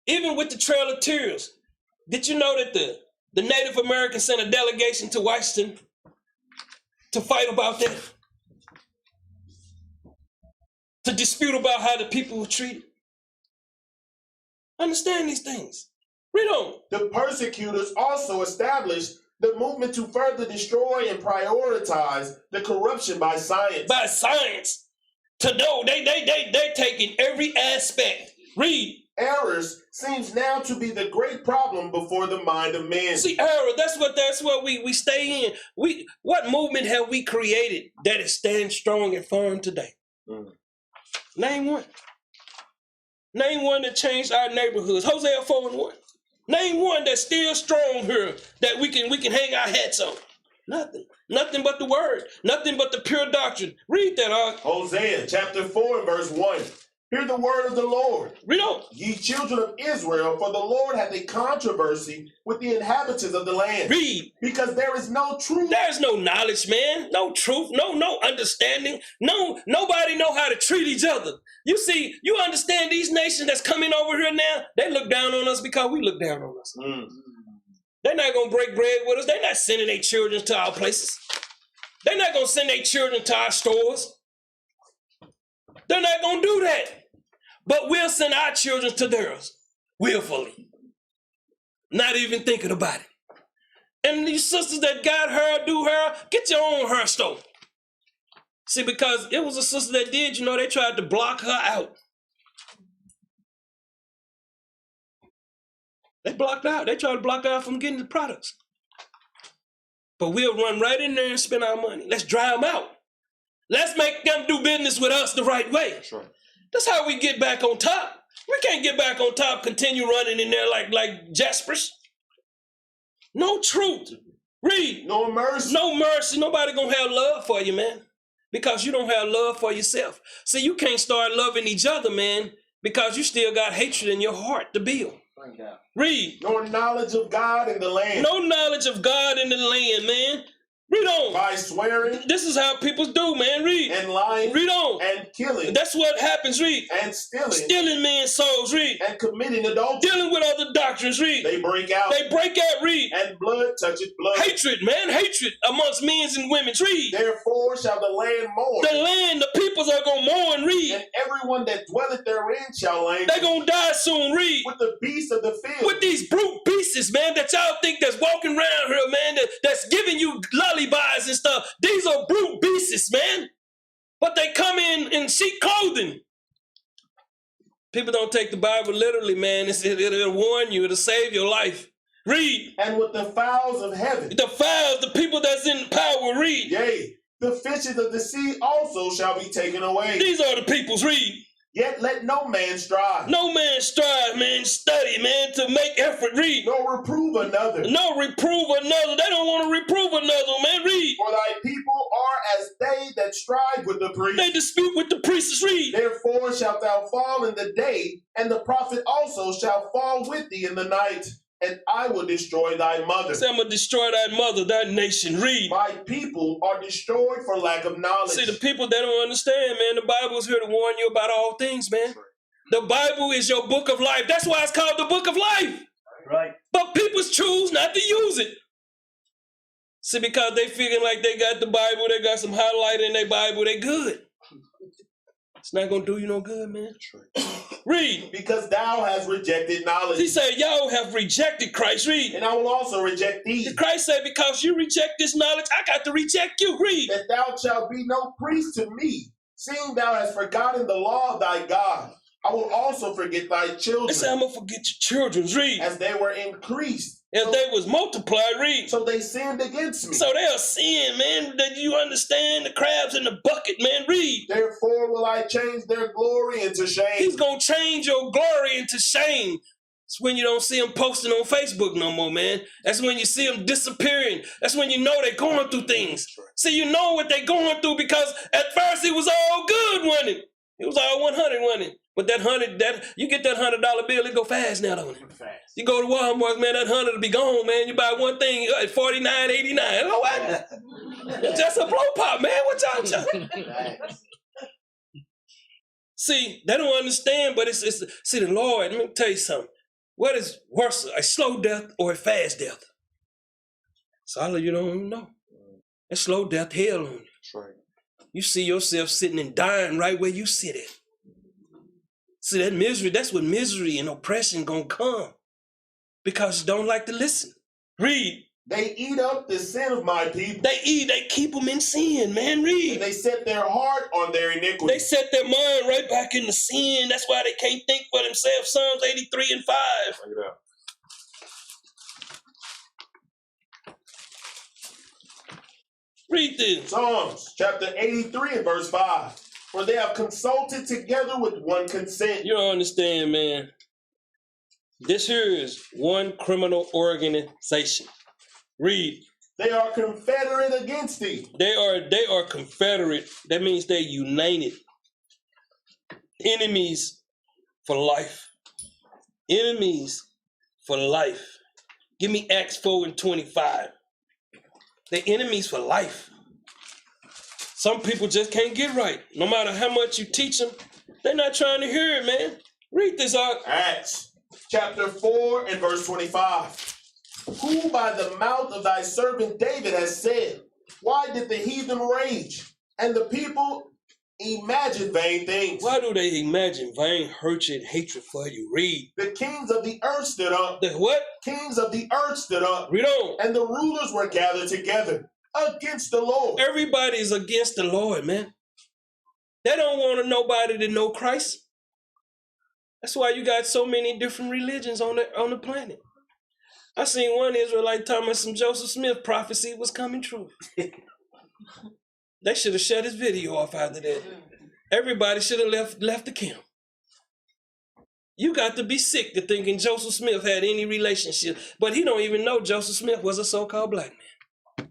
Even with the Trail of Tears, did you know that the Native Americans sent a delegation to Washington to fight about that? To dispute about how the people were treated? Understand these things. Read on. The persecutors also established the movement to further destroy and prioritize the corruption by science. By science. To know they taking every aspect. Read. Errors seems now to be the great problem before the mind of man. See, error, that's what we stay in. What movement have we created that is stand strong and firm today? Name one. Name one that changed our neighborhoods. Hosea 4:1. Name one that's still strong here that we can hang our hats on. Nothing. Nothing but the word. Nothing but the pure doctrine. Read that, Hosea chapter 4 and verse 1. Hear the word of the Lord. Read on. Ye children of Israel, for the Lord hath a controversy with the inhabitants of the land. Read. Because there is no truth. There's no knowledge, man. No truth. No understanding. Nobody know how to treat each other. You see, you understand these nations that's coming over here now, they look down on us because we look down on us. They're not going to break bread with us. They're not sending their children to our places. They're not going to send their children to our stores. They're not going to do that. But we'll send our children to theirs willfully, not even thinking about it. And these sisters that got hair, do hair, get your own hair store. See, because it was a sister that did, they tried to block her out. They blocked her out. They tried to block her out from getting the products. But we'll run right in there and spend our money. Let's dry them out. Let's make them do business with us the right way. Sure. That's how we get back on top. We can't get back on top, continue running in there like Jaspers. No truth. Read. No mercy. No mercy. Nobody gonna have love for you, man. Because you don't have love for yourself. See, you can't start loving each other, man, because you still got hatred in your heart to build. Read. Nor knowledge of God in the land. No knowledge of God in the land, man. Read on. By swearing. This is how people do, man. Read. And lying. Read on. And killing. That's what happens. Read. And stealing. Stealing men's souls. Read. And committing adultery. Dealing with other doctrines. Read. They break out. They break out. Read. And blood toucheth blood. Hatred, man. Hatred amongst men and women. Read. Therefore shall the land mourn. The land, the peoples are going to mourn. Read. And everyone that dwelleth therein shall languish. They're going to die soon. Read. With the beasts of the field. With these brute beasts, man, that y'all think that's walking around here, man, that's giving you lullabies and stuff. These are brute beasts, man. But they come in sheep clothing. People don't take the Bible literally, man. It'll warn you. It'll save your life. Read. And with the fowls of heaven. The fowls, the people that's in power, read. Yea, the fishes of the sea also shall be taken away. These are the peoples, read. Yet let no man strive. No man strive, man, study, man, to make effort, read. Nor reprove another. No, reprove another. They don't want to reprove another, man, read. For thy people are as they that strive with the priest. They dispute with the priests, read. Therefore shalt thou fall in the day, and the prophet also shall fall with thee in the night. And I will destroy thy mother. Say, I'm going to destroy thy mother, thy nation, read. My people are destroyed for lack of knowledge. See, the people, they don't understand, man. The Bible is here to warn you about all things, man. The Bible is your book of life. That's why it's called the book of life. Right. But people choose not to use it. See, because they feeling like they got the Bible, they got some highlight in their Bible, they good. It's not going to do you no good, man. Read. Because thou hast rejected knowledge. He said, y'all have rejected Christ. Read. And I will also reject thee. Christ said, because you reject this knowledge, I got to reject you. Read. That thou shalt be no priest to me, seeing thou hast forgotten the law of thy God. I will also forget thy children. They said, I'm going to forget your children. Read. As they were increased. As they was multiplied, read. So they sinned against me. So they are sin, man. That you understand the crabs in the bucket, man. Read. Therefore will I change their glory into shame. He's going to change your glory into shame. It's when you don't see them posting on Facebook no more, man. That's when you see them disappearing. That's when you know they're going through things. See, you know what they're going through because at first it was all good, wasn't it? It was all 100, wasn't it? But that you get that $100 bill, it go fast now, don't it? You go to Walmart, man, that 100 will be gone, man. You buy one thing at $49.89. Oh, what? It's just a blow pop, man. What y'all? See, they don't understand, but it's see, the Lord, let me tell you something. What is worse, a slow death or a fast death? Some of you don't even know. A slow death, hell on you. That's right. You see yourself sitting and dying right where you sit at. See, that misery, that's what misery and oppression gonna come. Because you don't like to listen. Read. They eat up the sin of my people. They keep them in sin, man. Read. And they set their heart on their iniquity. They set their mind right back into sin. That's why they can't think for themselves. Psalms 83 and 5. Check it out. Read this. Psalms chapter 83 and verse 5. For they have consulted together with one consent. You don't understand, man. This here is one criminal organization. Read. They are confederate against thee. They are confederate. That means they're united. Enemies for life. Enemies for life. Give me Acts 4 and 25. They're enemies for life. Some people just can't get right. No matter how much you teach them, they're not trying to hear it, man. Read this out. Acts chapter 4 and verse 25. Who by the mouth of thy servant David has said, why did the heathen rage, and the people imagine vain things? Why do they imagine vain hatred, hatred for you? Read. The kings of the earth stood up. The what? Kings of the earth stood up. Read on. And the rulers were gathered together against the Lord. Everybody's against the Lord, man. They don't want nobody to know Christ. That's why you got so many different religions on the planet. I seen one Israelite talking about some Joseph Smith prophecy was coming true. They should have shut his video off after that. Everybody should have left the camp. You got to be sick to thinking Joseph Smith had any relationship, but he don't even know Joseph Smith was a so-called black man.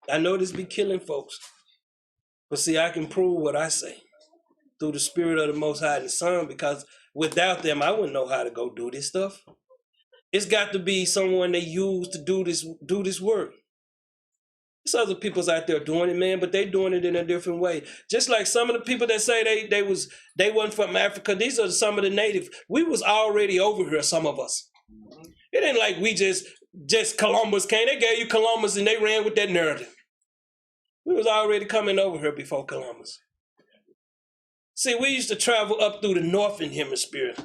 I know this be killing folks, but see, I can prove what I say through the Spirit of the Most High and the Son, because without them, I wouldn't know how to go do this stuff. It's got to be someone they use to do this work. There's other people's out there doing it, man, but they doing it in a different way. Just like some of the people that say they wasn't from Africa. These are some of the natives. We was already over here, some of us. It ain't like we just Columbus came. They gave you Columbus and they ran with that narrative. We was already coming over here before Columbus. See, we used to travel up through the northern hemisphere.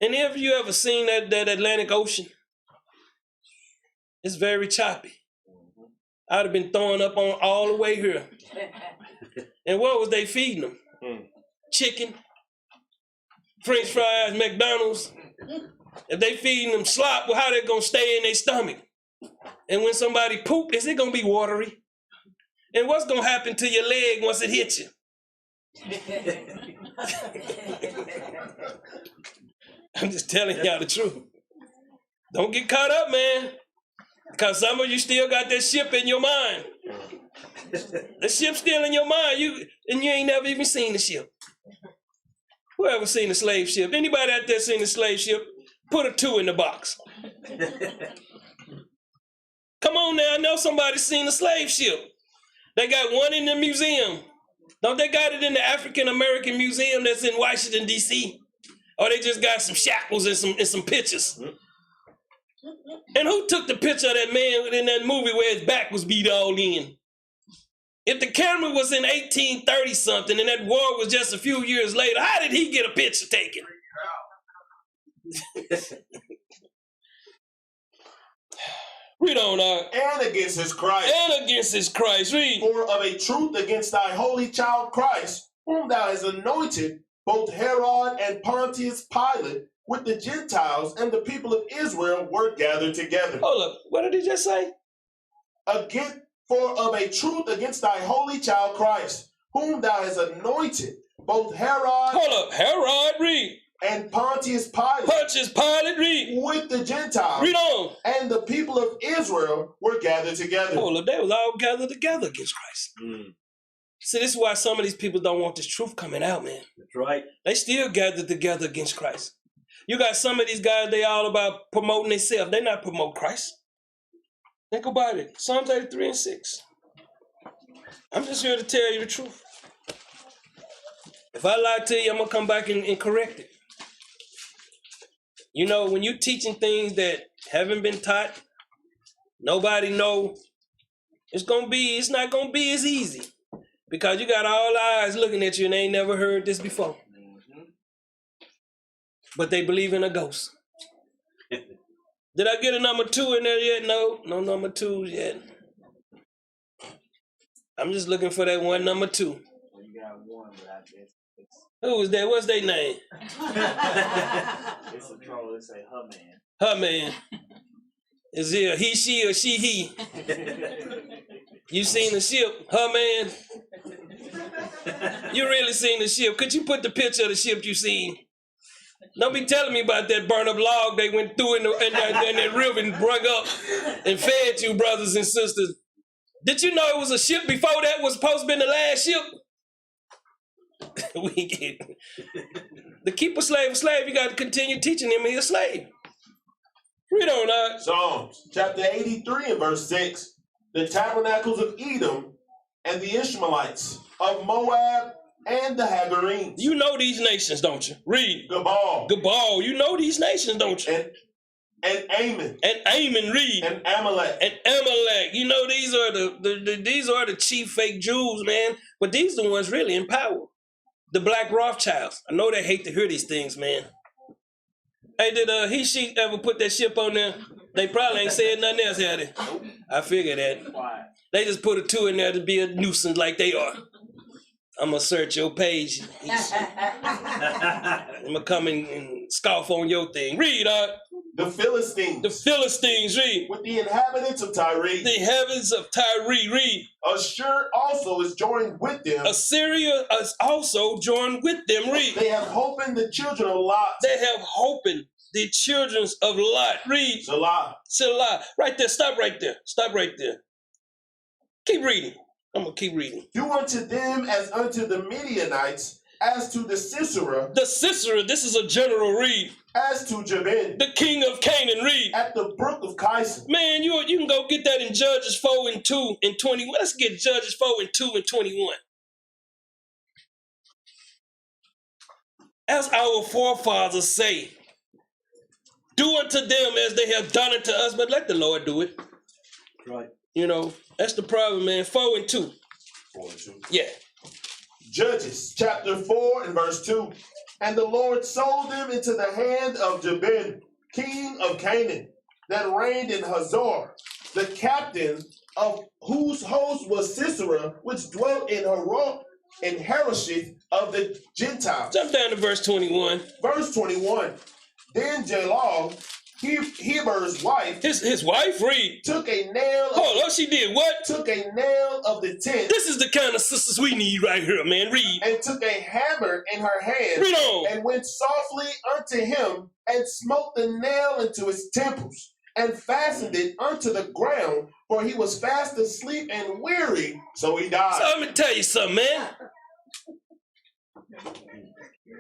And have you ever seen that Atlantic Ocean? It's very choppy. I'd have been throwing up on all the way here. And what was they feeding them? Chicken, French fries, McDonald's. If they feeding them slop, well, how they gonna stay in their stomach? And when somebody poop, is it gonna be watery? And what's gonna happen to your leg once it hits you? I'm just telling y'all the truth. Don't get caught up, man. Because some of you still got that ship in your mind. The ship's still in your mind. You ain't never even seen the ship. Who ever seen a slave ship? Anybody out there seen a slave ship? Put a 2 in the box. Come on now, I know somebody's seen a slave ship. They got one in the museum. Don't they got it in the African American Museum that's in Washington, D.C.? Or they just got some shackles and some pictures. And who took the picture of that man in that movie where his back was beat all in? If the camera was in 1830 something and that war was just a few years later, how did he get a picture taken? Read on, And against his Christ. And against his Christ, read. For of a truth against thy holy child Christ, whom thou hast anointed, both Herod and Pontius Pilate, with the Gentiles and the people of Israel were gathered together. Hold up, what did he just say? For of a truth against thy holy child Christ, whom thou hast anointed, both Herod. Hold up, Herod, read. And Pontius Pilate. Pontius Pilate, read. With the Gentiles. Read on. And the people of Israel were gathered together. Hold up, they was all gathered together against Christ. See, this is why some of these people don't want this truth coming out, man. That's right. They still gathered together against Christ. You got some of these guys, they all about promoting themselves. They not promote Christ. Think about it. Psalms 83 and 6. I'm just here to tell you the truth. If I lie to you, I'm going to come back and correct it. You know, when you're teaching things that haven't been taught, nobody know, it's not going to be as easy. Because you got all eyes looking at you and they ain't never heard this before. But they believe in a ghost. Did I get a number 2 in there yet? No number 2s yet. I'm just looking for that one number 2. Well, you got one, but I guess Who was that? What's their name? it's a troll. They say her man. Her man. Is it a he, she, or she, he? You seen the ship? Her man? You really seen the ship? Could you put the picture of the ship you seen? Don't be telling me about that burn up log they went through and that river and brung up and fed you, brothers and sisters. Did you know it was a ship before that was supposed to be the last ship? We get to keep a slave, you got to continue teaching him he's a slave. Read on, Psalms chapter 83 and verse 6. The tabernacles of Edom and the Ishmaelites of Moab and the Hagarenes. You know these nations, don't you? Read. Gabal. You know these nations, don't you? And Ammon. And Ammon, read. And Amalek. And Amalek. You know these are the chief fake Jews, man. But these are the ones really in power. The Black Rothschilds. I know they hate to hear these things, man. Hey, did he, she ever put that ship on there? They probably ain't said nothing else, had they? I figured that. Why? They just put a 2 in there to be a nuisance like they are. I'm going to search your page. I'm going to come and scoff on your thing. Read, The Philistines. The Philistines, read. With the inhabitants of Tyre. The inhabitants of Tyre, read. Ashur also is joined with them. Assyria is also joined with them, read. They have hope in the children of Lot. They have hope in the children of Lot, read. Salah. Selah. Right there, stop right there. Stop right there. Keep reading. I'm going to keep reading. Do unto them as unto the Midianites, as to the Sisera. The Sisera, this is a general, read. As to Jabin. The king of Canaan, read. At the brook of Kison. Man, you can go get that in Judges 4 and 2 and 21. Let's get Judges 4 and 2 and 21. As our forefathers say, do unto them as they have done unto us, but let the Lord do it. Right. You know, that's the problem, man. 4 and 2. 4 and 2. Yeah. Judges chapter 4 and verse 2. And the Lord sold them into the hand of Jabin, king of Canaan, that reigned in Hazor, the captain of whose host was Sisera, which dwelt in Harosheth of the Gentiles. Jump down to verse 21. Verse 21. Then Jalal, Heber's wife, His wife, read. took a nail. Hold on, she did what? Took a nail of the tent. This is the kind of sisters we need right here, man. Read. And took a hammer in her hand. Read on. And went softly unto him and smote the nail into his temples and fastened it unto the ground, for he was fast asleep and weary, so he died. So let me tell you something, man.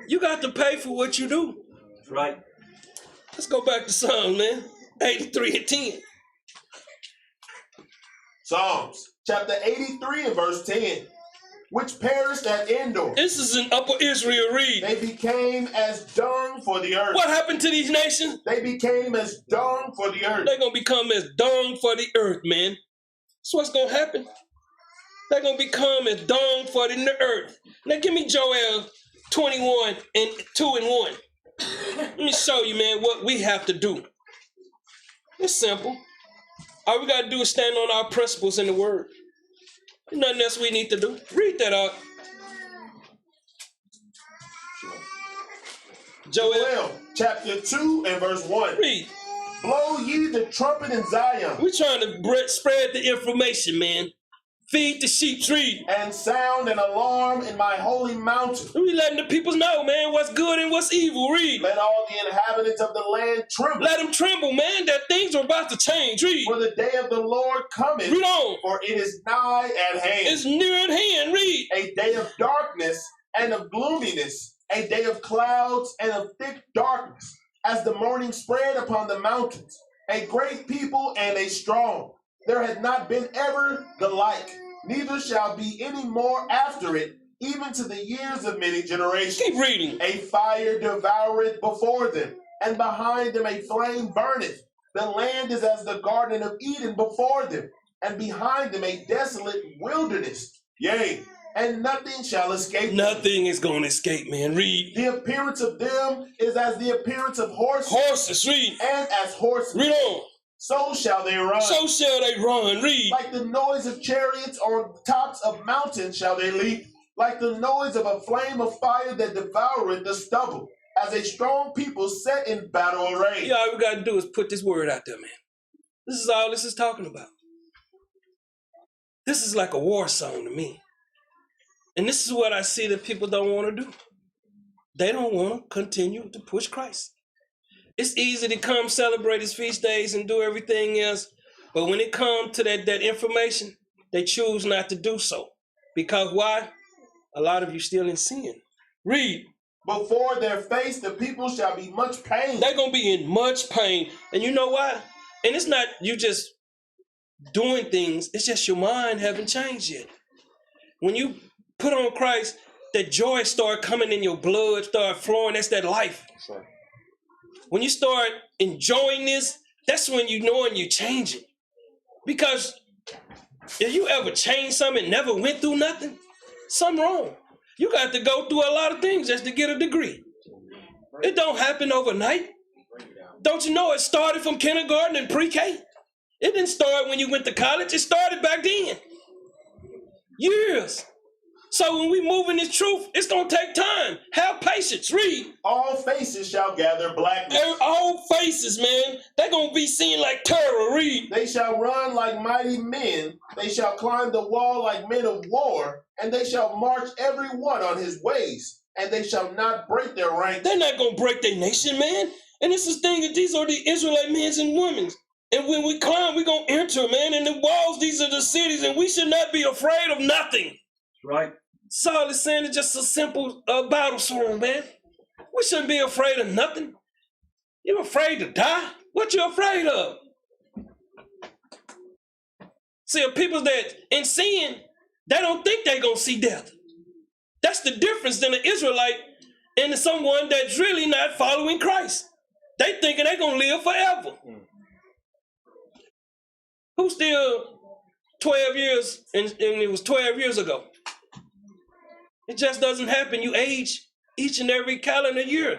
You got to pay for what you do. That's right. Let's go back to Psalms, man. 83 and 10. Psalms chapter 83 and verse 10. Which perished at Endor. This is in Upper Israel, read. They became as dung for the earth. What happened to these nations? They became as dung for the earth. They're going to become as dung for the earth, man. That's what's going to happen. They're going to become as dung for the earth. Now give me Joel 21 and 2 and 1. Let me show you, man, what we have to do. It's simple. All we got to do is stand on our principles in the word. There's nothing else we need to do. Read that out. Joel chapter 2 and verse 1. Read. Blow ye the trumpet in Zion. We're trying to spread the information, man. Feed the sheep, read. And sound an alarm in my holy mountain. We letting the people know, man, what's good and what's evil, read. Let all the inhabitants of the land tremble. Let them tremble, man, that things are about to change, read. For the day of the Lord cometh. Read on. For it is nigh at hand. It's near at hand, read. A day of darkness and of gloominess. A day of clouds and of thick darkness. As the morning spread upon the mountains. A great people and a strong. There had not been ever the like, neither shall be any more after it, even to the years of many generations. Keep reading. A fire devoureth before them, and behind them a flame burneth. The land is as the garden of Eden before them, and behind them a desolate wilderness. Yea, and nothing shall escape them. Nothing is going to escape, man. Read. The appearance of them is as the appearance of horses. Horses, read. And as horsemen. Read on. So shall they run. So shall they run, read. Like the noise of chariots on tops of mountains shall they leap. Like the noise of a flame of fire that devoureth the stubble. As a strong people set in battle array. Yeah, all we got to do is put this word out there, man. This is all this is talking about. This is like a war song to me. And this is what I see that people don't want to do. They don't want to continue to push Christ. It's easy to come celebrate his feast days and do everything else. But when it comes to that information, they choose not to do so. Because why? A lot of you still in sin. Read. Before their face, the people shall be much pain. They're going to be in much pain. And you know why? And it's not you just doing things. It's just your mind haven't changed yet. When you put on Christ, that joy start coming in your blood, start flowing. That's that life. Sorry. When you start enjoying this, that's when you knowing you're changing. Because if you ever changed something and never went through nothing, something wrong. You got to go through a lot of things just to get a degree. It don't happen overnight. Don't you know it started from kindergarten and pre-K? It didn't start when you went to college. It started back then. Years. So when we move in this truth, it's going to take time. Have patience. Read. All faces shall gather blackness. All faces, man. They're going to be seen like terror. Read. They shall run like mighty men. They shall climb the wall like men of war. And they shall march every one on his ways. And they shall not break their ranks. They're not going to break their nation, man. And this is the thing that these are the Israelite men and women. And when we climb, we're going to enter, man. And the walls, these are the cities. And we should not be afraid of nothing. Right. Saul is saying it's just a simple battle song, man. We shouldn't be afraid of nothing. You're afraid to die? What you afraid of? See, people that in sin, they don't think they're going to see death. That's the difference than an Israelite and someone that's really not following Christ. They thinking they're going to live forever. Who's still 12 years, and it was 12 years ago? It just doesn't happen. You age each and every calendar year.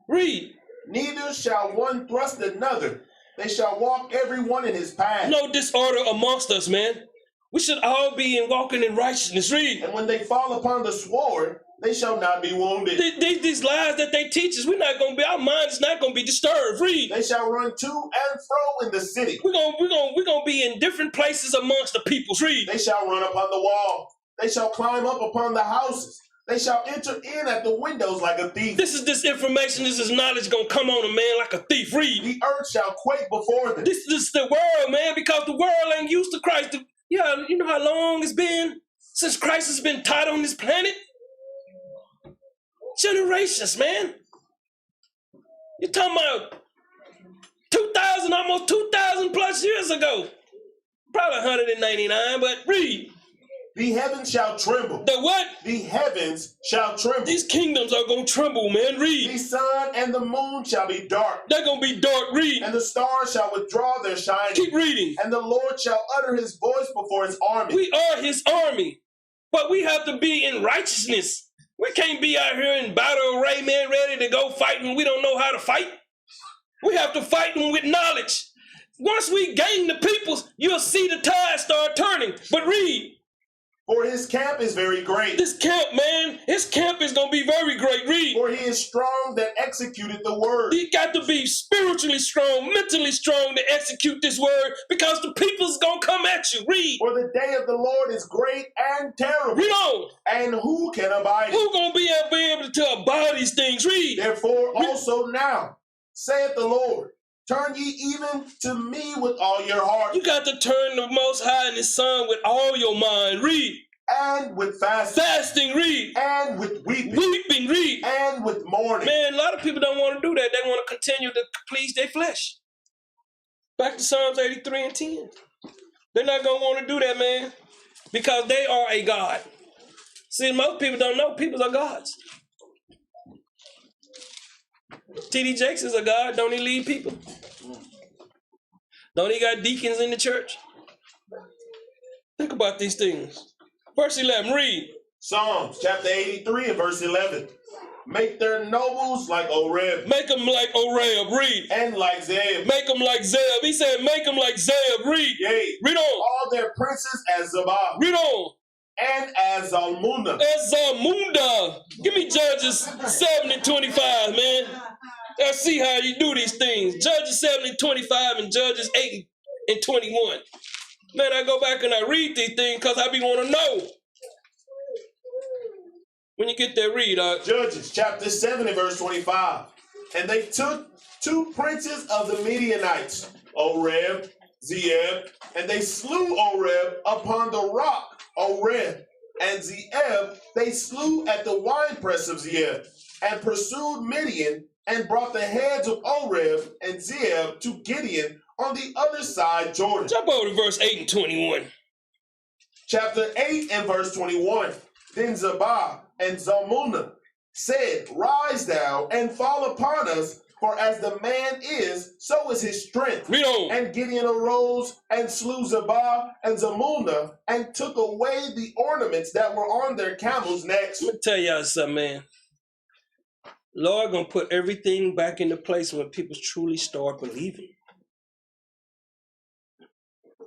Read. Neither shall one thrust another. They shall walk every one in his path. No disorder amongst us, man. We should all be walking in righteousness. Read. And when they fall upon the sword, they shall not be wounded. These lies that they teach us, our mind is not gonna be disturbed. Read. They shall run to and fro in the city. We're gonna be in different places amongst the peoples. Read. They shall run upon the wall. They shall climb up upon the houses. They shall enter in at the windows like a thief. This is information, this is knowledge gonna come on a man like a thief. Read. The earth shall quake before them. This is the world, man, because the world ain't used to Christ. Yeah, you know how long it's been since Christ has been taught on this planet? Generations, man. You're talking about 2,000, almost 2,000 plus years ago. Probably 199, but read. The heavens shall tremble. The what? The heavens shall tremble. These kingdoms are going to tremble, man. Read. The sun and the moon shall be dark. They're going to be dark. Read. And the stars shall withdraw their shining. Keep reading. And the Lord shall utter his voice before his army. We are his army, but we have to be in righteousness. We can't be out here in battle array, man, ready to go fight when we don't know how to fight. We have to fight them with knowledge. Once we gain the peoples, you'll see the tide start turning. But read. For his camp is very great. This camp, man, his camp is going to be very great. Read. For he is strong that executed the word. He got to be spiritually strong, mentally strong to execute this word because the people's going to come at you. Read. For the day of the Lord is great and terrible. Read on. And who can abide it? Who going to be able to abide these things? Read. Therefore also now, saith the Lord, turn ye even to me with all your heart. You got to turn the Most High and his Son with all your mind. Read. And with fasting. Fasting. Read. And with weeping. Weeping. Read. And with mourning. Man, a lot of people don't want to do that. They want to continue to please their flesh. Back to Psalms 83 and 10. They're not going to want to do that, man, because they are a God. See, most people don't know people are gods. T.D. Jakes is a God. Don't he lead people? Don't he got deacons in the church? Think about these things. Verse 11, read. Psalms chapter 83 and verse 11. Make their nobles like Oreb. Make them like Oreb, read. And like Zeb. Make them like Zeb. He said, make them like Zeb, read. Yea. Read on. All their princes as Zabah. Read on. And as Zalmunna. As Zalmunda. Give me Judges 7 and 25, man. Let's see how you do these things. Judges 7 and 25 and Judges 8 and 21. Man, I go back and I read these things because I be want to know. When you get that read, Judges chapter 7 and verse 25. And they took 2 princes of the Midianites, Oreb, Zeb, and they slew Oreb upon the rock, Oreb, and Zeb they slew at the winepress of Zeb, and pursued Midian, and brought the heads of Oreb and Zeb to Gideon on the other side Jordan. Jump over to verse 8 and 21. Chapter 8 and verse 21. Then Zabah and Zalmunna said, rise thou and fall upon us, for as the man is, so is his strength. Read on. And Gideon arose and slew Zabah and Zalmunna and took away the ornaments that were on their camels' necks. Let me tell y'all something, man. Lord gonna put everything back into place when people truly start believing.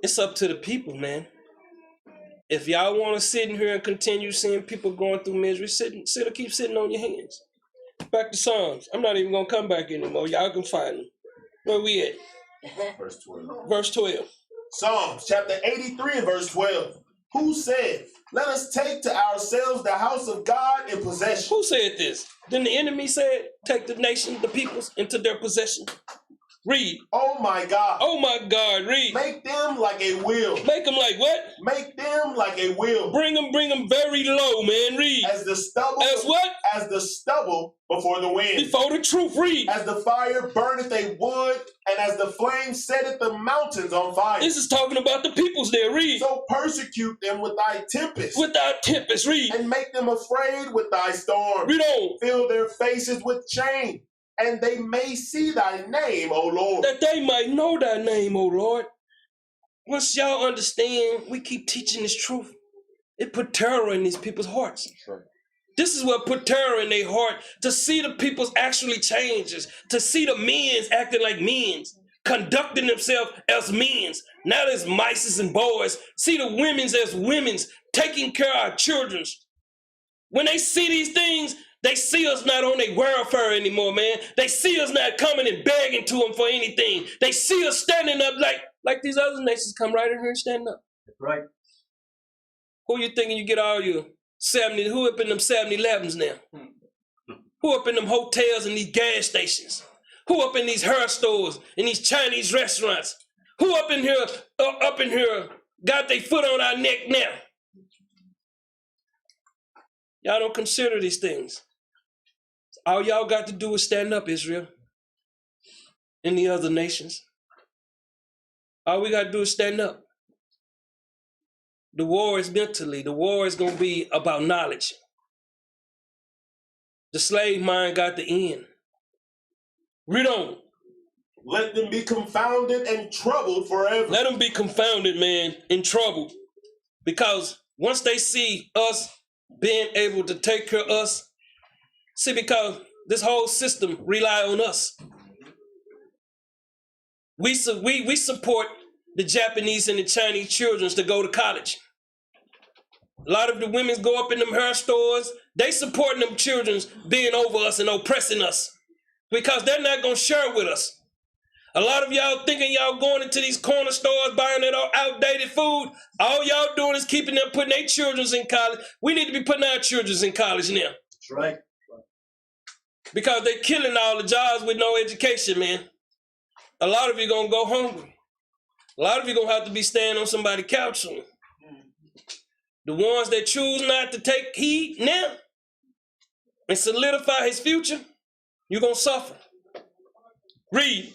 It's up to the people, man. If y'all want to sit in here and continue seeing people going through misery, keep sitting on your hands. Back to Psalms. I'm not even gonna come back anymore. Y'all can find them. Where we at? Verse 12. Verse 12. Psalms chapter 83 and verse 12. Who said, let us take to ourselves the house of God in possession? Who said this? Then the enemy said, take the nation, the peoples, into their possession. Read. Oh my God. Oh my God, read. Make them like a wheel. Make them like what? Make them like a wheel. Bring them very low, man. Read. As the stubble. As what? As the stubble before the wind. Before the truth, read. As the fire burneth a wood, and as the flame setteth the mountains on fire. This is talking about the peoples there, read. So persecute them with thy tempest. With thy tempest, read. And make them afraid with thy storm. Read on. Fill their faces with shame, and they may see thy name, O Lord. That they might know thy name, O Lord. Once y'all understand, we keep teaching this truth. It put terror in these people's hearts. Sure. This is what put terror in their heart, to see the people's actually changes, to see the men's acting like men's, conducting themselves as men's, not as mices and boys. See the women's as women's, taking care of our children's. When they see these things, they see us not on their welfare anymore, man. They see us not coming and begging to them for anything. They see us standing up like these other nations come right in here and stand up. Right. Who you thinking you get all your 70, who up in them 7-Elevens now? Who up in them hotels and these gas stations? Who up in these hair stores and these Chinese restaurants? Who up in here got their foot on our neck now? Y'all don't consider these things. All y'all got to do is stand up, Israel, and the other nations. All we got to do is stand up. The war is mentally. The war is going to be about knowledge. The slave mind got the end. Read on. Let them be confounded and troubled forever. Let them be confounded, man, in trouble. Because once they see us being able to take care of us, see, because this whole system rely on us. We support the Japanese and the Chinese children to go to college. A lot of the women go up in them hair stores. They supporting them children being over us and oppressing us because they're not going to share with us. A lot of y'all thinking y'all going into these corner stores buying that outdated food. All y'all doing is keeping them, putting their children in college. We need to be putting our children in college now. That's right. Because they're killing all the jobs with no education, man. A lot of you going to go hungry. A lot of you going to have to be staying on somebody's couch soon. The ones that choose not to take heed now and solidify his future, you're going to suffer. Read.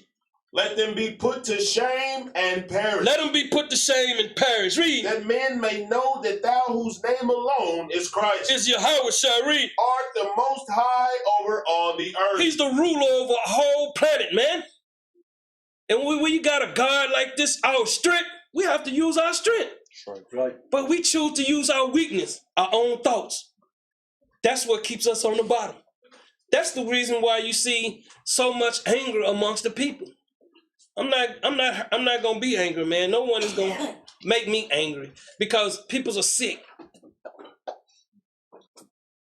Let them be put to shame and perish. Let them be put to shame and perish. Read. That men may know that thou whose name alone is Christ. Is Yahweh shall read. Art the most high over all the earth. He's the ruler over a whole planet, man. And when you got a God like this, our strength, we have to use our strength. Right. But we choose to use our weakness, our own thoughts. That's what keeps us on the bottom. That's the reason why you see so much anger amongst the people. I'm not gonna be angry, man. No one is gonna make me angry because people are sick.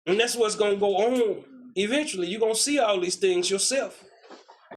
And that's what's gonna go on. Eventually, you're gonna see all these things yourself.